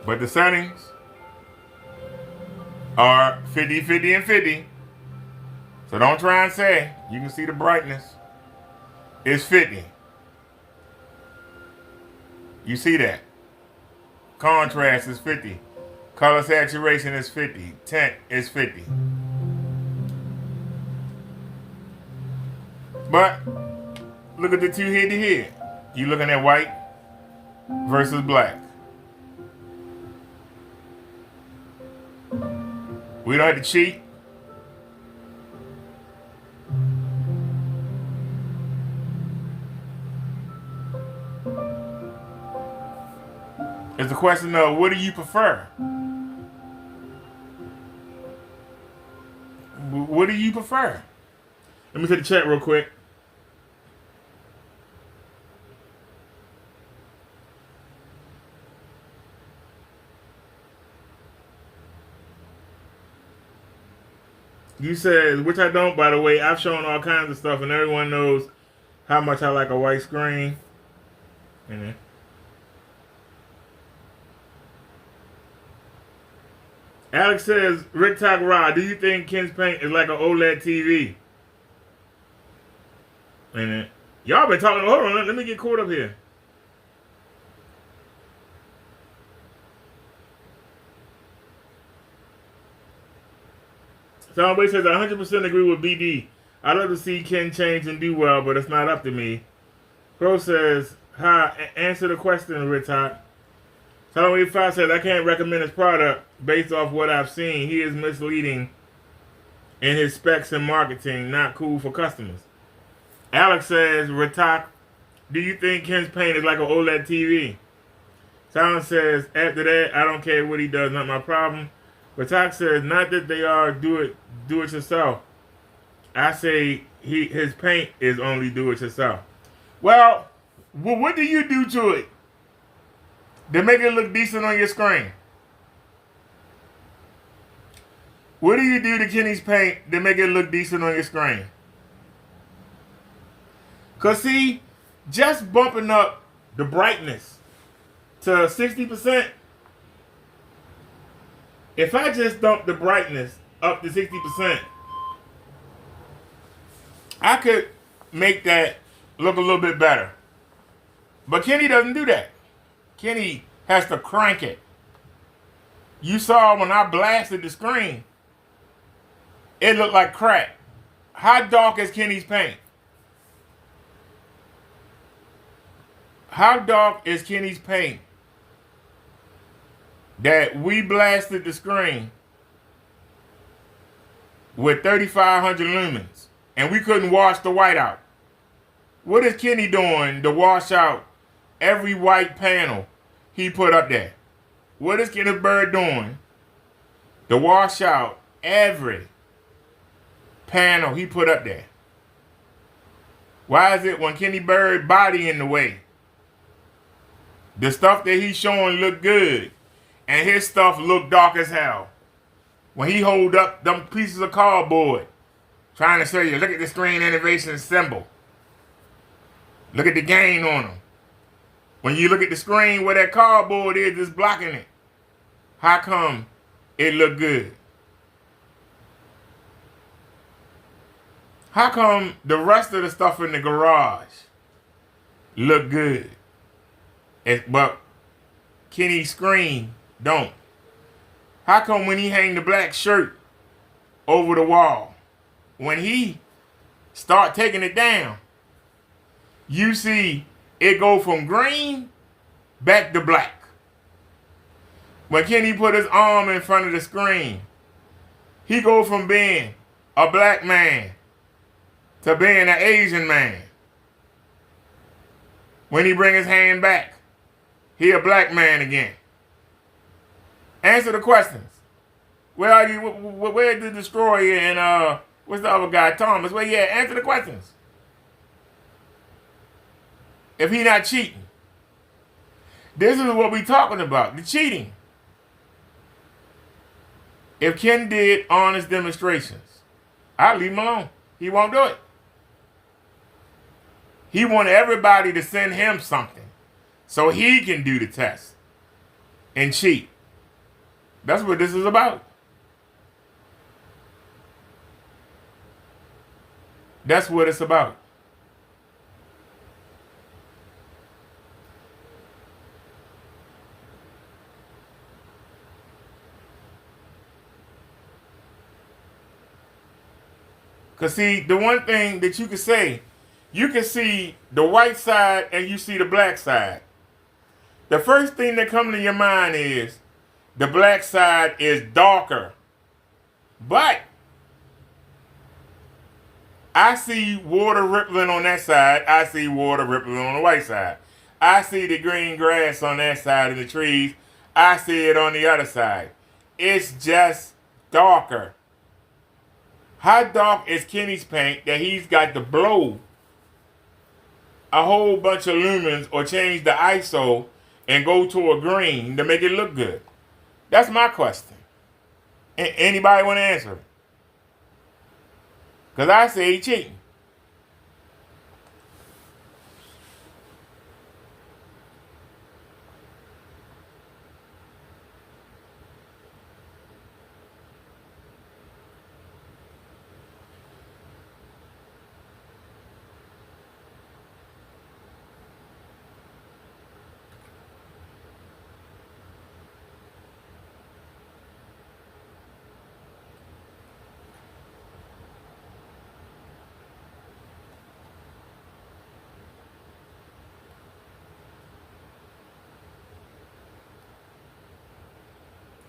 But the settings are 50, 50, and 50. So don't try and say, you can see the brightness. It's 50. You see that. Contrast is 50. Color saturation is 50. Tint is 50. But look at the two head to head. You looking at white versus black. We don't have to cheat. question of what do you prefer? What do you prefer? Let me take the chat real quick. You said, which I don't, by the way. I've shown all kinds of stuff, and everyone knows how much I like a white screen. And Alex says, Rick Talk Rod, do you think Ken's paint is like an OLED TV? And y'all been talking. Hold on, let me get caught up here. Somebody says, I 100% agree with BD. I'd love to see Ken change and do well, but it's not up to me. Pro says, hi, answer the question, Rick Talk. Solomon 85 says, I can't recommend his product based off what I've seen. He is misleading in his specs and marketing, not cool for customers. Alex says, Ratak, do you think Ken's paint is like an OLED TV? Solomon says, after that, I don't care what he does, not my problem. Ratak says, not that they are do it yourself. I say his paint is only do it yourself. Well, what do you do to it to make it look decent on your screen? What do you do to Kenny's paint to make it look decent on your screen? Because see, just bumping up the brightness to 60%, if I just dump the brightness up to 60%, I could make that look a little bit better. But Kenny doesn't do that. Kenny has to crank it. You saw when I blasted the screen, it looked like crack. How dark is Kenny's paint? How dark is Kenny's paint that we blasted the screen with 3,500 lumens and we couldn't wash the white out? What is Kenny doing to wash out every white panel he put up there? What is Kenneth Bird doing to wash out every panel he put up there? Why is it when Kenny Bird body in the way, the stuff that he's showing look good and his stuff look dark as hell? When he hold up them pieces of cardboard trying to show you, look at the screen innovation symbol. Look at the gain on them. When you look at the screen where that cardboard is, it's blocking it. How come it look good? How come the rest of the stuff in the garage look good, but Kenny's screen don't? How come when he hang the black shirt over the wall, when he start taking it down, you see it go from green back to black? When Kenny put his arm in front of the screen, he go from being a black man to being an Asian man. When he bring his hand back, he a black man again. Answer the questions. Where are you? Where the Destroyer and what's the other guy, Thomas? Where you at? Answer the questions. If he not cheating. This is what we talking about, the cheating. If Ken did honest demonstrations, I'd leave him alone. He won't do it. He want everybody to send him something so he can do the test and cheat. That's what this is about. That's what it's about. Because see, the one thing that you can say, you can see the white side and you see the black side. The first thing that comes to your mind is the black side is darker. But I see water rippling on that side. I see water rippling on the white side. I see the green grass on that side of the trees. I see it on the other side. It's just darker. How dark is Kenny's paint that he's got to blow a whole bunch of lumens or change the ISO and go to a green to make it look good? That's my question. Anybody want to answer it? Because I say he cheating.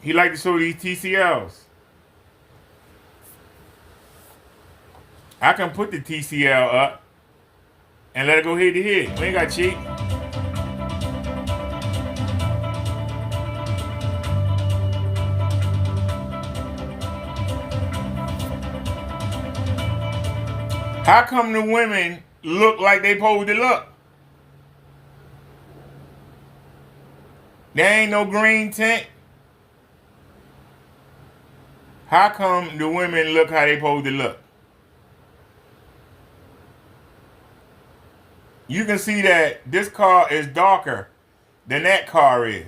He like to show these TCLs. I can put the TCL up and let it go head to head. We ain't got cheat. How come the women look like they supposed to look? There ain't no green tint. How come the women look how they supposed to look? You can see that this car is darker than that car is.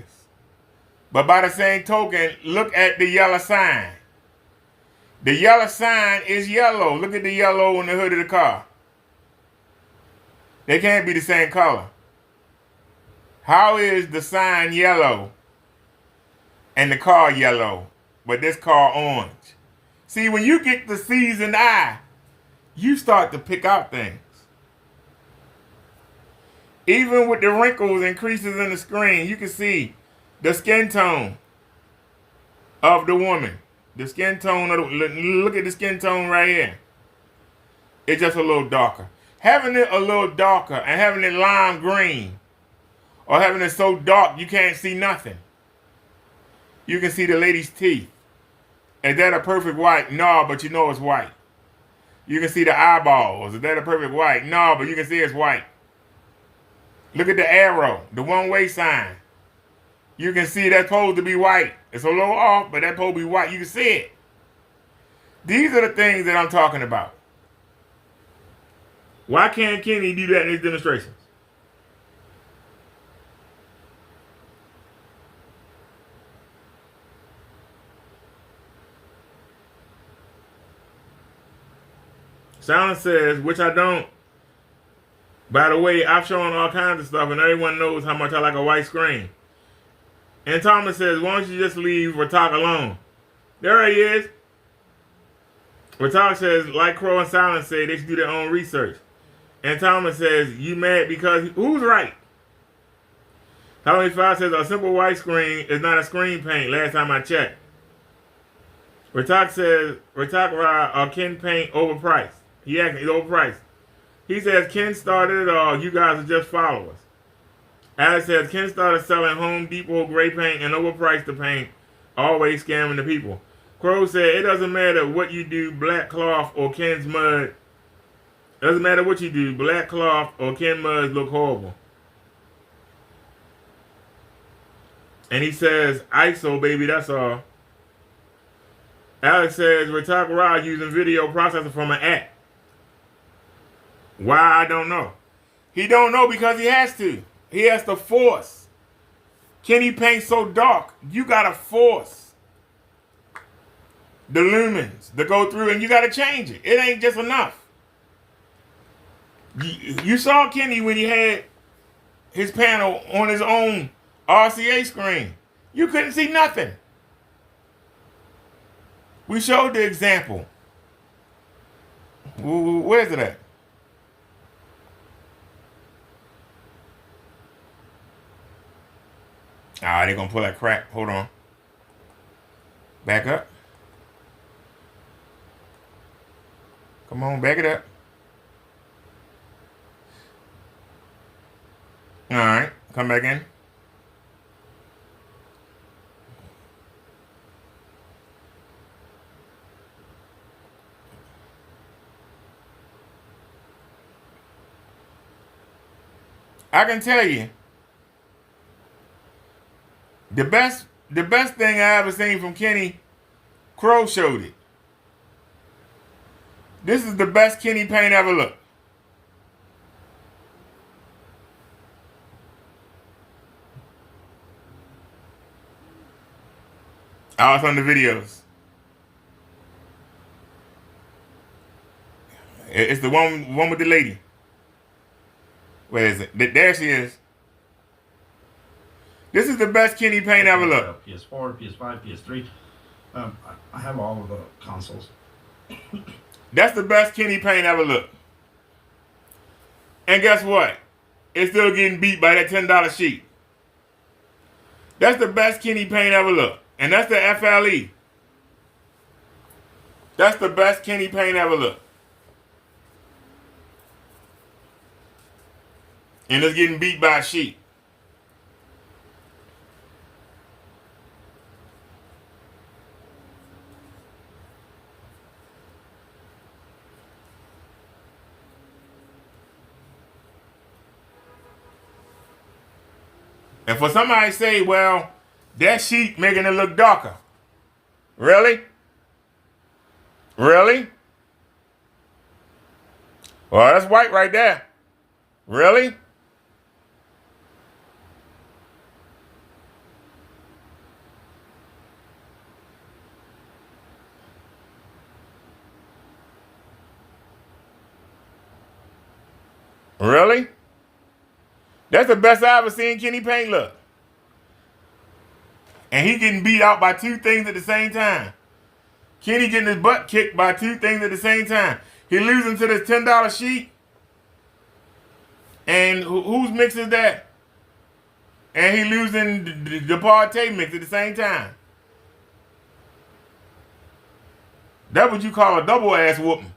But by the same token, look at the yellow sign. The yellow sign is yellow. Look at the yellow on the hood of the car. They can't be the same color. How is the sign yellow and the car yellow, but this car orange? See, when you get the seasoned eye, you start to pick out things. Even with the wrinkles and creases in the screen, you can see the skin tone of the woman. The skin tone of the, look at the skin tone right here. It's just a little darker. Having it a little darker and having it lime green, or having it so dark you can't see nothing. You can see the lady's teeth. Is that a perfect white? No, but you know it's white. You can see the eyeballs. Is that a perfect white? No, but you can see it's white. Look at the arrow, the one-way sign. You can see that's supposed to be white. It's a little off, but that's supposed to be white. You can see it. These are the things that I'm talking about. Why can't Kenny do that in his demonstrations? Silence says, which I don't. By the way, I've shown all kinds of stuff, and everyone knows how much I like a white screen. And Thomas says, why don't you just leave Ratak alone? There he is. Ratak says, like Crow and Silence say, they should do their own research. And Thomas says, you mad because... Who's right? Tommy 5 says, a simple white screen is not a screen paint, last time I checked. Ratak says, Ratak or Ken paint overpriced. He actually overpriced. He says, Ken started it all. You guys are just followers. Alex says, Ken started selling Home Depot gray paint and overpriced the paint, always scamming the people. Crow said, it doesn't matter what you do, black cloth or Ken's mud. Doesn't matter what you do, black cloth or Ken muds look horrible. And he says, ISO, baby, that's all. Alex says, Ratak Rod using video processor from an app. Why, I don't know. He don't know because he has to. He has to force. Kenny paint so dark, you got to force the lumens to go through, and you got to change it. It ain't just enough. You saw Kenny when he had his panel on his own RCA screen. You couldn't see nothing. We showed the example. Where's it at? Ah, they're going to pull that crap. Hold on. Back up. Come on, back it up. All right, come back in. I can tell you, the best thing I ever seen from Kenny, Crow showed it. This is the best Kenny paint ever looked. I was on the videos. It's the one with the lady. Where is it? There she is. This is the best Kenny paint ever looked. PS4, PS5, PS3. I have all of the consoles. That's the best Kenny paint ever looked. And guess what? It's still getting beat by that $10 sheet. That's the best Kenny paint ever looked. And that's the FLE. That's the best Kenny paint ever looked. And it's getting beat by a sheet. And for somebody to say, well, that sheet making it look darker. Really? Really? Well, that's white right there. Really? Really? That's the best I ever seen Kenny paint look. And he getting beat out by two things at the same time. Kenny getting his butt kicked by two things at the same time. He losing to this $10 sheet. And whose mix is that? And he losing the Partey mix at the same time. That's what you call a double ass whooping.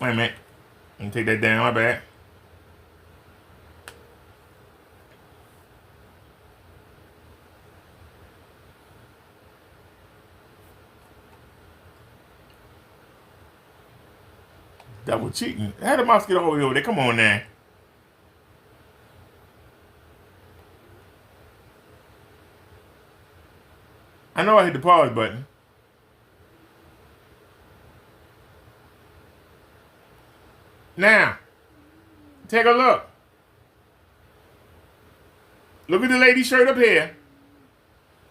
Wait a minute. Let me take that down, my bad. Double cheating. How the mouse get all the way over there? Come on now. I know I hit the pause button. Now, take a look. Look at the lady's shirt up here.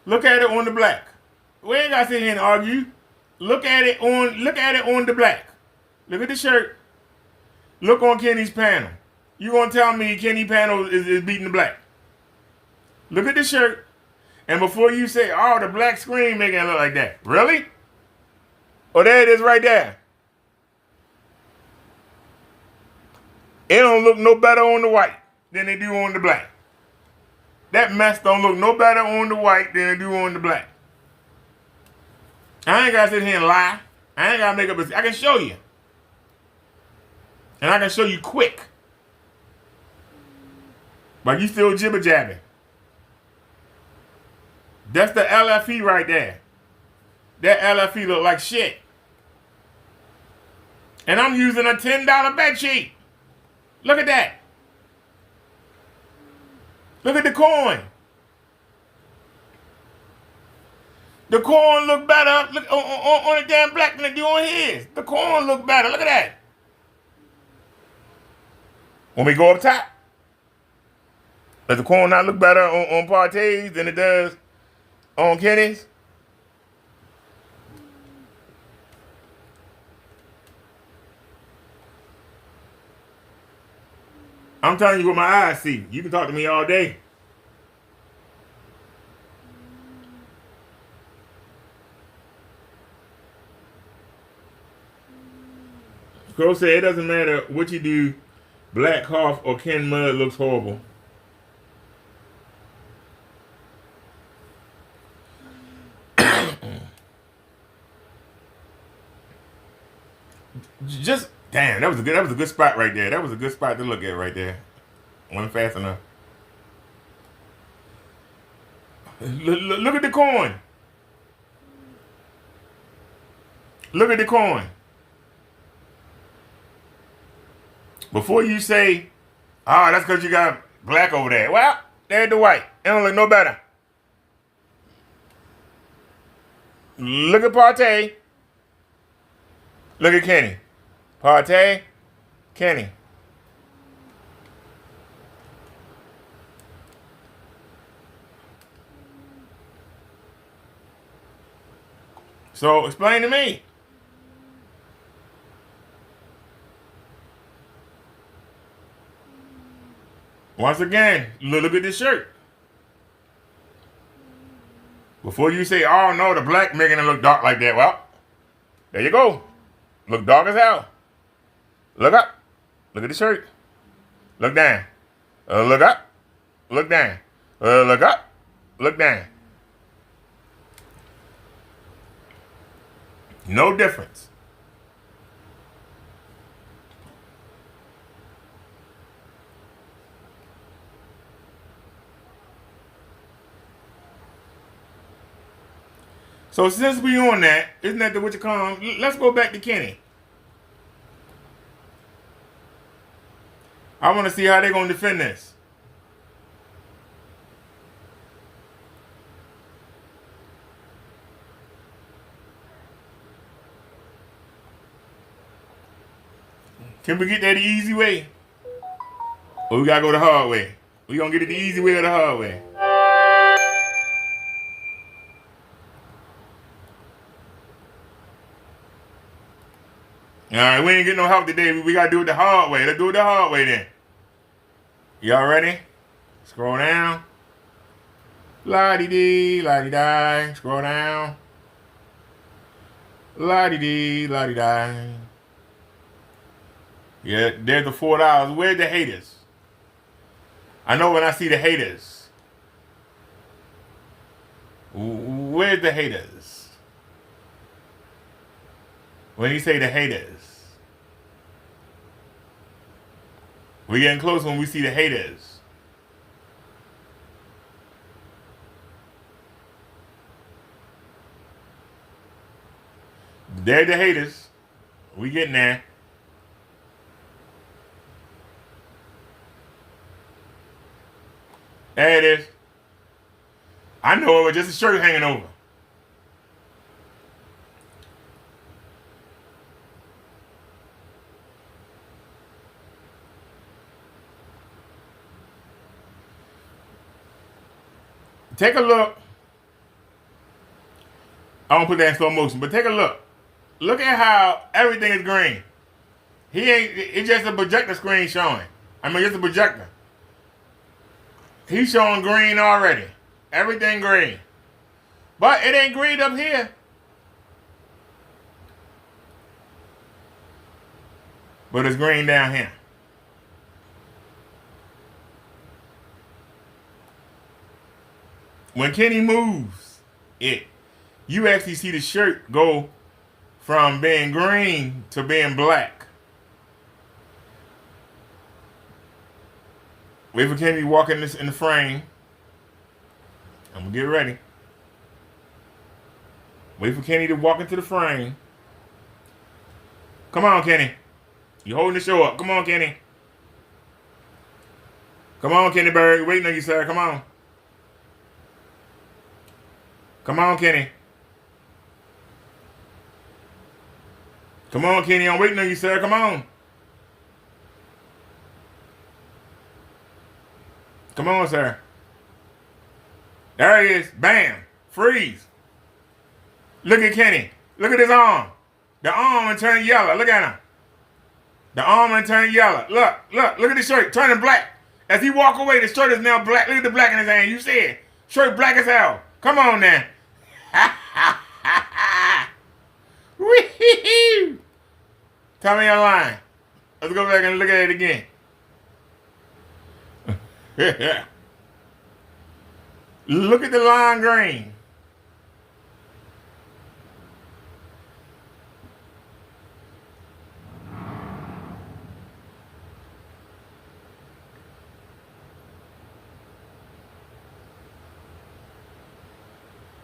Look at it on the black. We ain't gotta sit here and argue. Look at it on the black. Look at the shirt. Look on Kenny's panel. You gonna tell me Kenny panel is beating the black? Look at the shirt. And before you say, oh, the black screen making it look like that. Really? Oh, there it is right there. It don't look no better on the white than they do on the black. That mess don't look no better on the white than they do on the black. I ain't got to sit here and lie. I ain't got to make up a... I can show you. And I can show you quick. But you still jibber-jabbing. That's the LFE right there. That LFE look like shit. And I'm using a $10 bed sheet. Look at that. Look at the coin. The coin look better look on the damn black than they do on his. The coin look better. Look at that. When we go up top, does the coin not look better on Partey's than it does on Kenny's? I'm telling you what my eyes see. You can talk to me all day. Crow said it doesn't matter what you do, Black Hoff or Ken Mudd looks horrible. Just damn, that was a good spot right there. That was a good spot to look at right there. Wasn't fast enough. Look at the coin. Look at the coin. Before you say, oh, that's because you got black over there. Well, there's the white. It don't look no better. Look at Partey. Look at Kenny. Partey, Kenny. So explain to me. Once again, look at this shirt. Before you say, oh no, the black making it look dark like that. Well, there you go. Look dark as hell. Look up. Look at the shirt. Look down. Look up. Look down. Look up. Look down. No difference. So since we on that, isn't that the what you call him? Let's go back to Kenny. I want to see how they're going to defend this. Can we get that the easy way? Or we got to go the hard way? We going to get it the easy way or the hard way? Alright, we ain't getting no help today. We got to do it the hard way. Let's do it the hard way then. Y'all ready? Scroll down. La-dee-dee, la-dee-die. Scroll down. La-dee-dee, la-dee-die. Yeah, there's the $4. Where's the haters? I know when I see the haters. Where's the haters? When you say the haters. We're getting close when we see the haters. They're the haters. We getting there. There it is. I know it was just a shirt hanging over. Take a look. I won't put that in slow motion, but take a look. Look at how everything is green. It's just a projector screen showing. I mean, it's a projector. He's showing green already. Everything green. But it ain't green up here. But it's green down here. When Kenny moves it, you actually see the shirt go from being green to being black. Wait for Kenny to walk in the frame. I'm gonna get ready. Wait for Kenny to walk into the frame. Come on, Kenny. You holding the show up. Come on, Kenny. Come on, Kenny Bird. Waiting on you, sir. Come on. Come on, Kenny. Come on, Kenny. I'm waiting on you, sir. Come on. Come on, sir. There he is. Bam. Freeze. Look at Kenny. Look at his arm. The arm and turn yellow. Look at him. The arm and turn yellow. Look at the shirt. Turning black. As he walk away, the shirt is now black. Look at the black in his hand. You see it. Shirt black as hell. Come on now. Tell me you're lying. Let's go back and look at it again. Look at the lime green.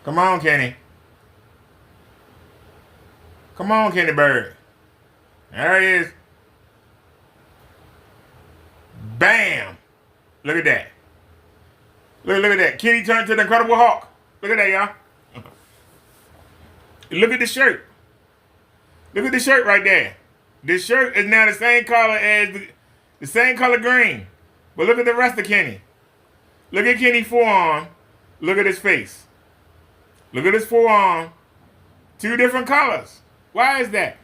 Come on, Kenny. Come Come on, Kenny Bird. There he is. Bam. Look at that. Look at that. Kenny turned to the Incredible Hulk. Look at that, y'all. Look at the shirt. Look at the shirt right there. This shirt is now the same color as the same color green. But look at the rest of Kenny. Look at Kenny's forearm. Look at his face. Look at his forearm. 2 different colors. Why is that?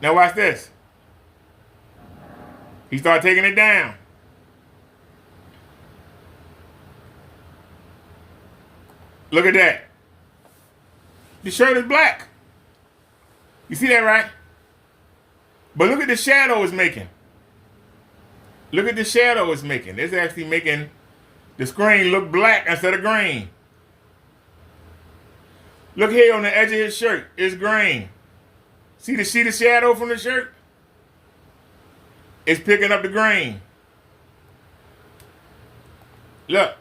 Now watch this. He started taking it down. Look at that. The shirt is black. You see that, right? But look at the shadow it's making. Look at the shadow it's making. It's actually making the screen look black instead of green. Look here on the edge of his shirt. It's green. See the shadow from the shirt? It's picking up the green. Look.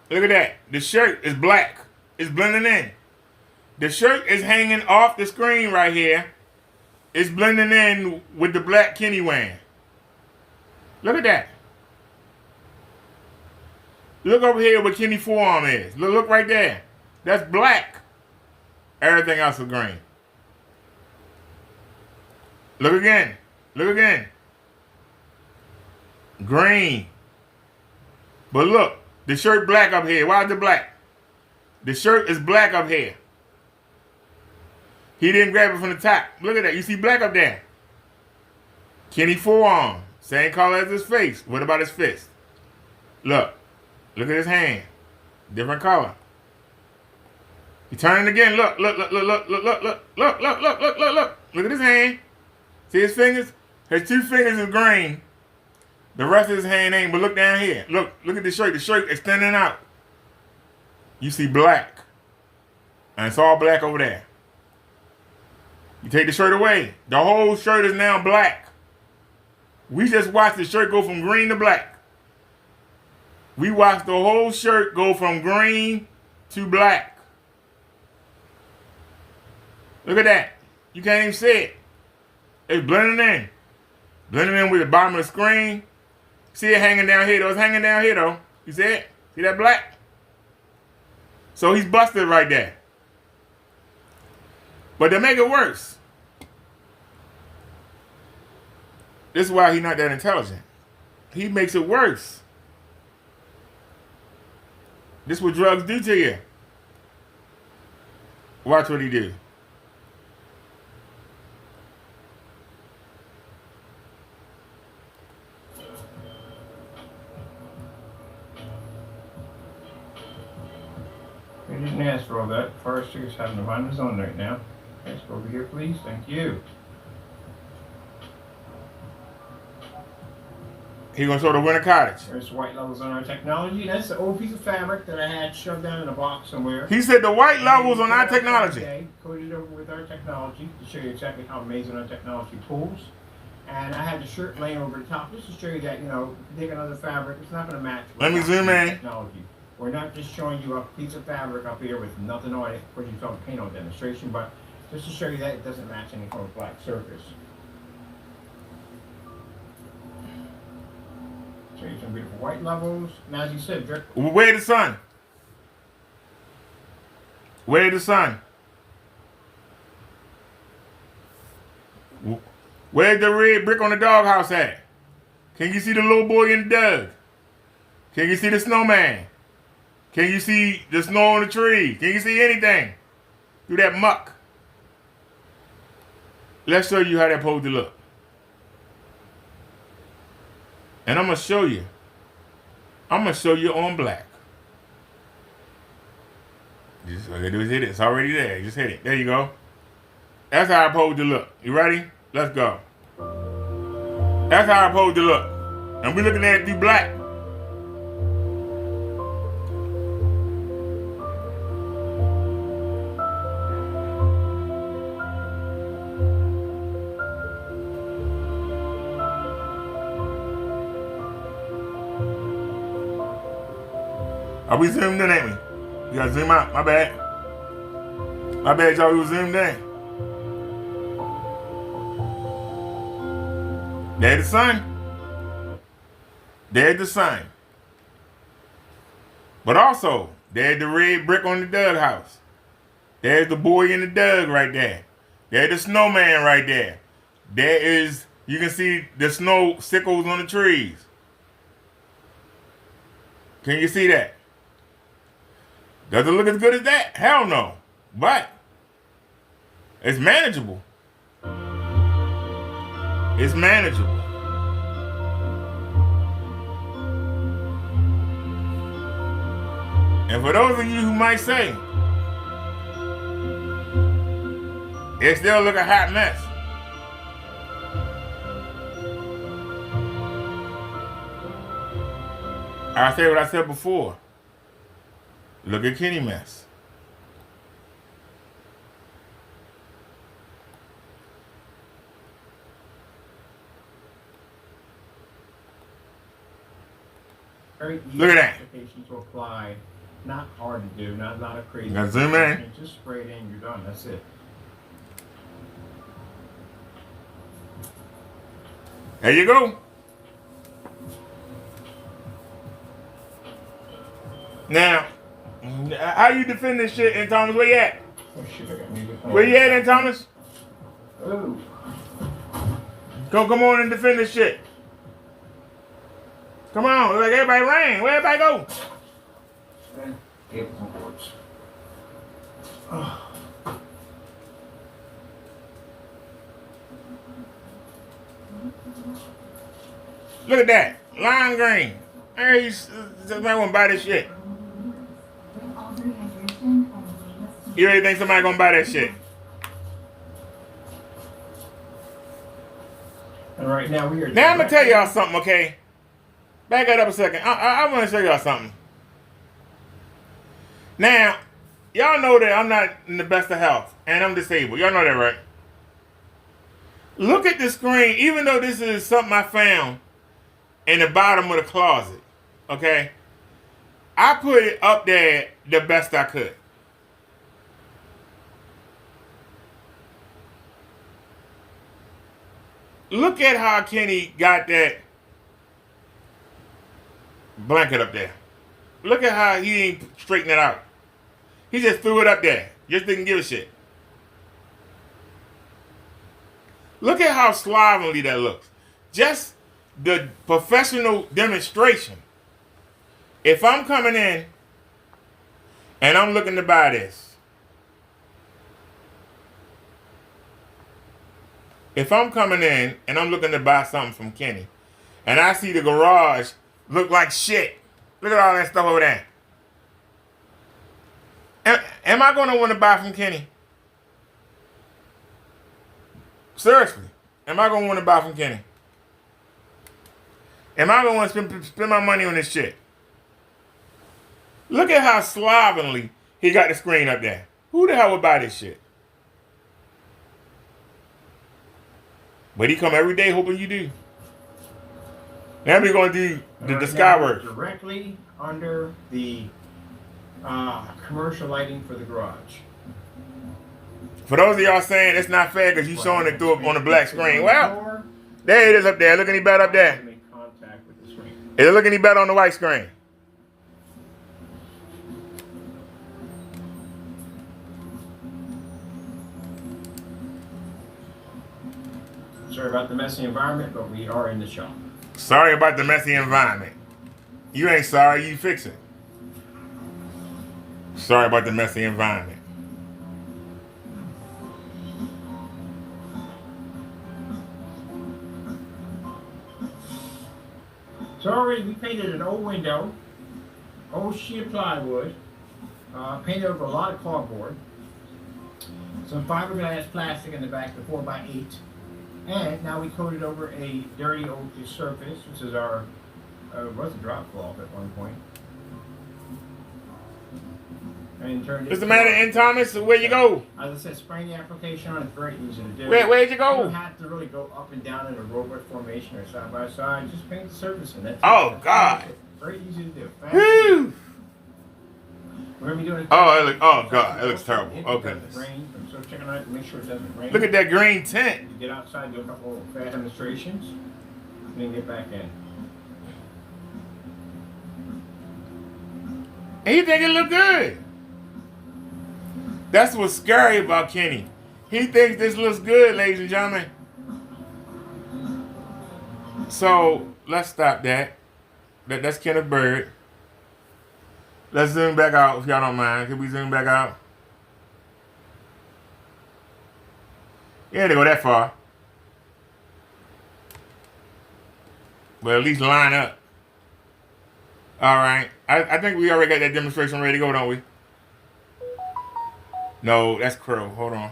Look at that. The shirt is black. It's blending in. The shirt is hanging off the screen right here. It's blending in with the black Kenny wearing. Look at that. Look over here where Kenny's forearm is. Look right there. That's black. Everything else is green. Look again. Look again. Green. But look, the shirt black up here. Why is it black? The shirt is black up here. He didn't grab it from the top. Look at that. You see black up there. Kenny forearm. Same color as his face. What about his fist? Look. Look at his hand. Different color. He turned again. Look. Look at his hand. See his fingers? His 2 fingers is green. The rest of his hand ain't. But look down here. Look at the shirt. The shirt extending out. You see black. And it's all black over there. You take the shirt away. The whole shirt is now black. We just watched the shirt go from green to black. We watched the whole shirt go from green to black. Look at that. You can't even see it. It's blending in. Blending in with the bottom of the screen. See it hanging down here though. It's hanging down here though. You see it? See that black? So he's busted right there. But to make it worse, this is why he's not that intelligent. He makes it worse. This is what drugs do to you. Watch what he do. He didn't ask for all that. Forrester is having to mind his own right now. Let's go over here, please. Thank you. He gonna show the winter cottage. There's white levels on our technology. That's the old piece of fabric that I had shoved down in a box somewhere. He said the white levels on our technology. Okay, coated over with our technology to show you exactly how amazing our technology pulls. And I had the shirt laying over the top just to show you that, you know, if you take another fabric, it's not going to match. Let me zoom in. Technology. We're not just showing you a piece of fabric up here with nothing on it, which you don't paint on demonstration, but just to show you that it doesn't match any kind of black surface. Show you some beautiful white levels. And as you said, Where's the sun? Where's the sun? Where's the red brick on the doghouse at? Can you see the little boy in the Doug? Can you see the snowman? Can you see the snow on the tree? Can you see anything through that muck? Let's show you how that supposed to look. And I'm going to show you. I'm going to show you on black. Just all you do is hit it. It's already there. Just hit it. There you go. That's how it's supposed to look. You ready? Let's go. That's how it's supposed to look. And we're looking at it through black. Are we zoomed in, ain't we? We gotta zoom out. My bad. My bad, y'all. We was zoomed in. There's the sun. There's the sun. But also, there's the red brick on the Doug house. There's the boy in the Doug right there. There's the snowman right there. There is, you can see the snow sickles on the trees. Can you see that? Does it look as good as that? Hell no. But it's manageable. It's manageable. And for those of you who might say, it still look a hot mess. I'll say what I said before. Look at Kenny mess. Very easy Look at that. application to apply. Not hard to do. Not a crazy. Now zoom in. Just spray it in. You're done. That's it. There you go. Now, how you defend this shit in Thomas? Where you at? Oh shit! I got music. Where you at in Thomas? Oh. Come on and defend this shit. Come on, like everybody ran. Where everybody go? Cables and cords. Look at that. Lime green. Hey, somebody wanna buy this shit. You really think somebody gonna buy that shit? And right now we are. Now I'm gonna tell y'all something, okay? Back it up a second. I wanna show y'all something. Now, y'all know that I'm not in the best of health and I'm disabled. Y'all know that, right? Look at the screen, even though this is something I found in the bottom of the closet, okay? I put it up there the best I could. Look at how Kenny got that blanket up there. Look at how he didn't straighten it out. He just threw it up there. Just didn't give a shit. Look at how slovenly that looks. Just the professional demonstration. If I'm coming in and I'm looking to buy this, if I'm coming in and I'm looking to buy something from Kenny, and I see the garage look like shit, look at all that stuff over there. Am I going to want to buy from Kenny? Seriously, am I going to want to buy from Kenny? Am I going to want to spend my money on this shit? Look at how slovenly he got the screen up there. Who the hell would buy this shit? But he come every day hoping you do. Now we're going to do the sky work. Directly under the commercial lighting for the garage. For those of y'all saying it's not fair because you showing it through on a black screen. Well, there it is up there. Look any better up there. Make contact with the screen. Is it look any better on the white screen? Sorry about the messy environment, but we are in the shop. Sorry about the messy environment. You ain't sorry, you fix it. Sorry about the messy environment. So already we painted an old window, old sheet of plywood, painted over a lot of cardboard, some fiberglass plastic in the back, the 4x8, and now we coated over a dirty old surface, which is our, was a drop cloth at one point. And turned What's the matter, N. Thomas? Where you go? As I said, spraying the application on is very easy to do. Where'd you You go? don't have to really go up and down in a robot formation or side by side. Just paint the surface in it. Oh, God. Very easy to do. Woo! Whatever you're doing. Oh God, it looks terrible. If Oh it doesn't goodness. rain, so checking out, make sure it doesn't rain. Look at that green tint. You get outside, do a couple of fast demonstrations, and then get back in. And he think it look good. That's what's scary about Kenny. He thinks this looks good, ladies and gentlemen. So let's stop that. That's Kenneth Bird. Let's zoom back out if y'all don't mind. Can we zoom back out? Yeah, they go that far. But at least line up. All right. I think we already got that demonstration ready to go, don't we? No, that's Crow. Hold on.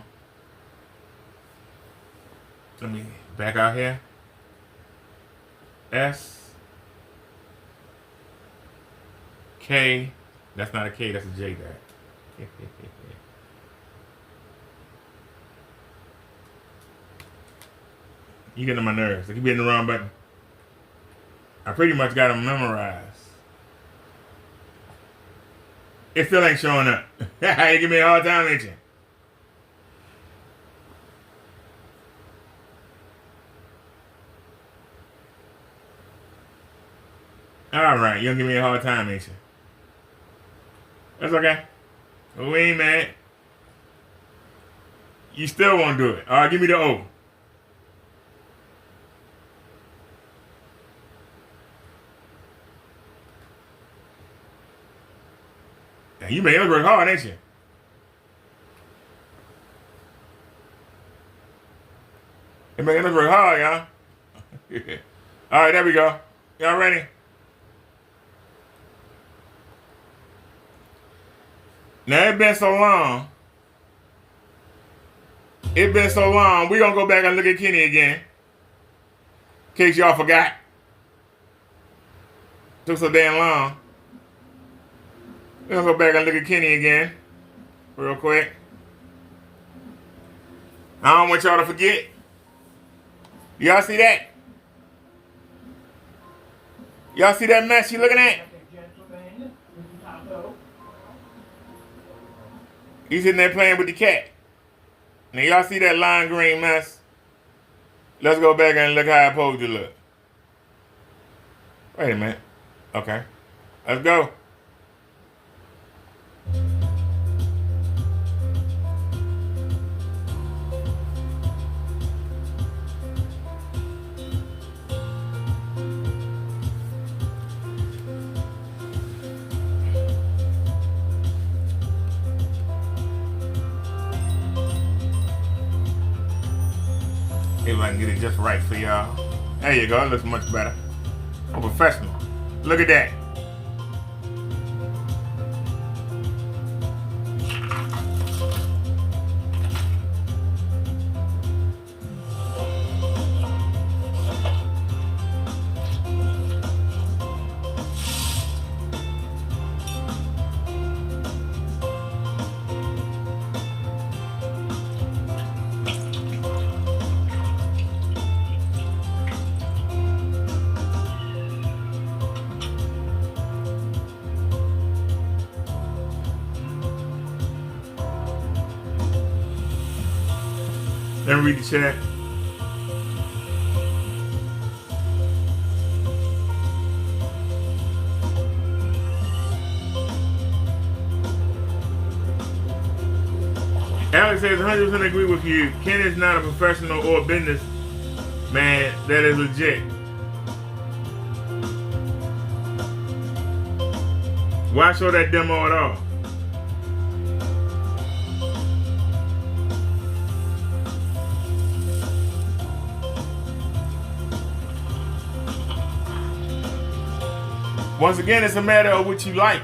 Let me back out here. S. K. That's not a K, that's a J there. You getting on my nerves. I keep hitting the wrong button. I pretty much got them memorized. It still ain't showing up. You give me a hard time, ain't you? All right, you'll give me a hard time, ain't you? That's okay. We ain't mad. You still won't do it. All right, give me the O. Now, you made it work hard, ain't you? You made it work hard, y'all. All right, there we go. Y'all ready? Now, it's been so long. It's been so long. We're going to go back and look at Kenny again. In case y'all forgot. Took so damn long. We're going to go back and look at Kenny again. Real quick. I don't want y'all to forget. Y'all see that? Y'all see that mess you looking at? He's sitting there playing with the cat. Now y'all see that lime green mess? Let's go back and look how I supposed to look. Wait a minute. Okay. Let's go. If I can get it just right for y'all. There you go. It looks much better. I'm professional. Look at that. Let me read the chat. Alex says 100% agree with you. Ken is not a professional or business man. That is legit. Why show that demo at all? Once again, it's a matter of what you like.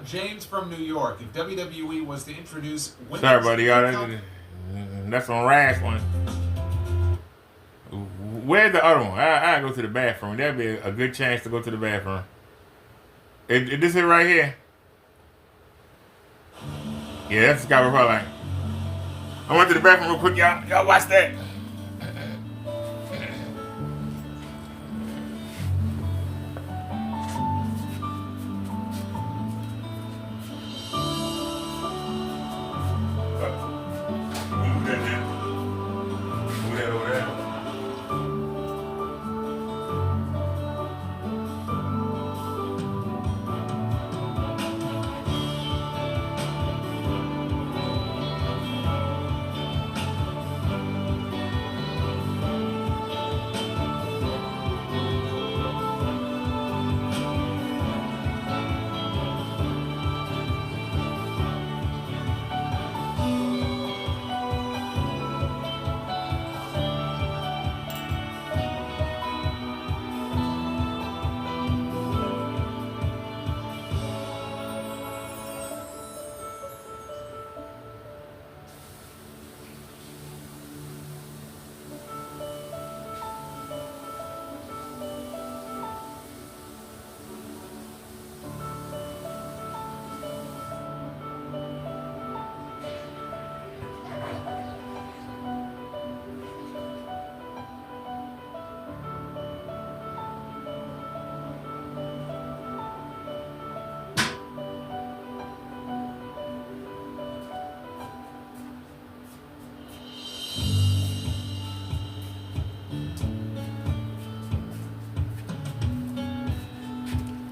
James from New York. If WWE was to introduce women's... Sorry, buddy. That's on wrestling. Where's the other one? I go to the bathroom. That'd be a good chance to go to the bathroom. Is this it right here? Yeah, that's the guy we're probably like. I went to the bathroom real quick, y'all. Y'all watch that.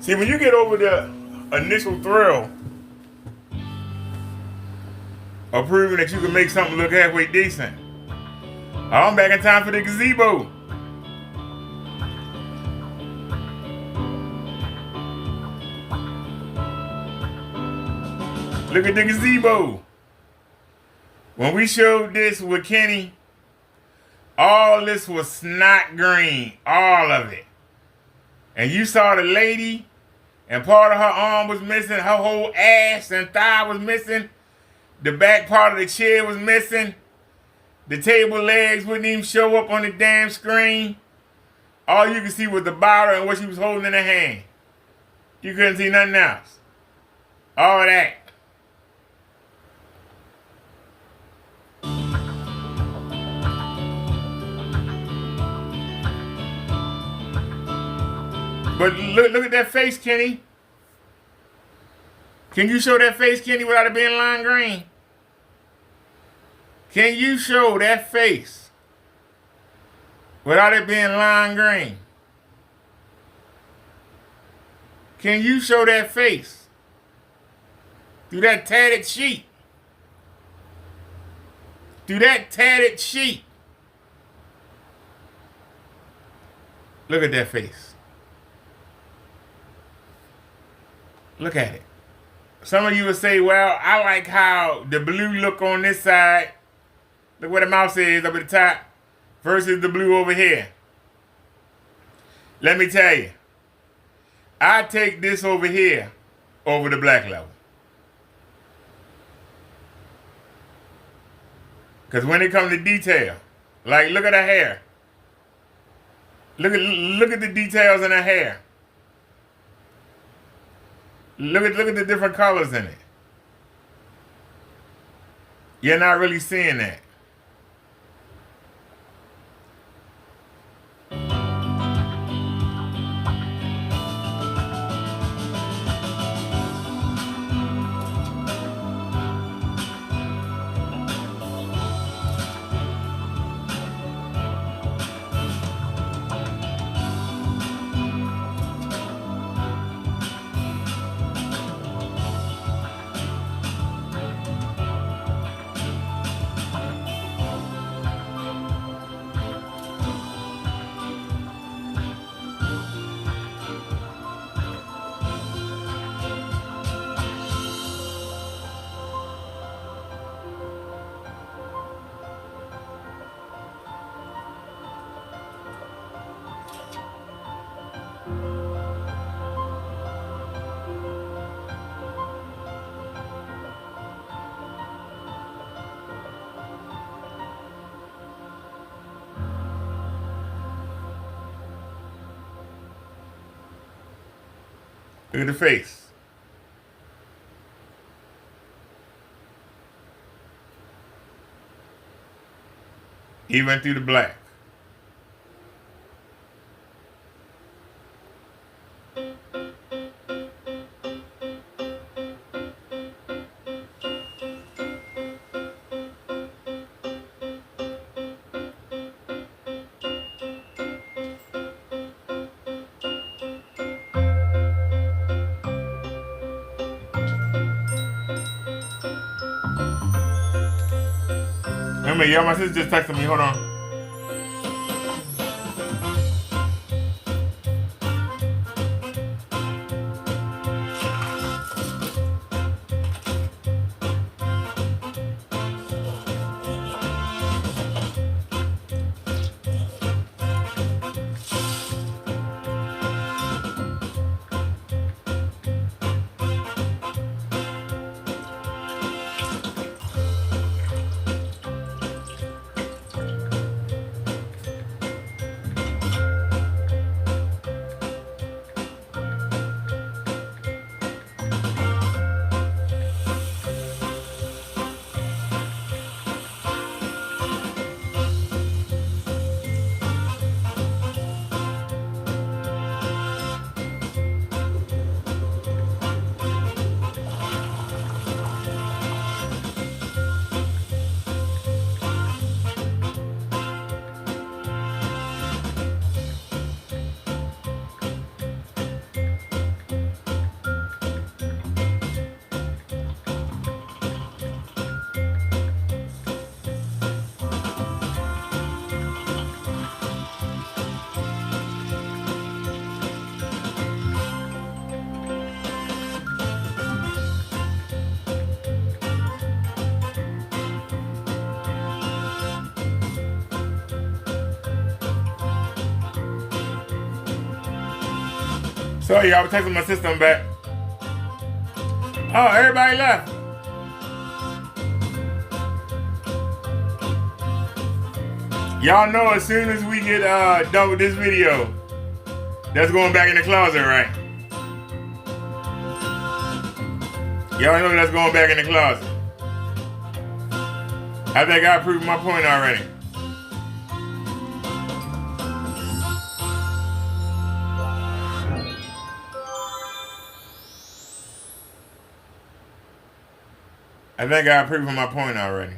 See, when you get over the initial thrill of proving that you can make something look halfway decent, I'm back in time for the gazebo. Look at the gazebo. When we showed this with Kenny, all this was snot green, all of it. And you saw the lady, and part of her arm was missing, her whole ass and thigh was missing, the back part of the chair was missing, the table legs wouldn't even show up on the damn screen. All you could see was the bottle and what she was holding in her hand. You couldn't see nothing else. All of that. But look at that face, Kenny. Can you show that face, Kenny, without it being lime green? Can you show that face without it being lime green? Can you show that face through that tatted sheet? Through that tatted sheet. Look at that face. Look at it. Some of you would say, well, I like how the blue look on this side. Look where the mouse is up at the top versus the blue over here. Let me tell you, I take this over here over the black level. Because when it comes to detail, like look at her hair. Look at the details in her hair. Look at the different colors in it. You're not really seeing that. Look at the face. He went through the black. Remember, y'all, my sister just texted me. Hold on. Sorry, y'all, was texting my sister. I'm back. Oh, everybody left. Y'all know as soon as we get done with this video, that's going back in the closet, right? Y'all know that's going back in the closet. I think I proved my point already. I think I proved my point already.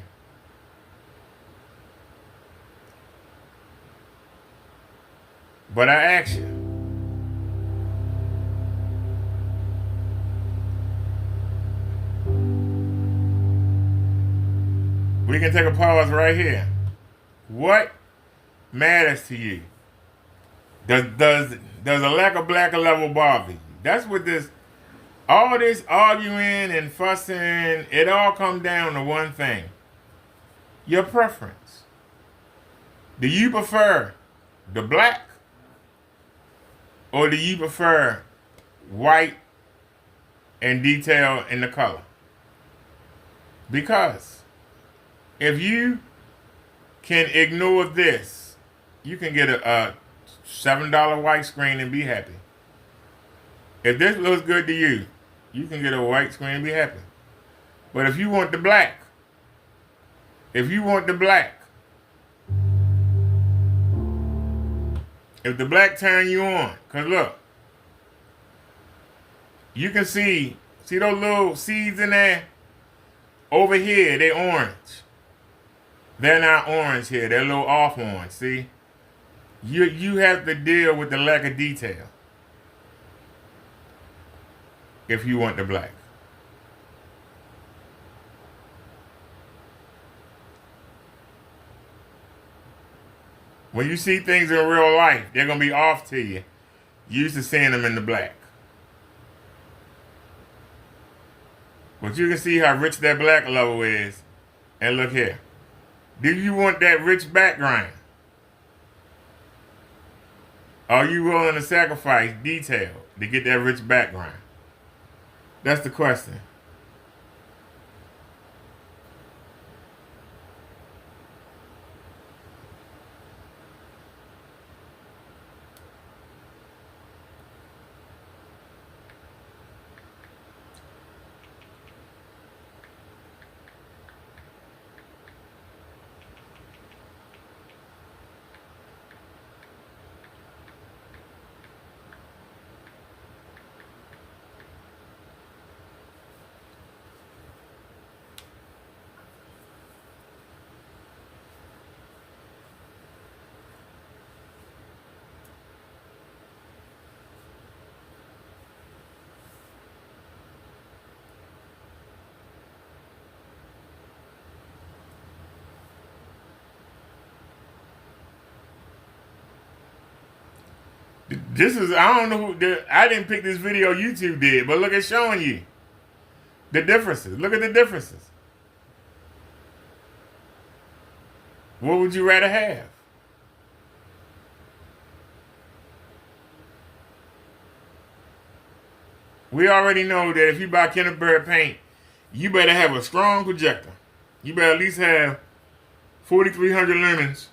But I ask you, we can take a pause right here. What matters to you? Does a lack of black level bother you? That's what this, all this arguing and fussing, it all comes down to one thing. Your preference. Do you prefer the black? Or do you prefer white and detail in the color? Because if you can ignore this, you can get a $7 white screen and be happy. If this looks good to you, you can get a white screen and be happy. But if you want the black, if the black turn you on, because look, you can see those little seeds in there? Over here, they're orange. They're not orange here, they're a little off orange, see? You have to deal with the lack of detail if you want the black. When you see things in real life, they're going to be off to you. You used to seeing them in the black. But you can see how rich that black level is. And look here. Do you want that rich background? Are you willing to sacrifice detail to get that rich background? That's the question. This is, I don't know I didn't pick this video, YouTube did, but look at showing you the differences. Look at the differences. What would you rather have? We already know that if you buy Kenneth Bird paint, you better have a strong projector. You better at least have 4,300 lumens.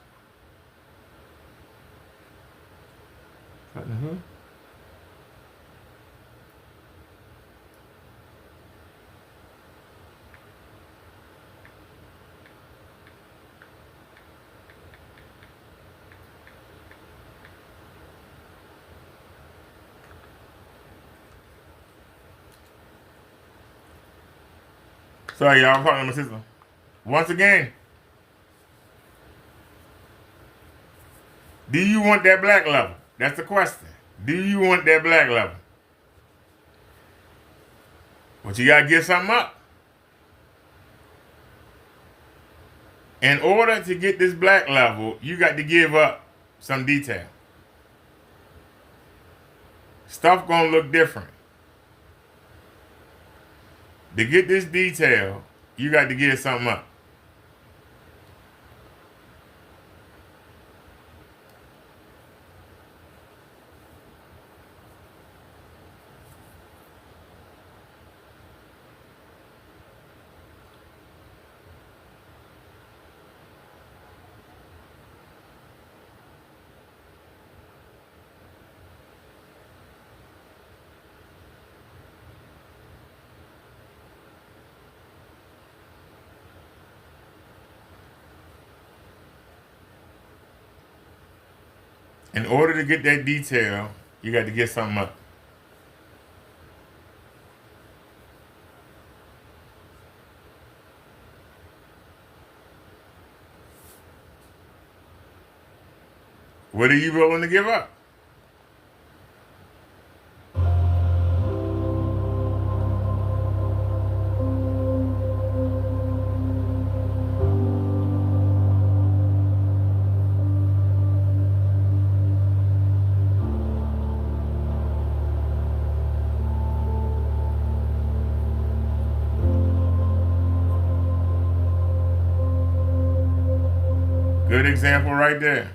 Sorry, y'all. I'm talking to my sister. Once again, do you want that black level? That's the question. Do you want that black level? But you got to get something up. In order to get this black level, you got to give up some detail. Stuff gonna look different. To get this detail, you got to give something up. In order to get that detail, you got to get something up. What are you willing to give up? Good example right there.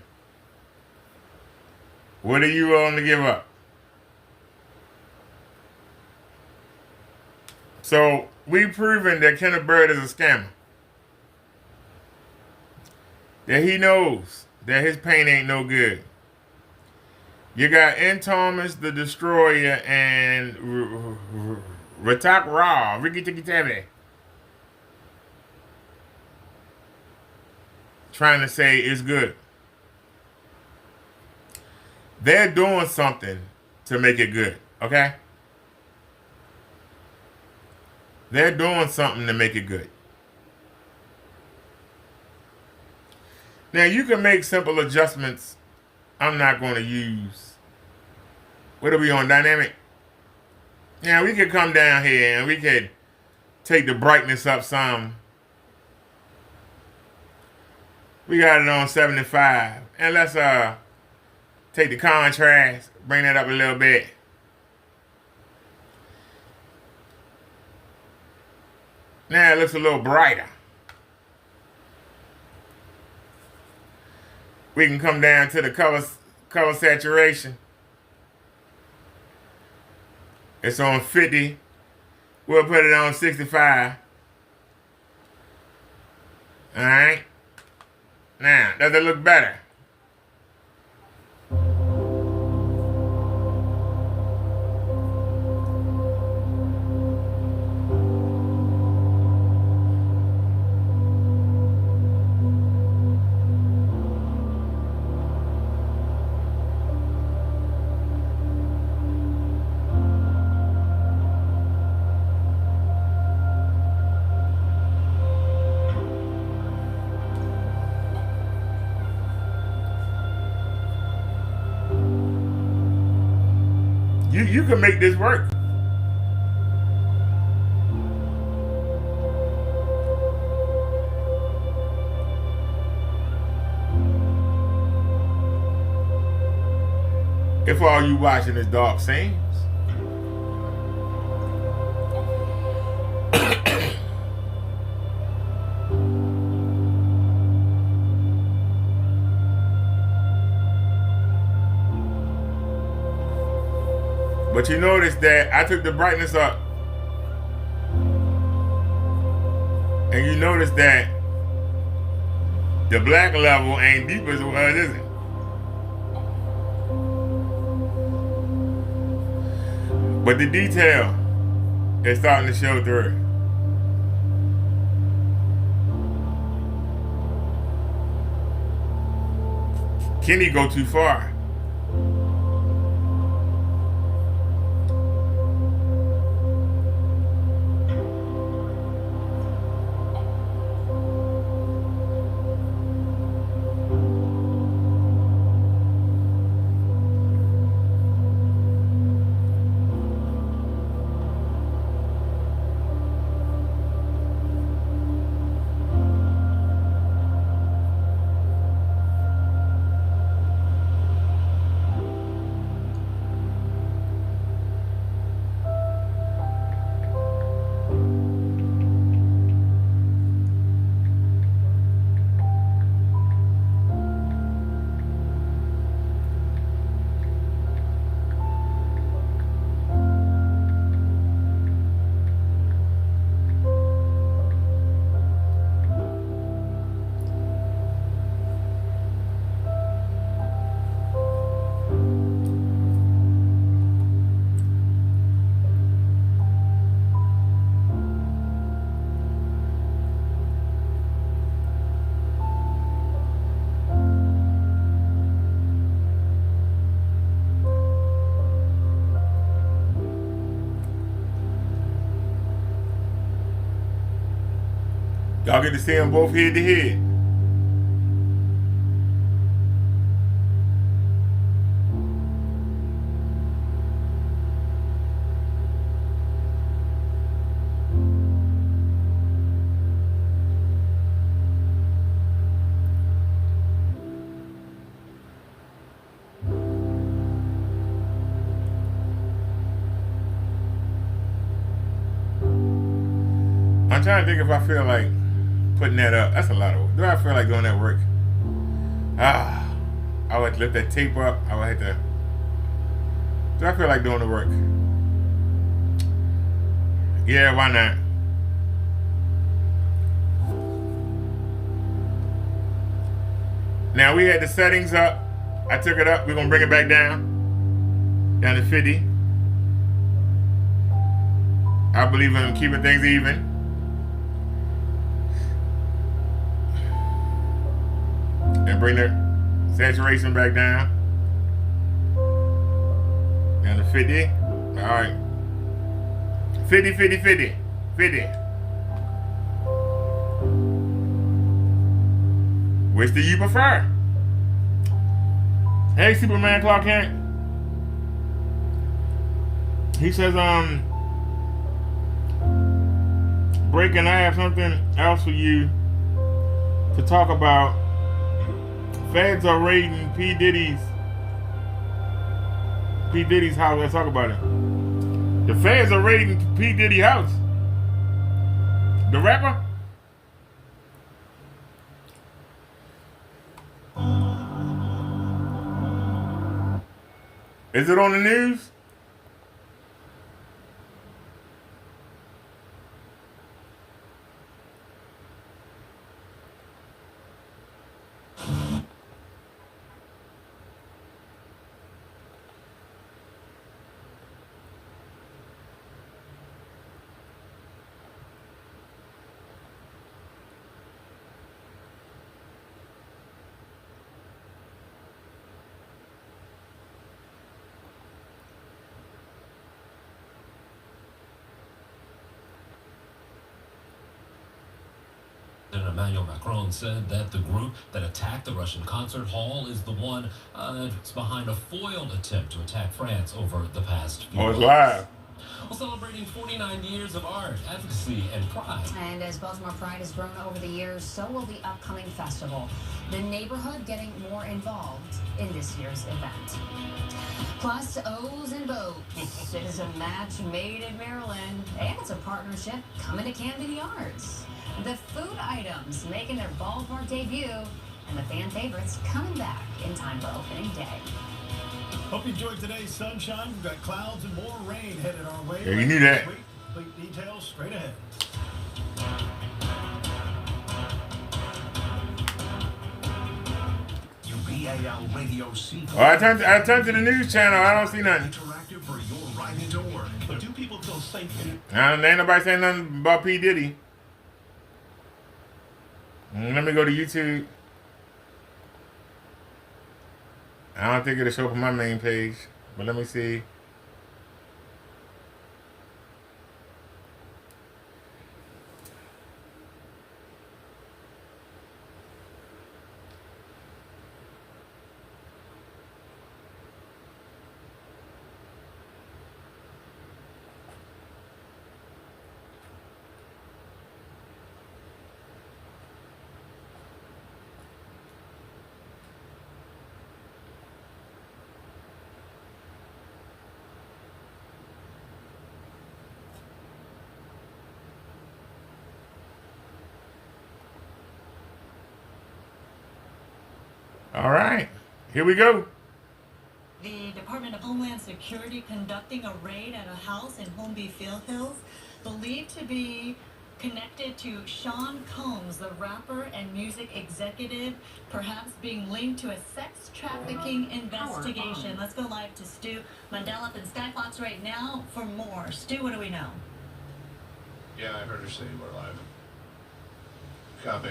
What are you willing to give up? So we've proven that Kenneth Bird is a scammer. That he knows that his paint ain't no good. You got N. Thomas, the Destroyer, and Ratak Ra, Ricky Tiki Tavi, trying to say it's good. They're doing something to make it good, okay? They're doing something to make it good. Now, you can make simple adjustments. I'm not going to use, what are we on, dynamic? Yeah, we could come down here and we could take the brightness up some. We got it on 75. And let's take the contrast, bring that up a little bit. Now it looks a little brighter. We can come down to the color saturation. It's on 50. We'll put it on 65. All right. Now, does it look better? You can make this work. if all you watching is dark scenes. But you notice that I took the brightness up. And you notice that the black level ain't deep as it was, is it? But the detail is starting to show through. Kenny go too far. Y'all get to see them both head to head. I'm trying to think if I feel like putting that up. That's a lot of work. Do I feel like doing that work? I would have to lift that tape up. I would have to. Do I feel like doing the work? Yeah, why not? Now we had the settings up. I took it up. We're gonna bring it back down to 50. I believe in keeping things even. And bring the saturation back down to 50. All right. 50, 50, 50, 50. Which do you prefer? Hey, Superman Clark Kent. He says, Breaking, I have something else for you to talk about. Feds are raiding P. Diddy's house. Let's talk about it. The feds are raiding P. Diddy's house. The rapper? Is it on the news? Emmanuel Macron said that the group that attacked the Russian concert hall is the one that's behind a foiled attempt to attack France over the past few Oh, it's months. live. While celebrating 49 years of art, advocacy, and pride. And as Baltimore Pride has grown over the years, so will the upcoming festival. The neighborhood getting more involved in this year's event. Plus, O's and Boats. It is a match made in Maryland, and it's a partnership coming to Camden Yards. The food items making their ballpark debut, and the fan favorites coming back in time for opening day. Hope you enjoyed today's sunshine. We've got clouds and more rain headed our way. Yeah, you knew that. Complete details straight ahead. BAL Radio C. Oh, I turned to the news channel. I don't see nothing. Interactive for your ride into work. But do people feel safe in it? Ain't nobody saying nothing about P. Diddy. Let me go to YouTube. I don't think it'll show up on my main page, but let me see. All right, here we go. The Department of Homeland Security conducting a raid at a house in Holmby Field Hills, believed to be connected to Sean Combs, the rapper and music executive, perhaps being linked to a sex trafficking investigation. Let's go live to Stu Mandel up in Skyfox right now for more. Stu, what do we know? Yeah, I heard her say we're live. Copy.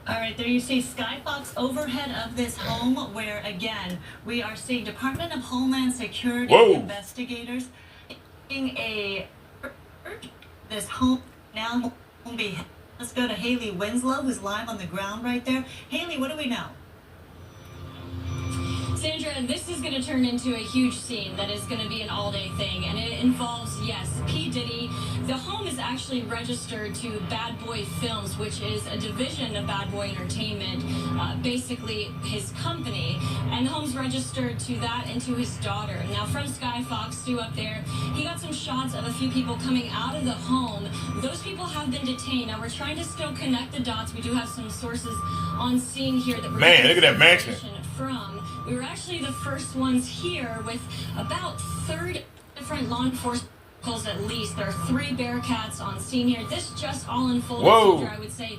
All right, there you see Skyfox overhead of this home where, again, we are seeing Department of Homeland Security investigators in this home now. Let's go to Haley Winslow, who's live on the ground right there. Haley, what do we know? Sandra, this is going to turn into a huge scene that is going to be an all-day thing, and it involves, yes, P. Diddy. The home is actually registered to Bad Boy Films, which is a division of Bad Boy Entertainment, basically his company, and the home's registered to that and to his daughter. Now, from Skyfox, Stu up there, he got some shots of a few people coming out of the home. Those people have been detained. Now, we're trying to still connect the dots. We do have some sources on scene here that we're Man, look at that mansion. From. We were actually the first ones here with about 30 different law enforcement vehicles at least. There are 3 Bearcats on scene here. This just all unfolded, I would say,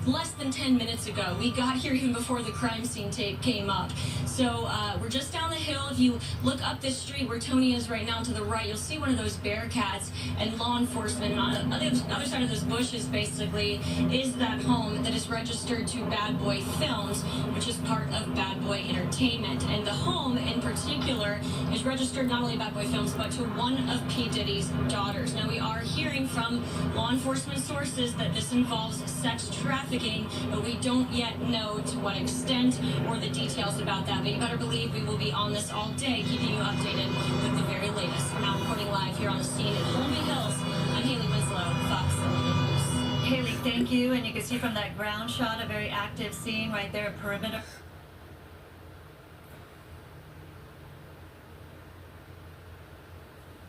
less than 10 minutes ago. We got here even before the crime scene tape came up. So we're just down the hill. If you look up this street where Tony is right now to the right, you'll see one of those Bearcats and law enforcement. And on the other side of those bushes, basically, is that home that is registered to Bad Boy Films, which is part of Bad Boy Entertainment. And the home, in particular, is registered not only Bad Boy Films, but to one of P. Diddy's daughters. Now, we are hearing from law enforcement sources that this involves sex trafficking, but we don't yet know to what extent or the details about that. But you better believe we will be on this all day, keeping you updated with the very latest. We're now recording live here on the scene in Holmby Hills. I'm Haley Winslow, Fox 11 News. Haley, thank you. And you can see from that ground shot a very active scene right there at perimeter.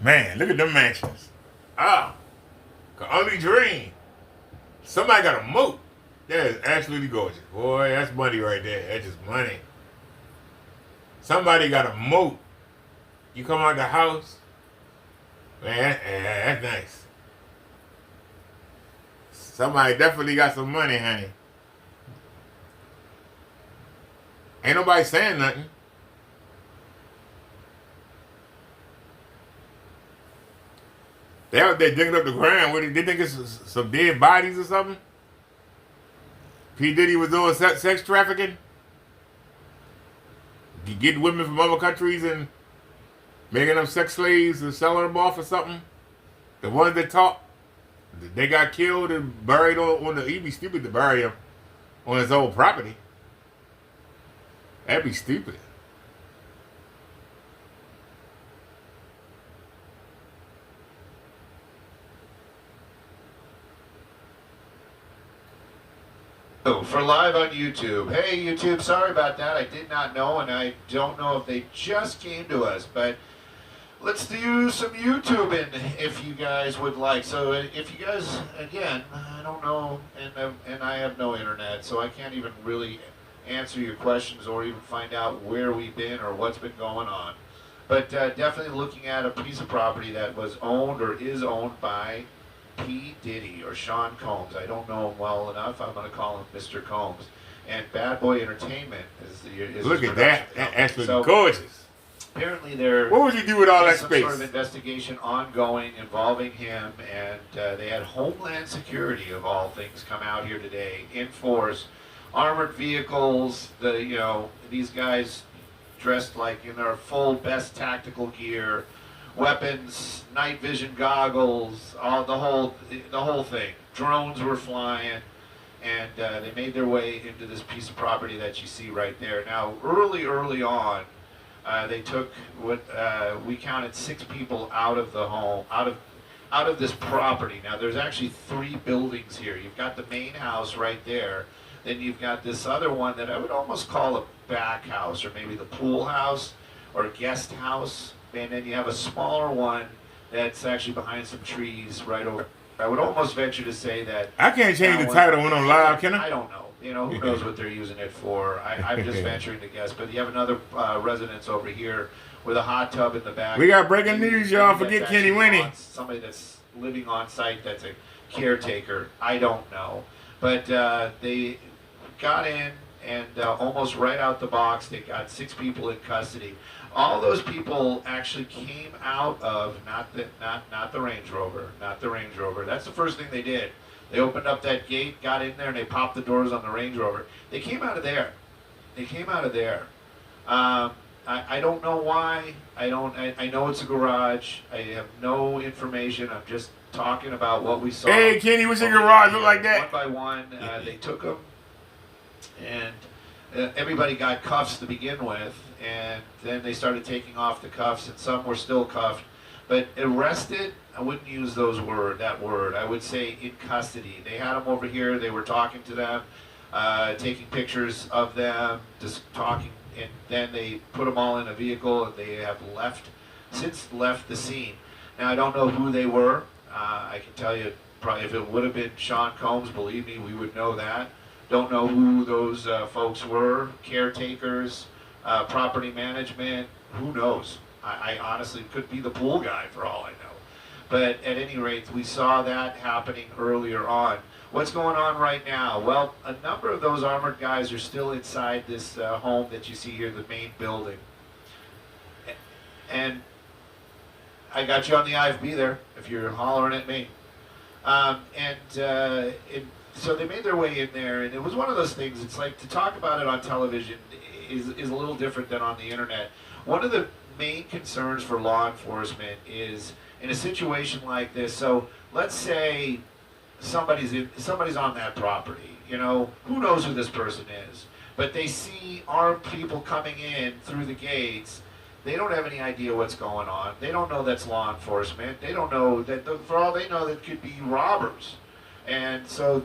Man, look at them mansions. Ah, can only dream. Somebody got a moat. That is absolutely gorgeous. Boy, that's money right there. That's just money. Somebody got a moat. You come out the house, man, that's nice. Somebody definitely got some money, honey. Ain't nobody saying nothing. They out there digging up the ground. What, they think it's some dead bodies or something? P. Diddy was doing sex trafficking? Getting women from other countries and making them sex slaves and selling them off or something? The ones that talk, they got killed and buried on the... He'd be stupid to bury him on his own property. That'd be stupid. for live on YouTube. Hey, YouTube, sorry about that. I did not know, and I don't know if they just came to us, but let's do some YouTubing if you guys would like. So if you guys, again, I don't know, and I have no internet, so I can't even really answer your questions or even find out where we've been or what's been going on. But definitely looking at a piece of property that was owned or is owned by P. Diddy or Sean Combs. I don't know him well enough. I'm going to call him Mr. Combs. And Bad Boy Entertainment is Look his at that. production company. That's So gorgeous. apparently there What would you do with all that some space? sort of investigation ongoing involving him, and they had Homeland Security of all things come out here today in force, armored vehicles. These guys dressed like in their full best tactical gear, weapons, night vision goggles, the whole thing. Drones were flying, and they made their way into this piece of property that you see right there. Now, early on, they took what we counted 6 people out of the home, out of this property. Now, there's actually 3 buildings here. You've got the main house right there. Then you've got this other one that I would almost call a back house, or maybe the pool house or guest house. And then you have a smaller one that's actually behind some trees right over. I would almost venture to say that I can't change the title when I'm live, can I? I don't know. Who knows what they're using it for? I'm just venturing to guess. But you have another residence over here with a hot tub in the back. We got breaking news, y'all. Forget That's Kenny actually Winnie. Somebody that's living on site that's a caretaker. I don't know. But they got in, and almost right out the box, they got 6 people in custody. All those people actually came out of not the Range Rover, not the Range Rover. That's the first thing they did. They opened up that gate, got in there, and they popped the doors on the Range Rover. They came out of there. They came out of there. I don't know why. I know it's a garage. I have no information. I'm just talking about what we saw. Hey, Kenny, what's your garage look like that? One by one, they took them, and everybody got cuffs to begin with, and then they started taking off the cuffs, and some were still cuffed. But arrested, I wouldn't use that word. I would say in custody. They had them over here. They were talking to them, taking pictures of them, just talking, and then they put them all in a vehicle, and they have since left the scene. Now, I don't know who they were. I can tell you, probably if it would have been Sean Combs, believe me, we would know that. Don't know who those folks were, caretakers, property management, who knows? I honestly could be the pool guy for all I know. But at any rate, we saw that happening earlier on. What's going on right now? Well, a number of those armored guys are still inside this home that you see here, the main building. And I got you on the IFB there, if you're hollering at me. So they made their way in there, and it was one of those things, it's like to talk about it on television is a little different than on the internet. One of the main concerns for law enforcement is in a situation like this, so let's say somebody's on that property, who knows who this person is, but they see armed people coming in through the gates. They don't have any idea what's going on. They don't know that's law enforcement. They don't know that, for all they know, that could be robbers. And so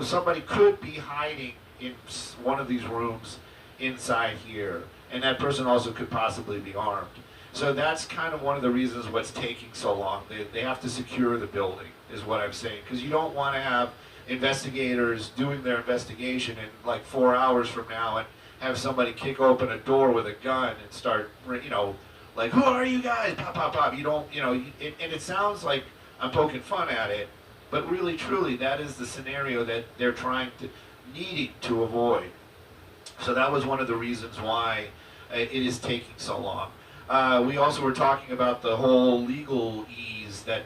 somebody could be hiding in one of these rooms inside here, and that person also could possibly be armed. So that's kind of one of the reasons what's taking so long. They have to secure the building, is what I'm saying, because you don't want to have investigators doing their investigation in like 4 hours from now and have somebody kick open a door with a gun and start, like, who are you guys? Pop, pop, pop. You don't, and it sounds like I'm poking fun at it, but really, truly, that is the scenario that they're needing to avoid. So that was one of the reasons why it is taking so long. We also were talking about the whole legal ease that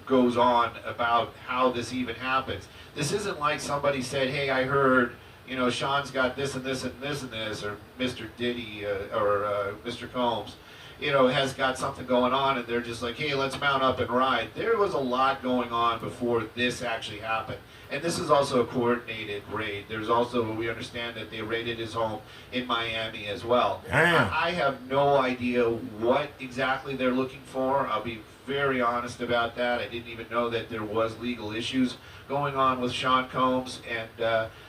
goes on about how this even happens. This isn't like somebody said, hey, I heard, Sean's got this and this and this and this, or Mr. Diddy or Mr. Combs, has got something going on, and they're just like, hey, let's mount up and ride. There was a lot going on before this actually happened. And this is also a coordinated raid. There's also, we understand that they raided his home in Miami as well. Damn. I have no idea what exactly they're looking for. I'll be very honest about that. I didn't even know that there was legal issues going on with Sean Combs, and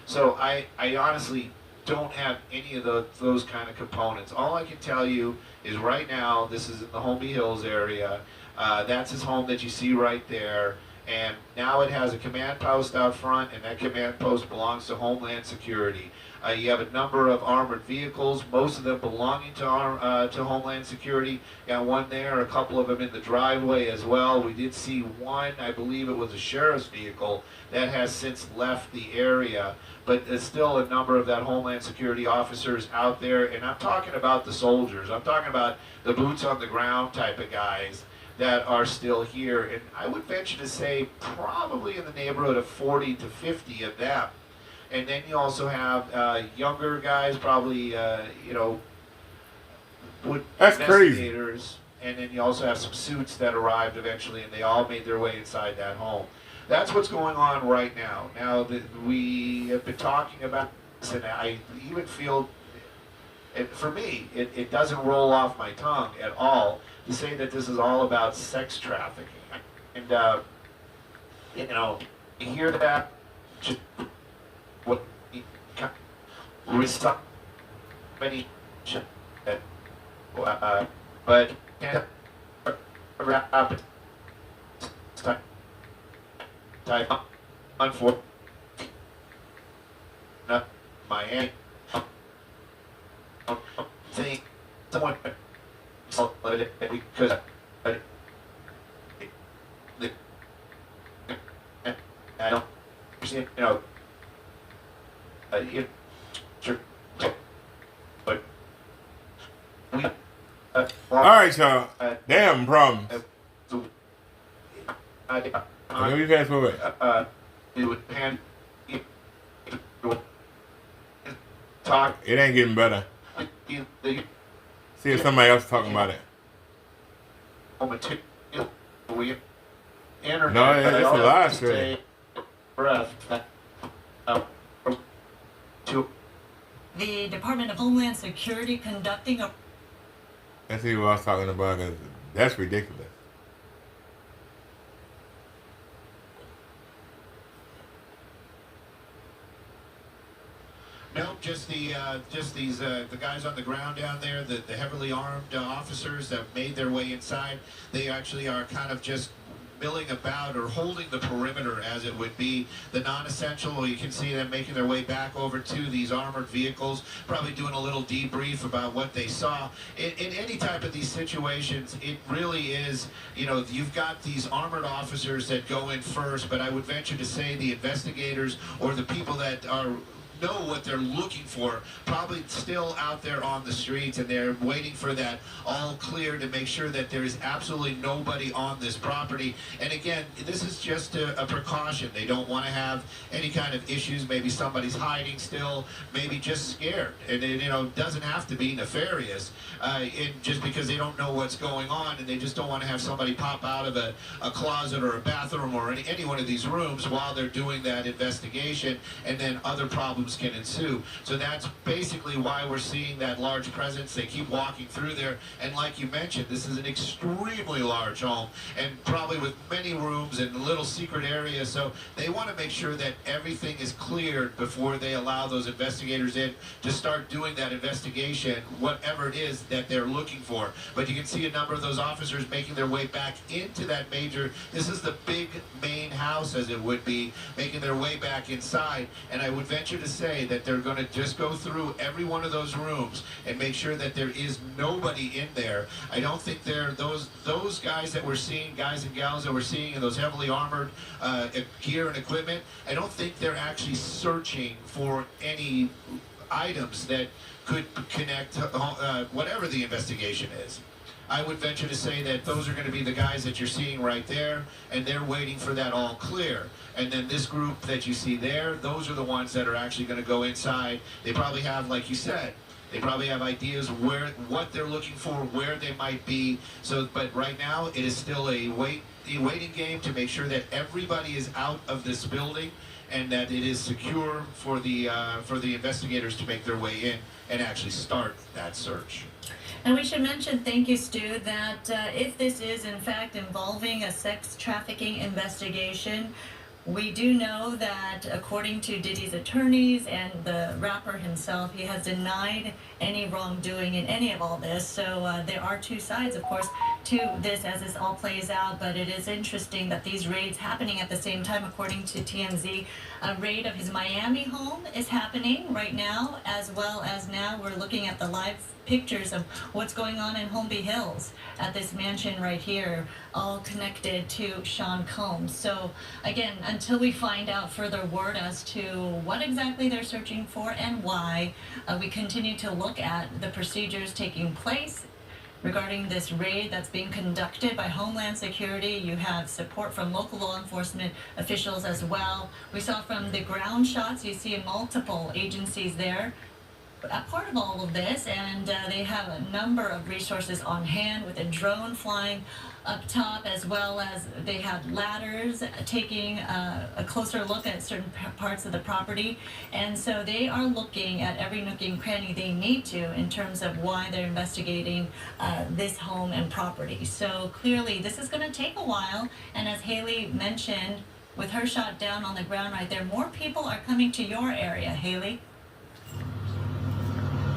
so I honestly don't have any of those kind of components. All I can tell you is right now, this is in the Holmby Hills area. That's his home that you see right there. And now it has a command post out front, and that command post belongs to Homeland Security. You have a number of armored vehicles, most of them belonging to Homeland Security. Got one there, a couple of them in the driveway as well. We did see one, I believe it was a sheriff's vehicle, that has since left the area. But there's still a number of that Homeland Security officers out there, and I'm talking about the soldiers. I'm talking about the boots on the ground type of guys that are still here. And I would venture to say probably in the neighborhood of 40 to 50 of them. And then you also have younger guys, probably, That's investigators. Crazy. And then you also have some suits that arrived eventually, and they all made their way inside that home. That's what's going on right now. Now that we have been talking about this, and I even feel, for me, it doesn't roll off my tongue at all to say that this is all about sex trafficking. And, you hear that, what many, but unfortunately, Miami. Think someone because I don't, but we. All right, y'all. Damn problems. Let me fast forward. It ain't getting better. See if somebody else talking about it. No, it's a live stream. The Department of Homeland Security conducting a... That's what I was talking about, because that's ridiculous. No, just these the guys on the ground down there, the heavily armed officers that made their way inside. They actually are kind of just milling about or holding the perimeter, as it would be. The non-essential, you can see them making their way back over to these armored vehicles, probably doing a little debrief about what they saw. In any type of these situations, it really is, you've got these armored officers that go in first, but I would venture to say the investigators or the people that know what they're looking for, probably still out there on the streets, and they're waiting for that all clear to make sure that there is absolutely nobody on this property. And again, this is just a precaution. They don't want to have any kind of issues. Maybe somebody's hiding still, maybe just scared. And it doesn't have to be nefarious, just because they don't know what's going on, and they just don't want to have somebody pop out of a closet or a bathroom or any one of these rooms while they're doing that investigation, and then other problems can ensue. So that's basically why we're seeing that large presence. They keep walking through there, and like you mentioned, this is an extremely large home, and probably with many rooms and little secret areas, so they want to make sure that everything is cleared before they allow those investigators in to start doing that investigation, whatever it is that they're looking for. But you can see a number of those officers making their way back into that this is the big main house, as it would be, making their way back inside. And I would venture to say that they're going to just go through every one of those rooms and make sure that there is nobody in there. I don't think they're those guys that we're seeing, guys and gals that we're seeing in those heavily armored gear and equipment, I don't think they're actually searching for any items that could connect whatever the investigation is. I would venture to say that those are going to be the guys that you're seeing right there, and they're waiting for that all clear. And then this group that you see there, those are the ones that are actually going to go inside. They probably have, like you said, they probably have ideas what they're looking for, where they might be. So, but right now, it is still a wait waiting game to make sure that everybody is out of this building and that it is secure for the investigators to make their way in and actually start that search. And we should mention, thank you, Stu, that if this is in fact involving a sex trafficking investigation, we do know that according to Diddy's attorneys and the rapper himself, he has denied any wrongdoing in any of all this. So there are two sides, of course, to this as this all plays out. But it is interesting that these raids happening at the same time. According to TMZ, a raid of his Miami home is happening right now, as well as now we're looking at the live pictures of what's going on in Holmby Hills at this mansion right here, all connected to Sean Combs. So again, until we find out further word as to what exactly they're searching for and why, we continue to look at the procedures taking place regarding this raid that's being conducted by Homeland Security. You have support from local law enforcement officials as well. We saw from the ground shots, you see multiple agencies there a part of all of this, and they have a number of resources on hand with a drone flying up top, as well as they have ladders taking a closer look at certain parts of the property. And so they are looking at every nook and cranny they need to in terms of why they're investigating this home and property. So clearly this is going to take a while, and as Haley mentioned with her shot down on the ground right there, more people are coming to your area. Haley?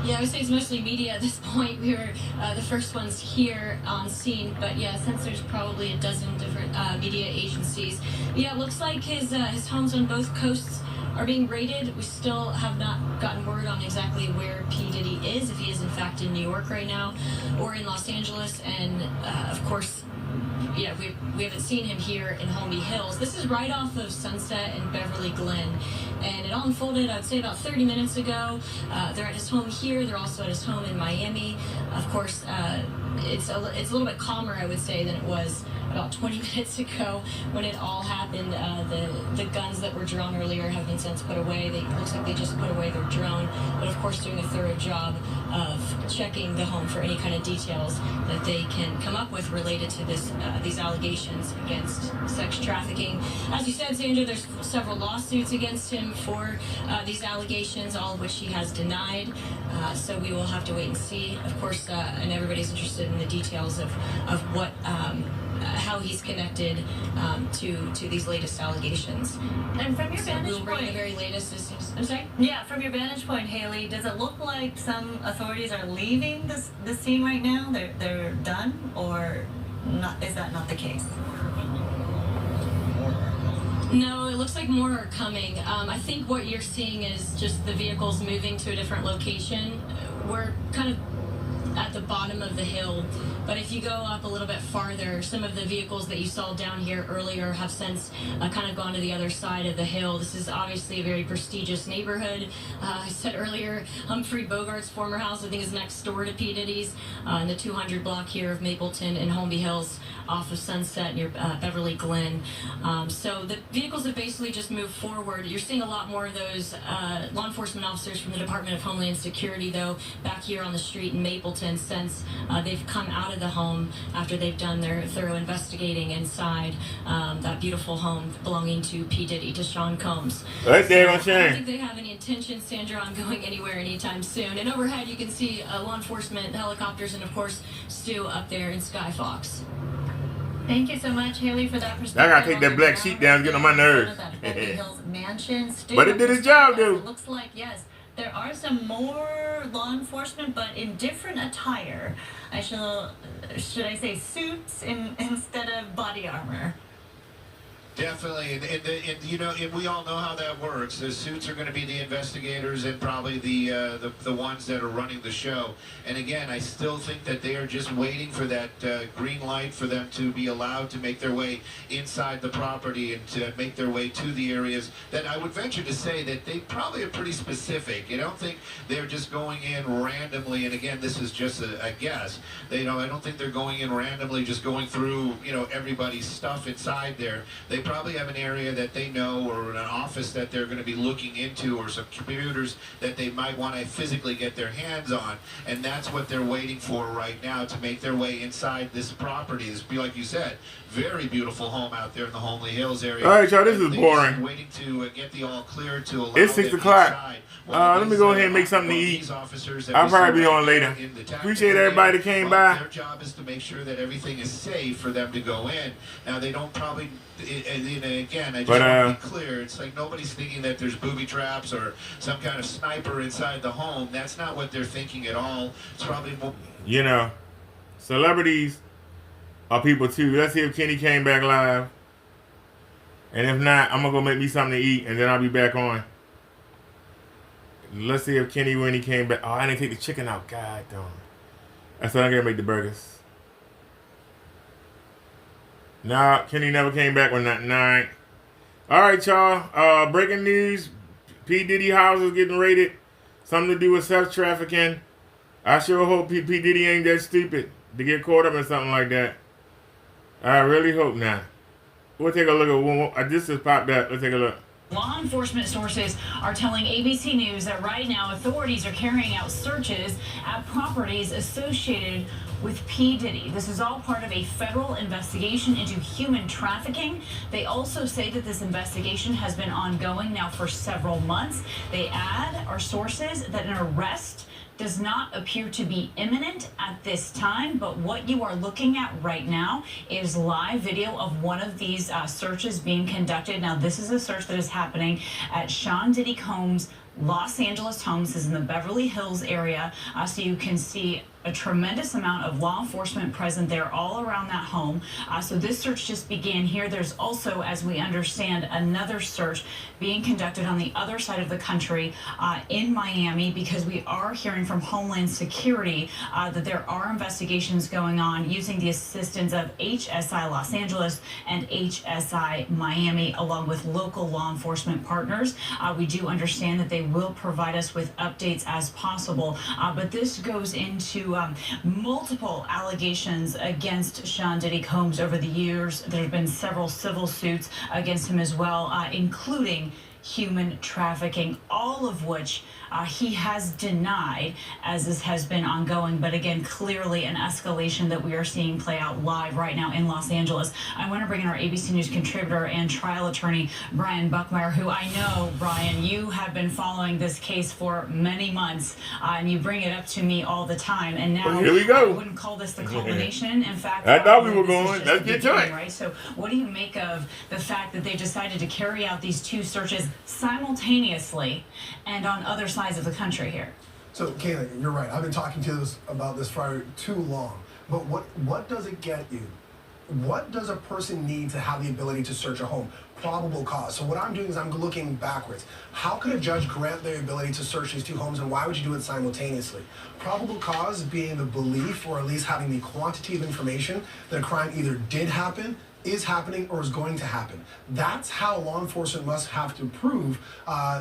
Yeah, I would say it's mostly media at this point. We were the first ones here on scene, but yeah, since there's probably a dozen different media agencies. Yeah, it looks like his homes on both coasts are being raided. We still have not gotten word on exactly where P. Diddy is, if he is in fact in New York right now or in Los Angeles, and of course, yeah, we haven't seen him here in Holmby Hills. This is right off of Sunset and Beverly Glen, and it all unfolded, I'd say, about 30 minutes ago. They're at his home here. They're also at his home in Miami. Of course, it's a little bit calmer, I would say, than it was about 20 minutes ago when it all happened. The guns that were drawn earlier have been since put away. It looks like they just put away their drone, but of course doing a thorough job of checking the home for any kind of details that they can come up with related to these allegations against sex trafficking. As you said, Sandra, there's several lawsuits against him for these allegations, all of which he has denied. So we will have to wait and see. Of course, and everybody's interested in the details of what how he's connected to these latest allegations. And from your vantage we'll bring point, the very latest. I'm sorry? Yeah, from your vantage point, Haley, does it look like some authorities are leaving the scene right now? They're done, or not? Is that not the case? No, it looks like more are coming. I think what you're seeing is just the vehicles moving to a different location. We're kind of at the bottom of the hill, but if you go up a little bit farther, some of the vehicles that you saw down here earlier have since kind of gone to the other side of the hill. This is obviously a very prestigious neighborhood. I said earlier, Humphrey Bogart's former house, I think, is next door to P. Diddy's, in the 200 block here of Mapleton and Holmby Hills off of Sunset near Beverly Glen. So the vehicles have basically just moved forward. You're seeing a lot more of those law enforcement officers from the Department of Homeland Security, though, back here on the street in Mapleton since they've come out of the home after they've done their thorough investigating inside that beautiful home belonging to P. Diddy, to Sean Combs. Right there on I Shane. don't think they have any intention, Sandra, on going anywhere anytime soon. And overhead, you can see law enforcement helicopters and, of course, Stu up there in Skyfox. Thank you so much, Haley, for that perspective. I gotta take that black sheet down, get on my nerves. Mansion. But it did its job, dude. It looks like, yes, there are some more law enforcement, but in different attire. Should I say suits instead of body armor? Definitely, and you know, and we all know how that works. The suits are going to be the investigators and probably the ones that are running the show. And again, I still think that they are just waiting for that green light for them to be allowed to make their way inside the property and to make their way to the areas that I would venture to say that they probably are pretty specific. You don't think they're just going in randomly. And again, this is just a guess. I don't think they're going in randomly, just going through everybody's stuff inside there. They probably have an area that they know or an office that they're going to be looking into or some computers that they might want to physically get their hands on. And that's what they're waiting for right now to make their way inside this property. This be like you said, very beautiful home out there in the Homely Hills area. All right, y'all, this is boring. Waiting to get the all clear to allow it's 6 o'clock. Let me go ahead and make something to eat. I'll probably be on later. Appreciate everybody that came by. Their job is to make sure that everything is safe for them to go in. Now, they don't probably, and again, I just want to be clear, it's like nobody's thinking that there's booby traps or some kind of sniper inside the home. That's not what they're thinking at all. It's probably more... You know, celebrities are people too. Let's see if Kenny came back live. And if not, I'm going to go make me something to eat, and then I'll be back on. Let's see if Kenny, when he came back. Oh, I didn't take the chicken out. God damn. That's why I'm going to make the burgers. Nah, Kenny never came back with nothing. All right, y'all. Breaking news. P. Diddy house is getting raided. Something to do with sex trafficking. I sure hope P. Diddy ain't that stupid to get caught up in something like that. I really hope not. We'll take a look at one. This just popped up. Let's take a look. Law enforcement sources are telling ABC News that right now authorities are carrying out searches at properties associated with P. Diddy. This is all part of a federal investigation into human trafficking. They also say that this investigation has been ongoing now for several months. They add, our sources, that an arrest does not appear to be imminent at this time, but what you are looking at right now is live video of one of these searches being conducted. Now, this is a search that is happening at Sean Diddy Combs' Los Angeles home. This is in the Beverly Hills area, so you can see a tremendous amount of law enforcement present there all around that home. So this search just began here. There's also, as we understand, another search being conducted on the other side of the country in Miami, because we are hearing from Homeland Security that there are investigations going on using the assistance of HSI Los Angeles and HSI Miami, along with local law enforcement partners. We do understand that they will provide us with updates as possible, but this goes into multiple allegations against Sean Diddy Combs over the years. There have been several civil suits against him as well, including human trafficking, all of which he has denied, as this has been ongoing. But again, clearly an escalation that we are seeing play out live right now in Los Angeles. I want to bring in our ABC News contributor and trial attorney, Brian Buckmeyer, who I know, Brian, you have been following this case for many months, and you bring it up to me all the time. And now, here we go. I wouldn't call this the culmination. In fact, I thought we were going. Let's get to it. Right? So what do you make of the fact that they decided to carry out these two searches simultaneously and on other sides of the country here? So, Kayla, you're right. I've been talking to you about this for too long. But what does it get you? What does a person need to have the ability to search a home? Probable cause. So what I'm doing is I'm looking backwards. How could a judge grant the ability to search these two homes, and why would you do it simultaneously? Probable cause being the belief, or at least having the quantity of information that a crime either did happen, is happening, or is going to happen. That's how law enforcement must have to prove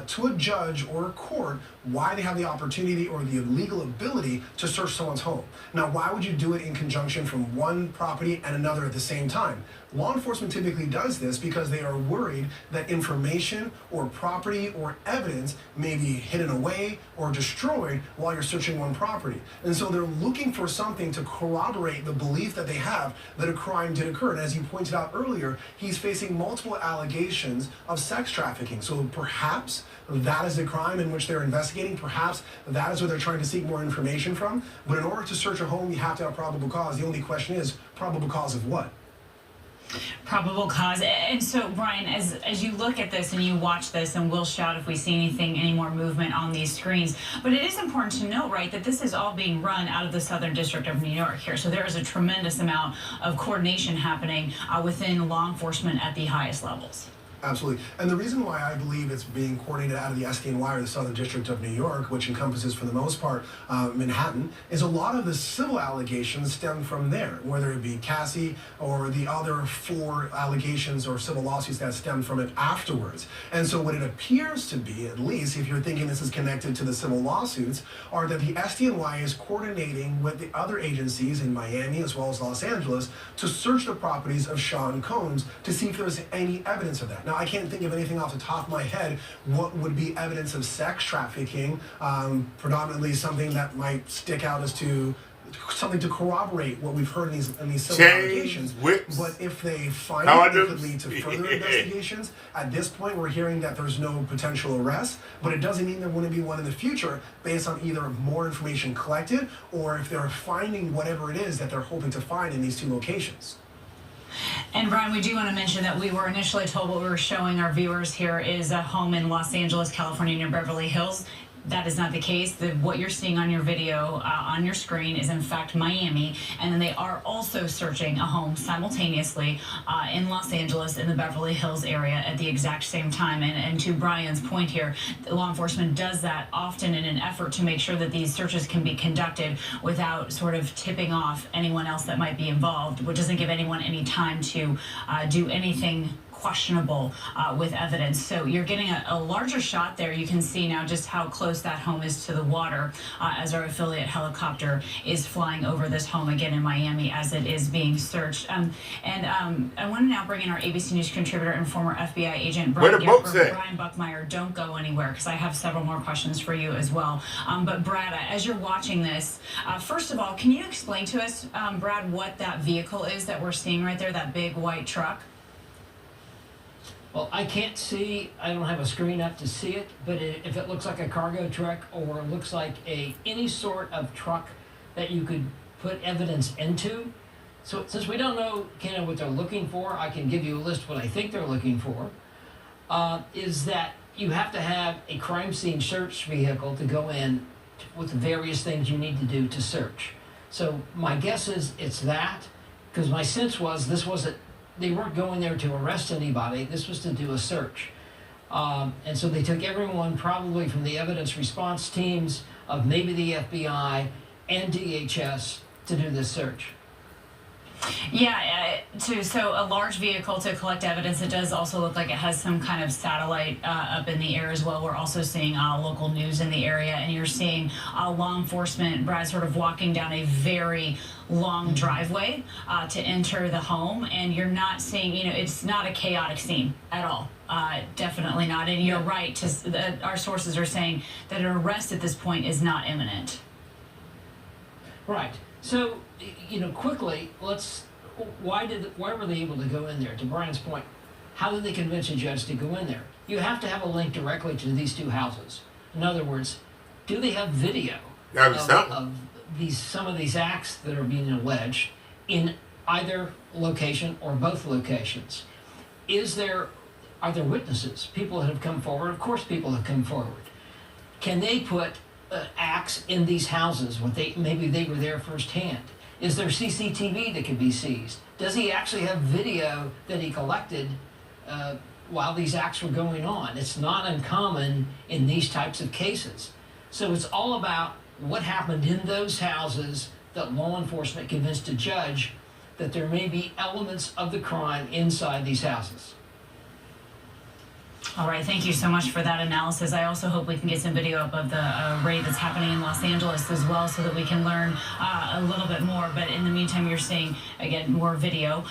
to a judge or a court why they have the opportunity or the legal ability to search someone's home. Now, why would you do it in conjunction from one property and another at the same time? Law enforcement typically does this because they are worried that information or property or evidence may be hidden away or destroyed while you're searching one property. And so they're looking for something to corroborate the belief that they have that a crime did occur. And as you pointed out earlier, he's facing multiple allegations of sex trafficking. So perhaps that is the crime in which they're investigating. Perhaps that is what they're trying to seek more information from. But in order to search a home, you have to have probable cause. The only question is, probable cause of what? Probable cause. And so, Brian, as you look at this and you watch this, and we'll shout if we see any more movement on these screens, but it is important to note, right, that this is all being run out of the Southern District of New York here. So there is a tremendous amount of coordination happening within law enforcement at the highest levels. Absolutely. And the reason why I believe it's being coordinated out of the SDNY, or the Southern District of New York, which encompasses, for the most part, Manhattan, is a lot of the civil allegations stem from there, whether it be Cassie or the other 4 allegations or civil lawsuits that stem from it afterwards. And so what it appears to be, at least if you're thinking this is connected to the civil lawsuits, are that the SDNY is coordinating with the other agencies in Miami as well as Los Angeles to search the properties of Sean Combs to see if there's any evidence of that. Now, I can't think of anything off the top of my head what would be evidence of sex trafficking, predominantly something that might stick out as to something to corroborate what we've heard in these civil allegations. But if they find it could lead to further investigations. At this point, we're hearing that there's no potential arrest, but it doesn't mean there wouldn't be one in the future based on either more information collected or if they're finding whatever it is that they're hoping to find in these 2 locations. And Brian, we do want to mention that we were initially told what we were showing our viewers here is a home in Los Angeles, California, near Beverly Hills. That is not the case. What you're seeing on your video, on your screen, is in fact Miami, and then they are also searching a home simultaneously in Los Angeles, in the Beverly Hills area at the exact same time. And to Brian's point here, law enforcement does that often in an effort to make sure that these searches can be conducted without sort of tipping off anyone else that might be involved, which doesn't give anyone any time to do anything questionable with evidence. So you're getting a larger shot there. You can see now just how close that home is to the water as our affiliate helicopter is flying over this home again in Miami as it is being searched. I want to now bring in our ABC News contributor and former FBI agent Brian Buckmeyer. Don't go anywhere because I have several more questions for you as well. But Brad, as you're watching this, first of all, can you explain to us, Brad, what that vehicle is that we're seeing right there, that big white truck? Well, I can't see, I don't have a screen up to see it, but if it looks like a cargo truck or looks like any sort of truck that you could put evidence into. So since we don't know kind of what they're looking for, I can give you a list of what I think they're looking for, is that you have to have a crime scene search vehicle to go in with the various things you need to do to search. So my guess is it's that, because my sense was they weren't going there to arrest anybody. This was to do a search. And so they took everyone probably from the evidence response teams of maybe the FBI and DHS to do this search. Yeah, so a large vehicle to collect evidence. It does also look like it has some kind of satellite up in the air as well. We're also seeing local news in the area, and you're seeing law enforcement, Brad, sort of walking down a very long driveway to enter the home, and you're not seeing, it's not a chaotic scene at all. Definitely not. And you're right, our sources are saying that an arrest at this point is not imminent. Right. So, quickly, why were they able to go in there? To Brian's point, how did they convince a judge to go in there? You have to have a link directly to these 2 houses. In other words, do they have video of some of these acts that are being alleged in either location or both locations? Are there witnesses? People that have come forward? Of course people have come forward. Can they put acts in these houses when maybe they were there firsthand? Is there CCTV that can be seized? Does he actually have video that he collected while these acts were going on? It's not uncommon in these types of cases. So it's all about what happened in those houses that law enforcement convinced a judge that there may be elements of the crime inside these houses. All right, thank you so much for that analysis. I also hope we can get some video up of the raid that's happening in Los Angeles as well so that we can learn a little bit more. But in the meantime, you're seeing, again, more video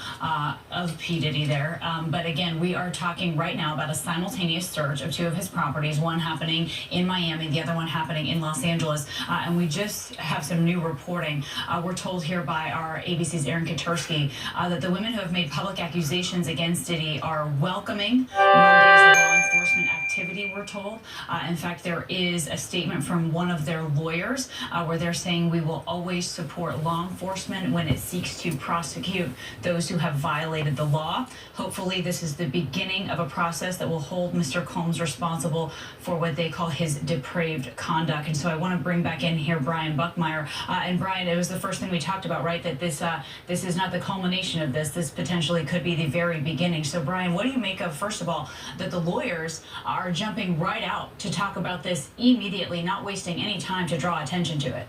of P. Diddy there. But again, we are talking right now about a simultaneous search of 2 of his properties, one happening in Miami, the other one happening in Los Angeles. And we just have some new reporting. We're told here by our ABC's Aaron Katursky that the women who have made public accusations against Diddy are welcoming Monday's law enforcement activity, we're told. In fact, there is a statement from one of their lawyers where they're saying we will always support law enforcement when it seeks to prosecute those who have violated the law. Hopefully, this is the beginning of a process that will hold Mr. Combs responsible for what they call his depraved conduct. And so I want to bring back in here Brian Buckmeyer. And Brian, it was the first thing we talked about, right? That this is not the culmination of this. This potentially could be the very beginning. So Brian, what do you make of, first of all, that the lawyers are jumping right out to talk about this immediately, not wasting any time to draw attention to it?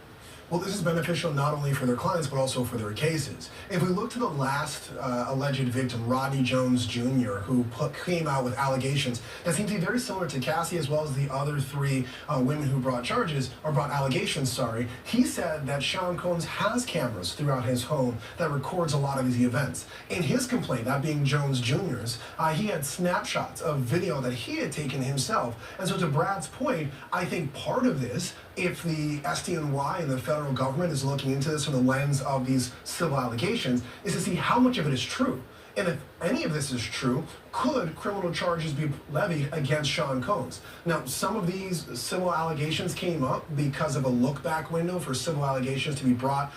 Well, this is beneficial not only for their clients, but also for their cases. If we look to the last alleged victim, Rodney Jones Jr., who came out with allegations that seem to be very similar to Cassie, as well as the other three women who brought allegations, sorry, he said that Sean Combs has cameras throughout his home that records a lot of these events. In his complaint, that being Jones Jr.'s, he had snapshots of video that he had taken himself. And so to Brad's point, I think part of this, if the SDNY and the federal government is looking into this from the lens of these civil allegations, is to see how much of it is true. And if any of this is true, could criminal charges be levied against Sean Combs? Now, some of these civil allegations came up because of a look-back window for civil allegations to be brought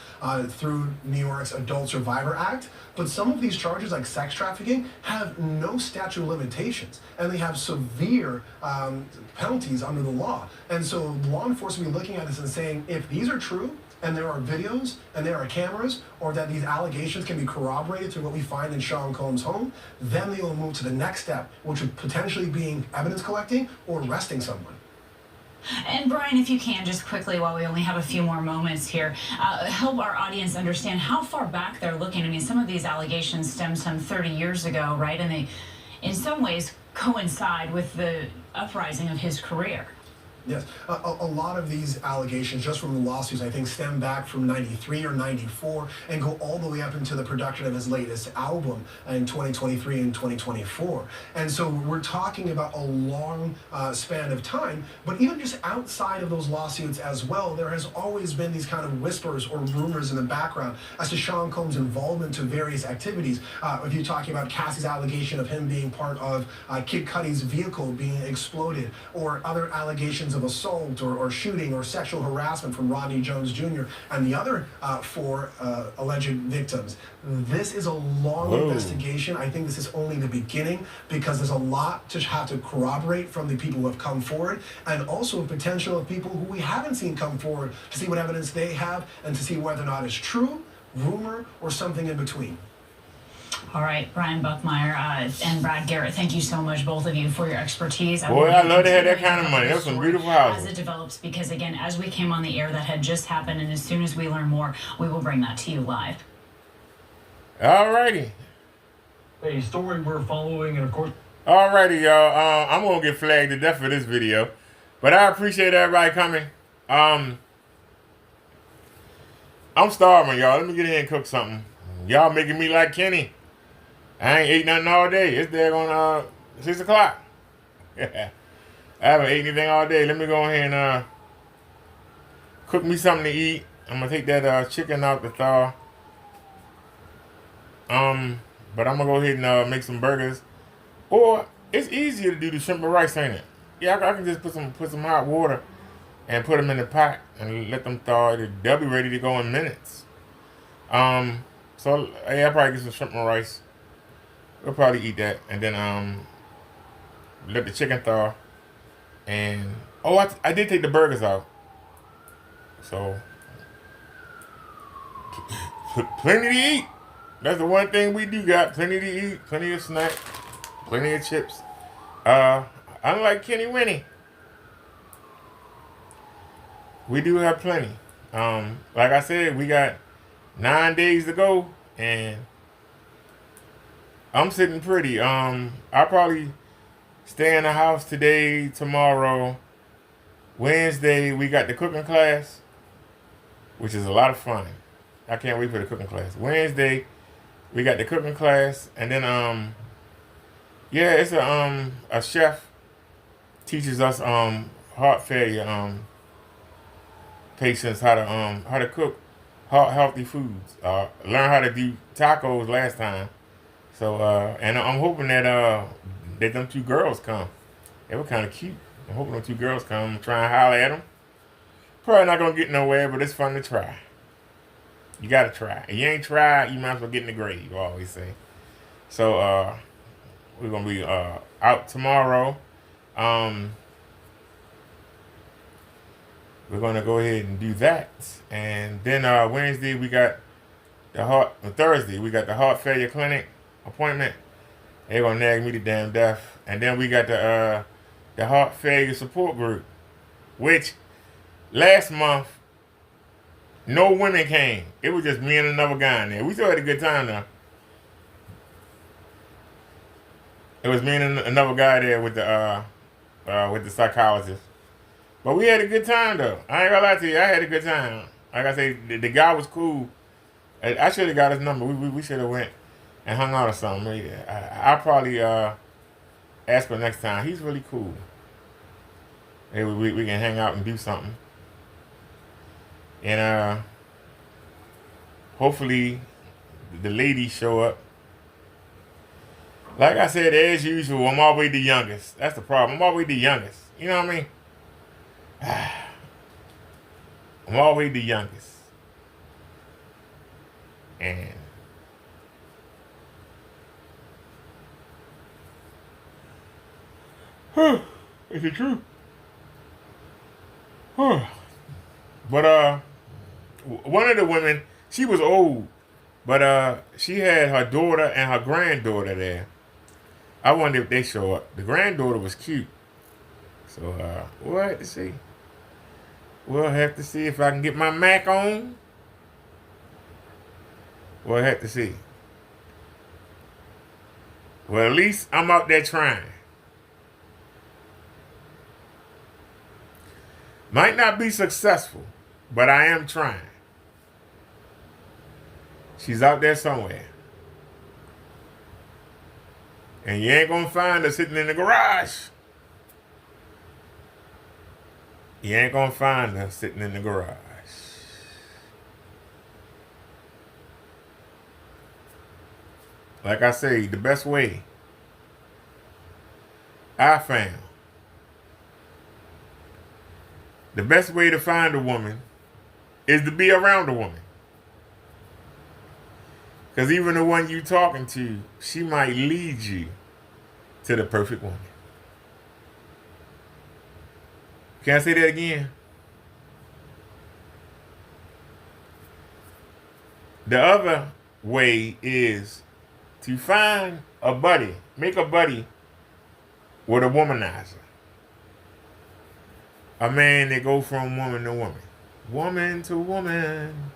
through New York's Adult Survivor Act, but some of these charges, like sex trafficking, have no statute of limitations, and they have severe penalties under the law. And so law enforcement will be looking at this and saying, if these are true, and there are videos, and there are cameras, or that these allegations can be corroborated through what we find in Sean Combs' home, then they will move to the next step, which would potentially be evidence collecting or arresting someone. And Brian, if you can, just quickly, while we only have a few more moments here, help our audience understand how far back they're looking. I mean, some of these allegations stem some 30 years ago, right? And they, in some ways, coincide with the uprising of his career. Yes, a lot of these allegations, just from the lawsuits, I think stem back from 93 or 94 and go all the way up into the production of his latest album in 2023 and 2024. And so we're talking about a long span of time, but even just outside of those lawsuits as well, there has always been these kind of whispers or rumors in the background as to Sean Combs' involvement to various activities. If you're talking about Cassie's allegation of him being part of Kid Cudi's vehicle being exploded, or other allegations of assault or shooting or sexual harassment from Rodney Jones Jr. and the other four alleged victims. This is a long investigation. I think this is only the beginning, because there's a lot to have to corroborate from the people who have come forward, and also a potential of people who we haven't seen come forward to see what evidence they have and to see whether or not it's true, rumor, or something in between. All right, Brian Buckmeyer and Brad Garrett, thank you so much, both of you, for your expertise. Boy, I love to have that kind of money. That's some beautiful houses. As it develops, because again, as we came on the air, that had just happened, and as soon as we learn more, we will bring that to you live. All righty. A story we're following, and of course... All righty, y'all. I'm going to get flagged to death for this video, but I appreciate everybody coming. I'm starving, y'all. Let me get in here and cook something. Y'all making me like Kenny. I ain't ate nothing all day. It's there on 6 o'clock. I haven't ate anything all day. Let me go ahead and cook me something to eat. I'm gonna take that chicken out the thaw. But I'm gonna go ahead and make some burgers. Or it's easier to do the shrimp and rice, ain't it? Yeah, I can just put some hot water and put them in the pot and let them thaw. They'll be ready to go in minutes. So yeah, I'll probably get some shrimp and rice. We'll probably eat that, and then let the chicken thaw. And I did take the burgers out, so plenty to eat. That's the one thing we do got: plenty to eat, plenty of snacks, plenty of chips. Unlike Kenny Winnie, we do have plenty. Like I said, we got 9 days to go, and I'm sitting pretty. I'll probably stay in the house today, tomorrow. Wednesday, we got the cooking class, which is a lot of fun. I can't wait for the cooking class. Wednesday, we got the cooking class, and then yeah, it's a chef teaches us heart failure patients how to cook healthy foods. Learn how to do tacos last time. So, and I'm hoping that them two girls come. They were kind of cute. I'm hoping them two girls come try and holler at them. Probably not going to get nowhere, but it's fun to try. You got to try. If you ain't tried, you might as well get in the grave, I always say. So, we're going to be out tomorrow. We're going to go ahead and do that. And then Thursday, we got the heart failure clinic appointment. They're going to nag me to damn death. And then we got the heart failure support group, which last month, no women came. It was just me and another guy in there. We still had a good time though. It was me and another guy there with the psychologist. But we had a good time though. I ain't gonna lie to you, I had a good time. Like I say, the guy was cool. I should have got his number. We should have went and hung out or something. I'll probably ask him next time. He's really cool. Maybe we can hang out and do something. And hopefully the ladies show up. Like I said, as usual, I'm always the youngest. That's the problem. I'm always the youngest. You know what I mean? I'm always the youngest. And is it true? But one of the women, she was old, but she had her daughter and her granddaughter there. I wonder if they show up. The granddaughter was cute. So we'll have to see. We'll have to see if I can get my Mac on. We'll have to see. Well, at least I'm out there trying. Might not be successful, but I am trying. She's out there somewhere. And you ain't gonna find her sitting in the garage. You ain't gonna find her sitting in the garage. Like I say, the best way I found, the best way to find a woman is to be around a woman. Because even the one you talking to, she might lead you to the perfect woman. Can I say that again? The other way is to find a buddy, make a buddy with a womanizer. A man that go from woman to woman. Woman to woman.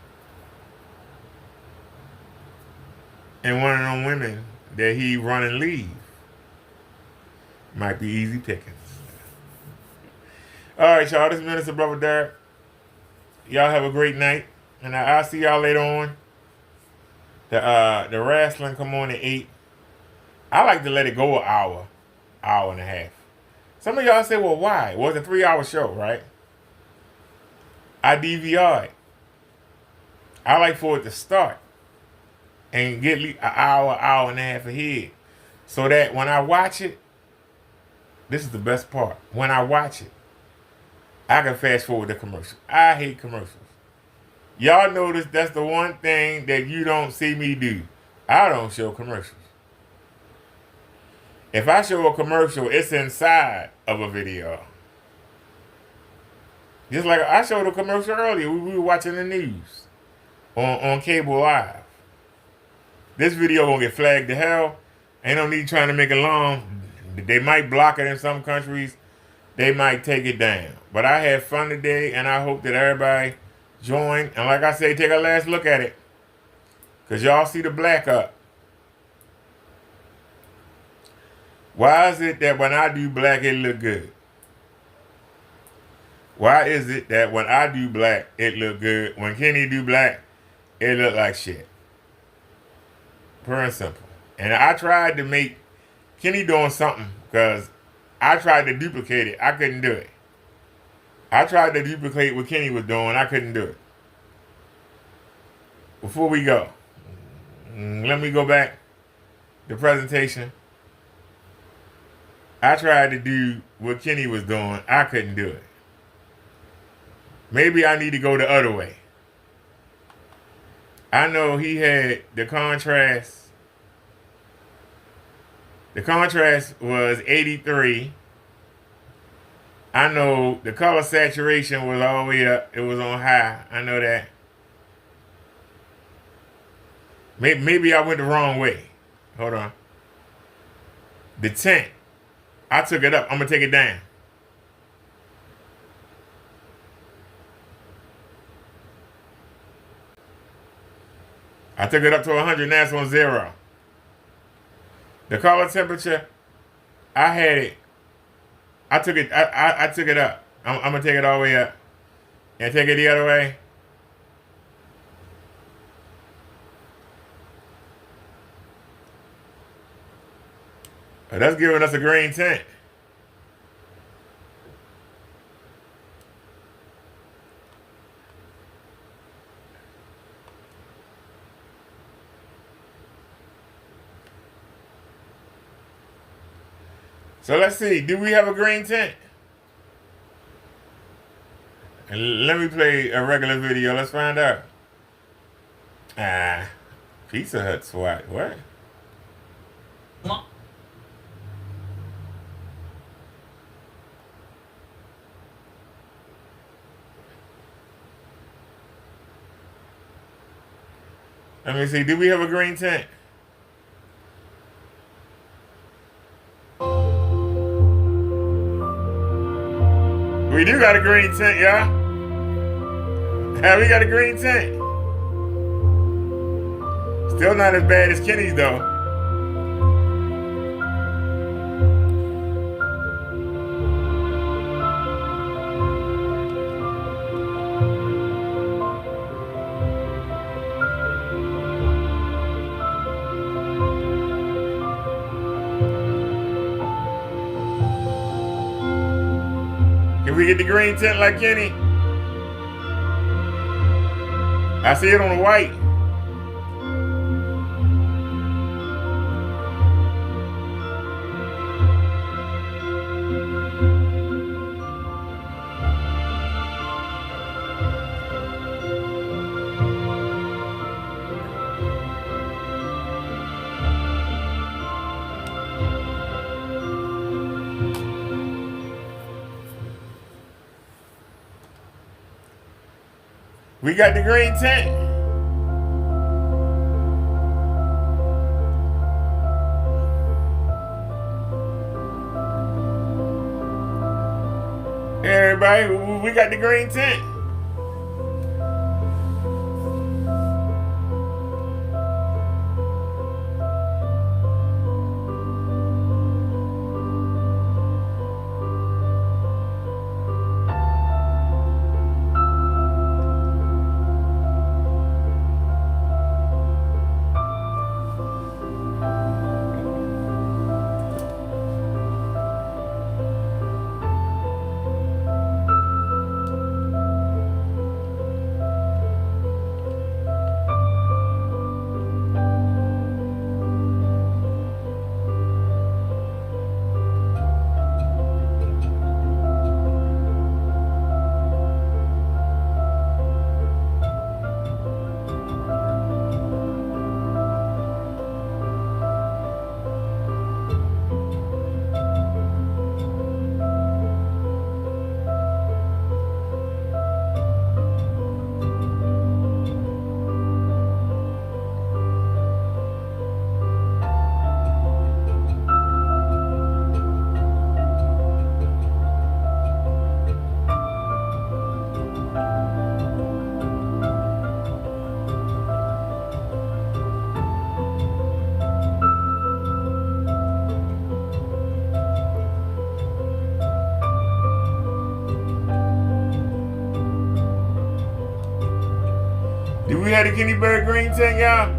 And one of them women that he run and leave might be easy pickings. All right, y'all. This is Minister Brother Derek. Y'all have a great night. And I'll see y'all later on. The wrestling come on at 8. I like to let it go an hour and a half. Some of y'all say, well, why? Well, it's a 3-hour show, right? I DVR it. I like for it to start and get an hour and a half ahead. So that when I watch it, this is the best part. When I watch it, I can fast forward the commercial. I hate commercials. Y'all notice that's the one thing that you don't see me do. I don't show commercials. If I show a commercial, it's inside of a video. Just like I showed a commercial earlier. We were watching the news on cable live. This video gonna get flagged to hell. Ain't no need trying to make it long. They might block it in some countries. They might take it down. But I had fun today, and I hope that everybody join. And like I say, take a last look at it. Because y'all see the black up. Why is it that when I do black, it look good? Why is it that when I do black, it look good? When Kenny do black, it look like shit? Pure and simple. And I tried to make Kenny doing something because I tried to duplicate it. I couldn't do it. I tried to duplicate what Kenny was doing. I couldn't do it. Before we go, let me go back. The presentation. I tried to do what Kenny was doing. I couldn't do it. Maybe I need to go the other way. I know he had the contrast. The contrast was 83. I know the color saturation was all the way up. It was on high. I know that. Maybe I went the wrong way. Hold on. The tint. I took it up. I'm going to take it down. I took it up to 100. Now it's on 0. The color temperature, I had it. I took it up. I'm going to take it all the way up. And take it the other way. That's giving us a green tint. So let's see. Do we have a green tint? And let me play a regular video. Let's find out. Pizza Hut swag. What? Let me see. Do we have a green tint? We do got a green tint, y'all. We got a green tint. Still not as bad as Kenny's, though. Can we get the green tint like Kenny? I see it on the white. We got the green tint. Hey everybody, we got the green tint. Do we have the Kenny Bird green tint, y'all?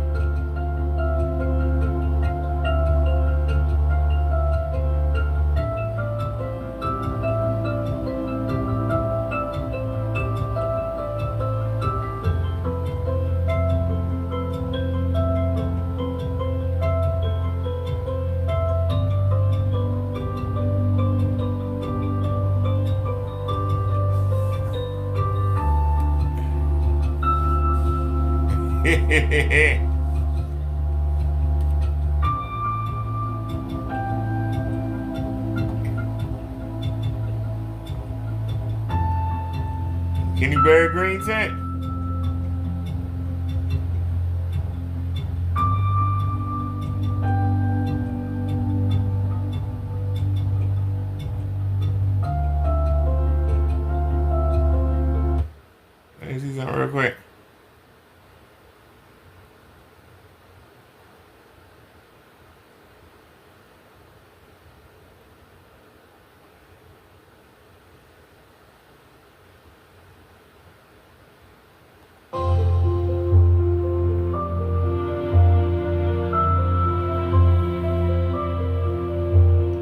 Kenny Berry green tent. Let me see something real quick.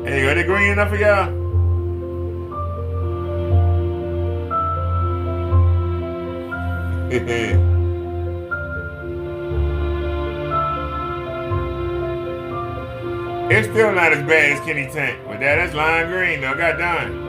Hey, are they green enough for y'all? It's still not as bad as Kenny Tank, but that's lime green though. Got done.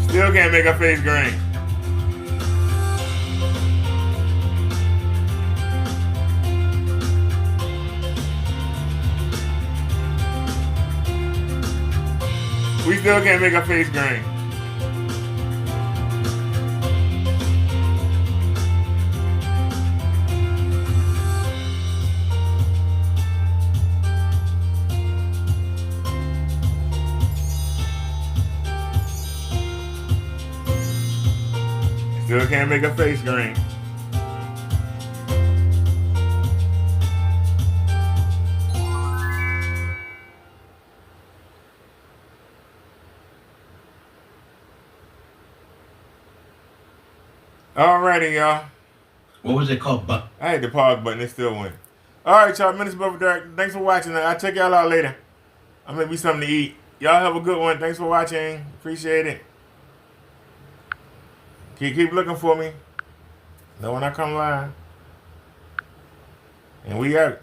Still can't make her face green. We still can't make her face green. Still can't make her face green. Alrighty, y'all. What was it called? I hate the pause button. It still went. Alright, y'all. Minister Brother Derek, thanks for watching. I'll check y'all out later. I'm going to be something to eat. Y'all have a good one. Thanks for watching. Appreciate it. Keep looking for me. Know when I come live. And we out.